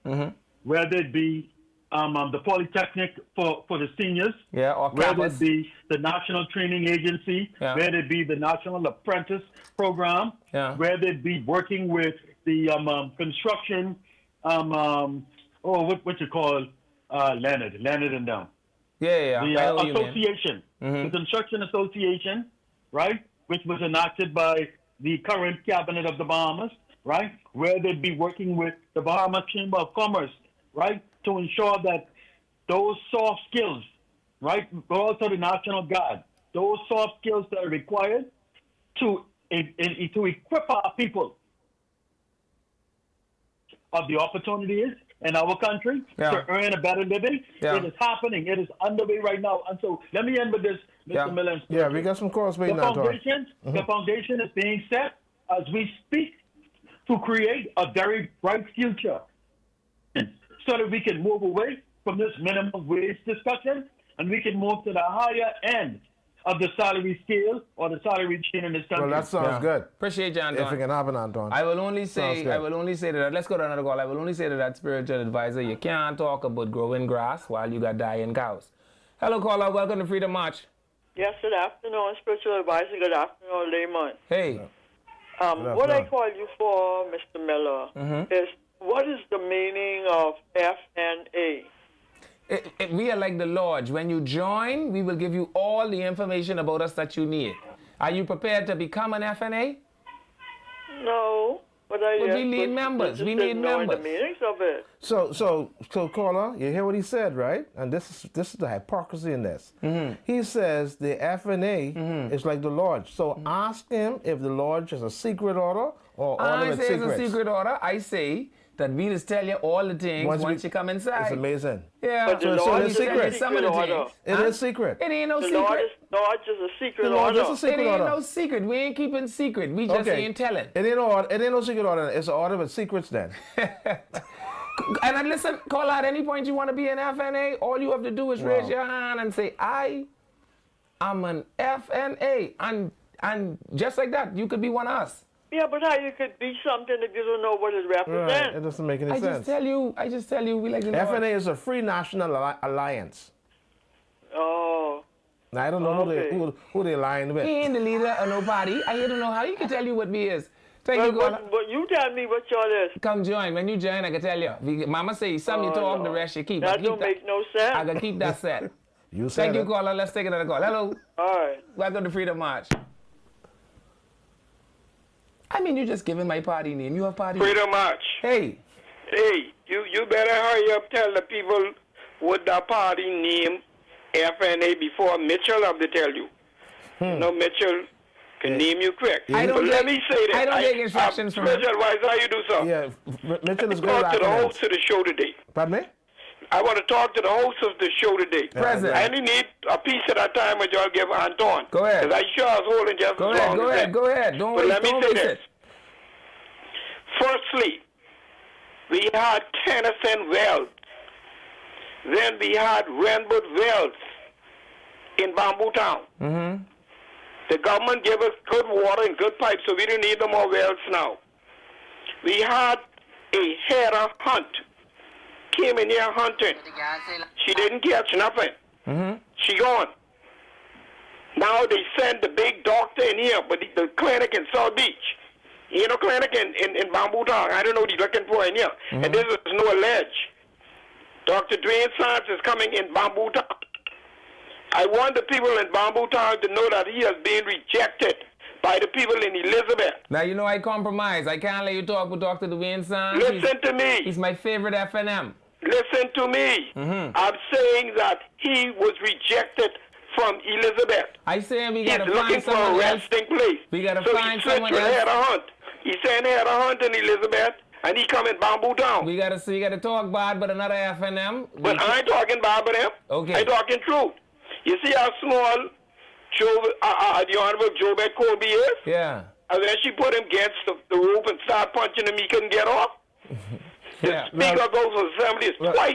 [SPEAKER 7] whether it be the Polytechnic for the seniors,
[SPEAKER 1] Yeah, or
[SPEAKER 7] whether
[SPEAKER 1] campus.
[SPEAKER 7] it be the National Training Agency,
[SPEAKER 1] Yeah.
[SPEAKER 7] whether it be the National Apprentice Program,
[SPEAKER 1] Yeah.
[SPEAKER 7] whether it be working with the construction, what you call Leonard and them.
[SPEAKER 1] Yeah.
[SPEAKER 7] The
[SPEAKER 1] I know you, man.
[SPEAKER 7] association, the construction association, right, which was enacted by the current cabinet of the Bahamas, right, where they'd be working with the Bahamas Chamber of Commerce, right, to ensure that those soft skills, right, but also the National Guard, those soft skills that are required to equip our people of the opportunities in our country to earn a better living.
[SPEAKER 1] Yeah.
[SPEAKER 7] It is happening. It is underway right now. And so let me end with this, Mr. Miller.
[SPEAKER 2] Yeah, we got some calls waiting now, Don.
[SPEAKER 7] The foundation is being set as we speak to create a very bright future so that we can move away from this minimum wage discussion and we can move to the higher end of the salary scale or the salary chain in this country.
[SPEAKER 2] Well, that sounds good.
[SPEAKER 1] Appreciate you, Anton.
[SPEAKER 2] If it can happen, Anton.
[SPEAKER 1] I will only say that, let's go to another call. I will only say to that spiritual advisor, you can't talk about growing grass while you got dying cows. Hello, caller. Welcome to Freedom March.
[SPEAKER 8] Yes, good afternoon, spiritual advisor. Good afternoon, layman.
[SPEAKER 1] Hey.
[SPEAKER 8] What I call you for, Mr. Miller, is what is the meaning of FNA?
[SPEAKER 1] We are like the lodge. When you join, we will give you all the information about us that you need. Are you prepared to become an FNA?
[SPEAKER 8] No, but
[SPEAKER 1] we need members. We need members.
[SPEAKER 8] The meanings of it.
[SPEAKER 2] So, caller, you hear what he said, right? And this is the hypocrisy in this. He says the FNA is like the lodge. So ask him if the lodge is a secret order or order with secrets.
[SPEAKER 1] I say it's a secret order. I say that we just tell you all the things once you come inside.
[SPEAKER 2] It's amazing.
[SPEAKER 1] Yeah.
[SPEAKER 8] But the lodge is
[SPEAKER 2] secret.
[SPEAKER 1] Some of the things.
[SPEAKER 2] It is secret.
[SPEAKER 1] It ain't no
[SPEAKER 8] the
[SPEAKER 1] secret.
[SPEAKER 8] Lodge is a secret
[SPEAKER 2] The lodge
[SPEAKER 8] order.
[SPEAKER 2] is a secret
[SPEAKER 1] It ain't
[SPEAKER 2] order.
[SPEAKER 1] no secret. We ain't keeping secret. We just ain't telling.
[SPEAKER 2] It ain't no secret order. It's an order with secrets then.
[SPEAKER 1] And then listen, call at any point you want to be an FNA, all you have to do is raise your hand and say, I am an FNA. And just like that, you could be one of us.
[SPEAKER 8] Yeah, but how you could be something if you don't know what it represents?
[SPEAKER 2] Right. It doesn't make any
[SPEAKER 1] I
[SPEAKER 2] sense.
[SPEAKER 1] just tell you, we like the Lord.
[SPEAKER 2] FNA is a Free National Alliance.
[SPEAKER 8] Oh.
[SPEAKER 2] Now, I don't know who they lying with.
[SPEAKER 1] He ain't the leader of no party. I don't know how he can tell you what we is. Thank you,
[SPEAKER 8] But you tell me what y'all is.
[SPEAKER 1] Come join. When you join, I can tell you. Mama say some you talk, the rest you keep.
[SPEAKER 8] That don't make no sense.
[SPEAKER 1] I can keep that set.
[SPEAKER 2] You said
[SPEAKER 1] Thank you,
[SPEAKER 2] it.
[SPEAKER 1] caller. Let's take another call. Hello.
[SPEAKER 8] All right.
[SPEAKER 1] Welcome to Freedom March. I mean, you're just giving my party name. You have party name.
[SPEAKER 9] Freedom March.
[SPEAKER 1] Hey.
[SPEAKER 9] Hey, you better hurry up, tell the people what the party name FNA before Mitchell have to tell you. No, Mitchell can name you correct. Let me say that.
[SPEAKER 1] I don't take instructions from him.
[SPEAKER 9] Special advisor, how you do so?
[SPEAKER 2] Yeah, Mitchell is good.
[SPEAKER 9] Talk to the host of the show today.
[SPEAKER 2] Pardon me?
[SPEAKER 9] I want to talk to the host of the show today.
[SPEAKER 1] Present.
[SPEAKER 9] I only need a piece at a time which y'all give Anton.
[SPEAKER 1] Go ahead.
[SPEAKER 9] Because I sure I was holding just
[SPEAKER 1] Go
[SPEAKER 9] as
[SPEAKER 1] ahead,
[SPEAKER 9] long
[SPEAKER 1] go
[SPEAKER 9] as
[SPEAKER 1] ahead,
[SPEAKER 9] that.
[SPEAKER 1] go ahead. Don't
[SPEAKER 9] But
[SPEAKER 1] wait,
[SPEAKER 9] let me
[SPEAKER 1] don't
[SPEAKER 9] say
[SPEAKER 1] waste
[SPEAKER 9] this.
[SPEAKER 1] it.
[SPEAKER 9] Firstly, we had Tennyson Wells. Then we had Renwood Wells in Bamboo Town.
[SPEAKER 1] Mm-hmm.
[SPEAKER 9] The government gave us good water and good pipes, so we don't need no more wells now. We had a Hera Hunt. Came in here hunting. She didn't catch nothing.
[SPEAKER 1] Mm-hmm.
[SPEAKER 9] She gone. Now they send the big doctor in here, but the clinic in South Beach. You know, clinic in Bamboo Town. I don't know what he's looking for in here.
[SPEAKER 1] Mm-hmm.
[SPEAKER 9] And this is no allege. Dr. Dwayne Sands is coming in Bamboo Town. I want the people in Bamboo Town to know that he has been rejected by the people in Elizabeth.
[SPEAKER 1] Now, you know I compromise. I can't let you talk with Dr. Dwayne Sands.
[SPEAKER 9] Listen to me.
[SPEAKER 1] He's my favorite FNM.
[SPEAKER 9] Listen to me.
[SPEAKER 1] Mm-hmm.
[SPEAKER 9] I'm saying that he was rejected from Elizabeth.
[SPEAKER 1] I say we
[SPEAKER 9] He's
[SPEAKER 1] gotta
[SPEAKER 9] looking
[SPEAKER 1] find
[SPEAKER 9] for a
[SPEAKER 1] someone else.
[SPEAKER 9] resting place.
[SPEAKER 1] We gotta
[SPEAKER 9] so
[SPEAKER 1] find
[SPEAKER 9] he switched
[SPEAKER 1] someone
[SPEAKER 9] with
[SPEAKER 1] else.
[SPEAKER 9] Hera Hunt. He said Hera Hunt in Elizabeth, and he come in Bamboo Town.
[SPEAKER 1] We gotta talk bad, but another FNM.
[SPEAKER 9] But I ain't talking bad about him.
[SPEAKER 1] Okay.
[SPEAKER 9] I talking truth. You see how small the Honorable Jobette Colby is?
[SPEAKER 1] Yeah.
[SPEAKER 9] And then she put him against the rope and started punching him. He couldn't get off.
[SPEAKER 1] Yeah.
[SPEAKER 9] The Speaker goes to assembly twice.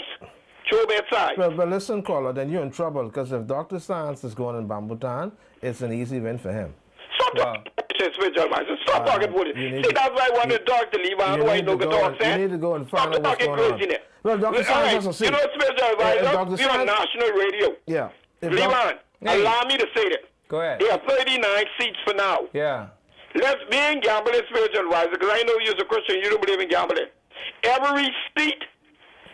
[SPEAKER 9] Jobette's side.
[SPEAKER 2] But listen, caller, then you're in trouble because if Dr. Sands is going in Bamboo Town, it's an easy win for him.
[SPEAKER 9] Stop talking spiritual advisor. Stop talking about it.
[SPEAKER 2] you
[SPEAKER 9] See, that's why I wanted to talk to Levi. I know I know the dog
[SPEAKER 2] You need to go and find out what's
[SPEAKER 9] talking
[SPEAKER 2] going on.
[SPEAKER 9] crazy there.
[SPEAKER 2] Well, Dr.
[SPEAKER 9] All
[SPEAKER 2] Sands
[SPEAKER 9] right,
[SPEAKER 2] has a seat.
[SPEAKER 9] you know, spiritual advisor,
[SPEAKER 2] Dr.
[SPEAKER 9] we're on
[SPEAKER 2] Sands-
[SPEAKER 9] national radio.
[SPEAKER 2] Yeah. If
[SPEAKER 9] Levi,
[SPEAKER 1] Hey.
[SPEAKER 9] allow me to say that.
[SPEAKER 1] Go ahead.
[SPEAKER 9] There are 39 seats for now.
[SPEAKER 1] Yeah.
[SPEAKER 9] Let's be in gambling spiritual advisor, because I know you're a Christian, you don't believe in gambling. Every seat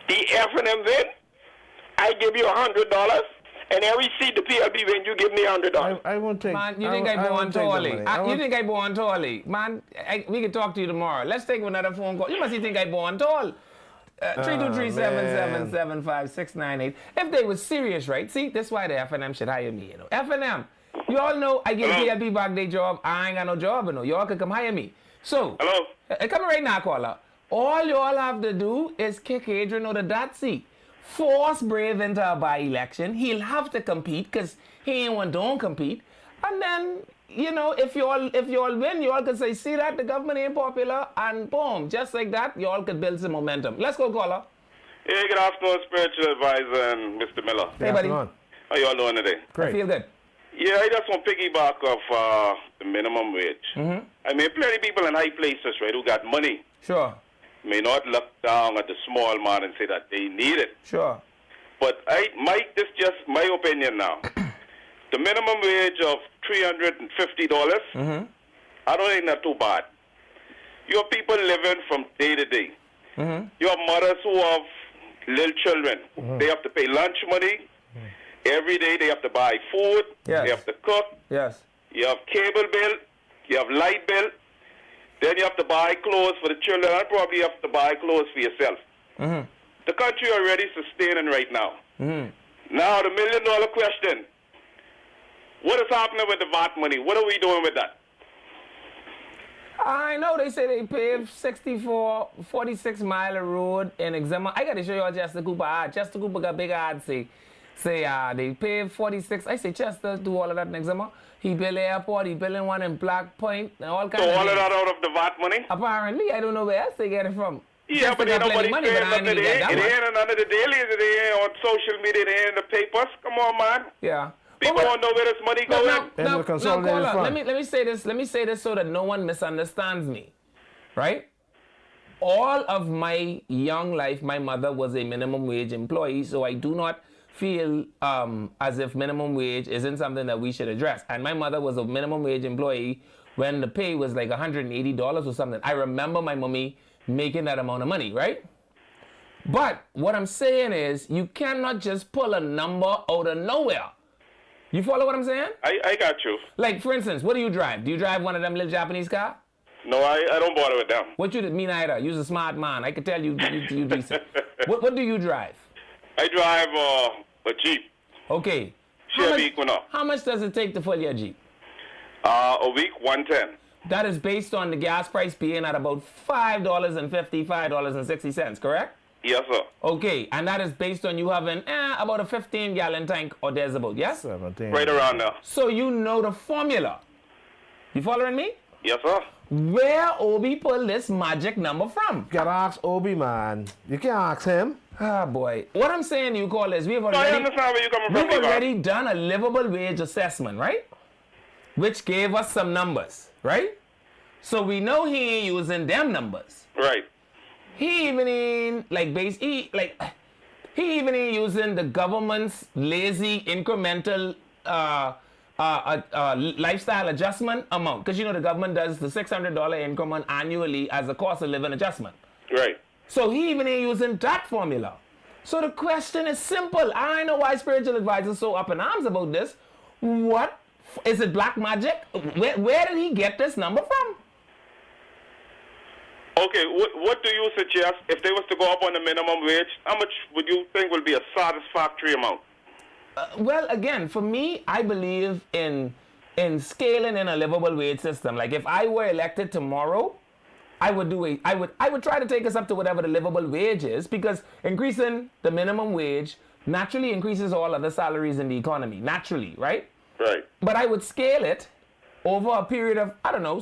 [SPEAKER 9] the F&M win, I give you $100, and every seat the PLB win, you give me $100.
[SPEAKER 2] I won't take.
[SPEAKER 1] Man, you think I born tally? You think I born tally? Man, we can talk to you tomorrow. Let's take another phone call. You must think I born tall. 323-777-5698. If they were serious, right? See, that's why the F&M should hire me, you know. F&M, you all know I give PLB back their job. I ain't got no job, you know. Y'all could come hire me. So,
[SPEAKER 9] hello?
[SPEAKER 1] Come right now, caller. All y'all have to do is kick Adrian out of that seat. Force Brave into a by-election. He'll have to compete because he ain't one don't compete. And then, you know, if y'all win, y'all can say, see that the government ain't popular, and boom, just like that, y'all could build some momentum. Let's go, caller.
[SPEAKER 9] Hey, good afternoon, spiritual advisor and Mr. Miller.
[SPEAKER 1] Hey, buddy.
[SPEAKER 2] How
[SPEAKER 9] How y'all doing today?
[SPEAKER 2] Great.
[SPEAKER 1] I feel good.
[SPEAKER 9] Yeah, I just want to piggyback off the minimum wage.
[SPEAKER 1] Mm-hmm.
[SPEAKER 9] I mean, plenty of people in high places, right, who got money
[SPEAKER 1] Sure.
[SPEAKER 9] may not look down at the small man and say that they need it.
[SPEAKER 1] Sure.
[SPEAKER 9] But this is just my opinion now. The minimum wage of $350, I don't think that's too bad. You have people living from day to day. You have mothers who have little children. They have to pay lunch money. Every day they have to buy food.
[SPEAKER 1] Yes.
[SPEAKER 9] They have to cook.
[SPEAKER 1] Yes.
[SPEAKER 9] You have cable bill. You have light bill. Then you have to buy clothes for the children, and probably you have to buy clothes for yourself. The country already sustaining right now. Now, the $1 million question. What is happening with the VAT money? What are we doing with that?
[SPEAKER 1] I know they say they paved 46 mile of road in Exuma. I got to show y'all Chester Cooper ad. Chester Cooper got big ad say they paved 46. I say Chester do all of that in Exuma. He built an airport, he built one in Black Point, and all kinds
[SPEAKER 9] So
[SPEAKER 1] of
[SPEAKER 9] all of
[SPEAKER 1] things.
[SPEAKER 9] that out of the VAT money?
[SPEAKER 1] Apparently, I don't know where else they get it from.
[SPEAKER 9] Yeah,
[SPEAKER 1] Chester
[SPEAKER 9] but
[SPEAKER 1] got plenty
[SPEAKER 9] nobody's
[SPEAKER 1] money,
[SPEAKER 9] saying
[SPEAKER 1] but I ain't
[SPEAKER 9] nothing.
[SPEAKER 1] even
[SPEAKER 9] It
[SPEAKER 1] get that
[SPEAKER 9] ain't
[SPEAKER 1] much.
[SPEAKER 9] in none of the dailies. It ain't on social media. It ain't in the papers. Come on, man.
[SPEAKER 1] Yeah.
[SPEAKER 9] People want to know where this money
[SPEAKER 1] No,
[SPEAKER 9] going.
[SPEAKER 2] Into the consolidated
[SPEAKER 1] caller,
[SPEAKER 2] fund.
[SPEAKER 1] let me say this. Let me say this so that no one misunderstands me. Right? All of my young life, my mother was a minimum wage employee, so I do not feel as if minimum wage isn't something that we should address. And my mother was a minimum wage employee when the pay was like $180 or something. I remember my mommy making that amount of money, right? But what I'm saying is you cannot just pull a number out of nowhere. You follow what I'm saying?
[SPEAKER 9] I got you.
[SPEAKER 1] Like, for instance, what do you drive? Do you drive one of them little Japanese cars?
[SPEAKER 9] No, I don't bother with them.
[SPEAKER 1] What you mean either? You're a smart man. I can tell you decent. What do you drive?
[SPEAKER 9] I drive a Jeep.
[SPEAKER 1] Okay.
[SPEAKER 9] Chevy Equinox.
[SPEAKER 1] How much does it take to fill your Jeep?
[SPEAKER 9] A week, 110.
[SPEAKER 1] That is based on the gas price being at about $5.50, $5.60, correct?
[SPEAKER 9] Yes, sir.
[SPEAKER 1] Okay, and that is based on you having about a 15-gallon tank or thereabout, yes?
[SPEAKER 2] 17.
[SPEAKER 9] Right around there.
[SPEAKER 1] So you know the formula. You following me?
[SPEAKER 9] Yes, sir.
[SPEAKER 1] Where Obi pull this magic number from?
[SPEAKER 2] You gotta ask Obi, man. You can't ask him.
[SPEAKER 1] Ah, boy. What I'm saying, you call is we've
[SPEAKER 9] I
[SPEAKER 1] already
[SPEAKER 9] understand where you're coming from.
[SPEAKER 1] we've
[SPEAKER 9] Levi.
[SPEAKER 1] already done a livable wage assessment, right? Which gave us some numbers, right? So we know he ain't using them numbers.
[SPEAKER 9] Right.
[SPEAKER 1] He even ain't he even ain't using the government's lazy incremental lifestyle adjustment amount, because you know the government does the $600 increment annually as a cost of living adjustment.
[SPEAKER 9] Right.
[SPEAKER 1] So he even ain't using that formula. So the question is simple. I know why spiritual advisors so up in arms about this. What is it? Black magic? Where did he get this number from?
[SPEAKER 9] Okay, what do you suggest if they was to go up on the minimum wage? How much would you think will be a satisfactory amount?
[SPEAKER 1] Well, again, for me, I believe in scaling in a livable wage system. Like if I were elected tomorrow, I would try to take us up to whatever the livable wage is, because increasing the minimum wage naturally increases all other salaries in the economy, naturally, right?
[SPEAKER 9] Right.
[SPEAKER 1] But I would scale it over a period of,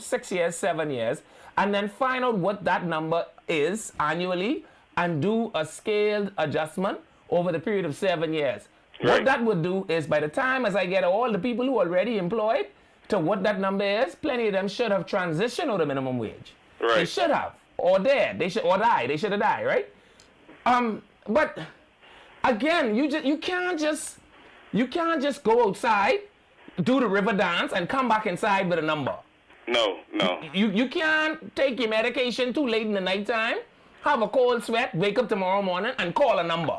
[SPEAKER 1] 6 years, 7 years, and then find out what that number is annually and do a scaled adjustment over the period of 7 years.
[SPEAKER 9] Right.
[SPEAKER 1] What that would do is by the time as I get all the people who are already employed to what that number is, plenty of them should have transitioned out of minimum wage.
[SPEAKER 9] Right.
[SPEAKER 1] They should have. Or dead. They should or die. They should have died, right? But again, you can't just go outside, do the river dance, and come back inside with a number.
[SPEAKER 9] No.
[SPEAKER 1] You can't take your medication too late in the nighttime, have a cold sweat, wake up tomorrow morning, and call a number.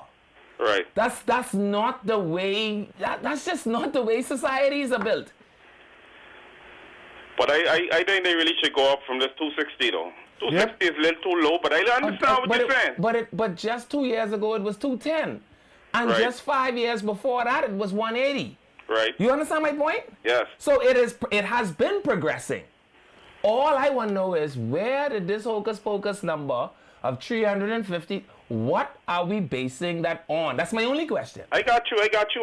[SPEAKER 9] Right.
[SPEAKER 1] That's not the way. That's just not the way societies are built.
[SPEAKER 9] But I think they really should go up from this 260 though. 260 is a little too low, but I understand what you're saying.
[SPEAKER 1] But just 2 years ago it was 210, and
[SPEAKER 9] Right.
[SPEAKER 1] just 5 years before that it was 180.
[SPEAKER 9] Right.
[SPEAKER 1] You understand my point?
[SPEAKER 9] Yes.
[SPEAKER 1] So it has been progressing. All I want to know is, where did this hocus pocus number of 350? What are we basing that on? That's my only question.
[SPEAKER 9] I got you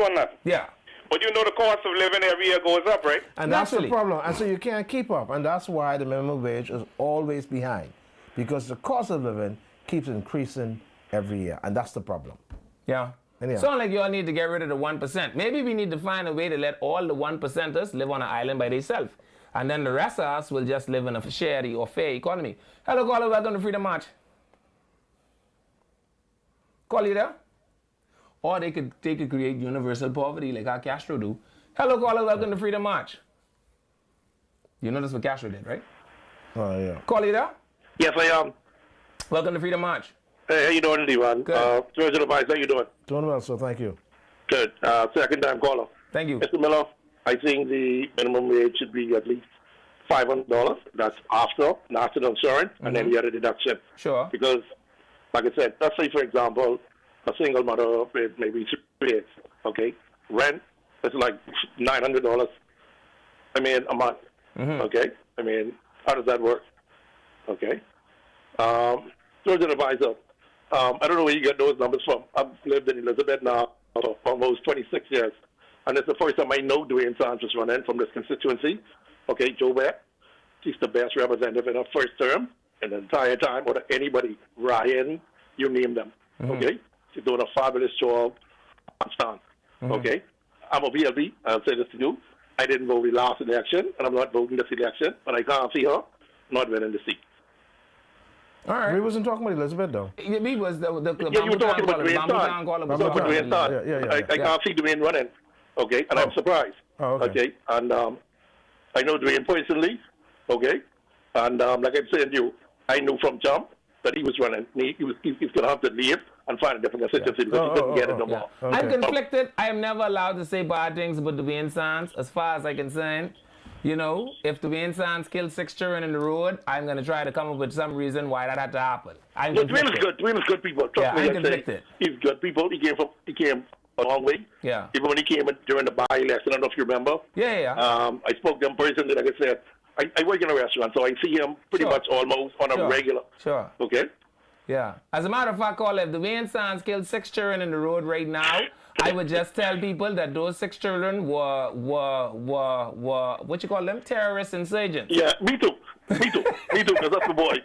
[SPEAKER 9] on that.
[SPEAKER 1] Yeah.
[SPEAKER 9] But you know the cost of living every year goes up, right?
[SPEAKER 2] And that's the
[SPEAKER 1] Naturally.
[SPEAKER 2] problem. And so you can't keep up. And that's why the minimum wage is always behind. Because the cost of living keeps increasing every year. And that's the problem.
[SPEAKER 1] Yeah.
[SPEAKER 2] Anyhow.
[SPEAKER 1] Sound like y'all need to get rid of the 1%. Maybe we need to find a way to let all the 1%ers live on an island by themselves. And then the rest of us will just live in a shared or fair economy. Hello, caller. Welcome to Freedom March. Call you there? Or they could create universal poverty like how Castro do. Hello, caller. Welcome to Freedom March. You know that's what Castro did, right?
[SPEAKER 2] Oh, yeah.
[SPEAKER 1] Call you there?
[SPEAKER 10] Yes, I am.
[SPEAKER 1] Welcome to Freedom March.
[SPEAKER 10] Hey, how you doing, Divan?
[SPEAKER 1] Good.
[SPEAKER 10] George Advice, how you doing?
[SPEAKER 2] Doing well, so thank you.
[SPEAKER 10] Good. Second time caller.
[SPEAKER 1] Thank you.
[SPEAKER 10] Mr. Miller, I think the minimum wage should be at least $500. That's after national insurance and then the other deduction.
[SPEAKER 1] Sure.
[SPEAKER 10] Because, like I said, let's say, for example, a single mother with maybe 3 kids, okay? Rent is like $900, a month, okay? How does that work? Okay? George Advisor, I don't know where you get those numbers from. I've lived in Elizabeth now for almost 26 years. And it's the first time I know Dwayne Sands was running from this constituency. Okay, Joe Beck, she's the best representative in her first term. And the entire time, or anybody, Ryan, you name them. Okay? She's doing a fabulous job on stand. Okay? I'm a BLB. I'll say this to you. I didn't vote the last election, and I'm not voting this election, but I can't see her not winning the seat.
[SPEAKER 1] All right.
[SPEAKER 2] We wasn't talking about Elizabeth, though.
[SPEAKER 1] We was the
[SPEAKER 10] Yeah, you were talking about Dwayne Sands.
[SPEAKER 2] Yeah.
[SPEAKER 10] I can't see Dwayne running. Okay? And I'm surprised.
[SPEAKER 2] Oh, okay.
[SPEAKER 10] And I know Dwayne personally. Okay? And like I'm saying to you, I knew from jump that he was running. He's going to have to leave and find a different constituency because he couldn't get it no more.
[SPEAKER 2] Okay.
[SPEAKER 1] I'm conflicted. I am never allowed to say bad things about Dwayne Sands. As far as I can say, you know, if Dwayne Sands killed 6 children in the road, I'm going to try to come up with some reason why that had to happen.
[SPEAKER 10] No, Dwayne is good. Dwayne is good people. Trust me,
[SPEAKER 1] I'm conflicted.
[SPEAKER 10] He's good people. He came a long way.
[SPEAKER 1] Yeah.
[SPEAKER 10] Even when he came during the by-election, I don't know if you remember.
[SPEAKER 1] Yeah.
[SPEAKER 10] I spoke to him personally. Like I said, I work in a restaurant, so I see him pretty much almost on a regular.
[SPEAKER 1] Sure.
[SPEAKER 10] Okay?
[SPEAKER 1] Yeah. As a matter of fact, if Dwayne Sands killed 6 children in the road right now, I would just tell people that those 6 children were what you call them? Terrorist insurgents.
[SPEAKER 10] Yeah, me too, because that's the boy.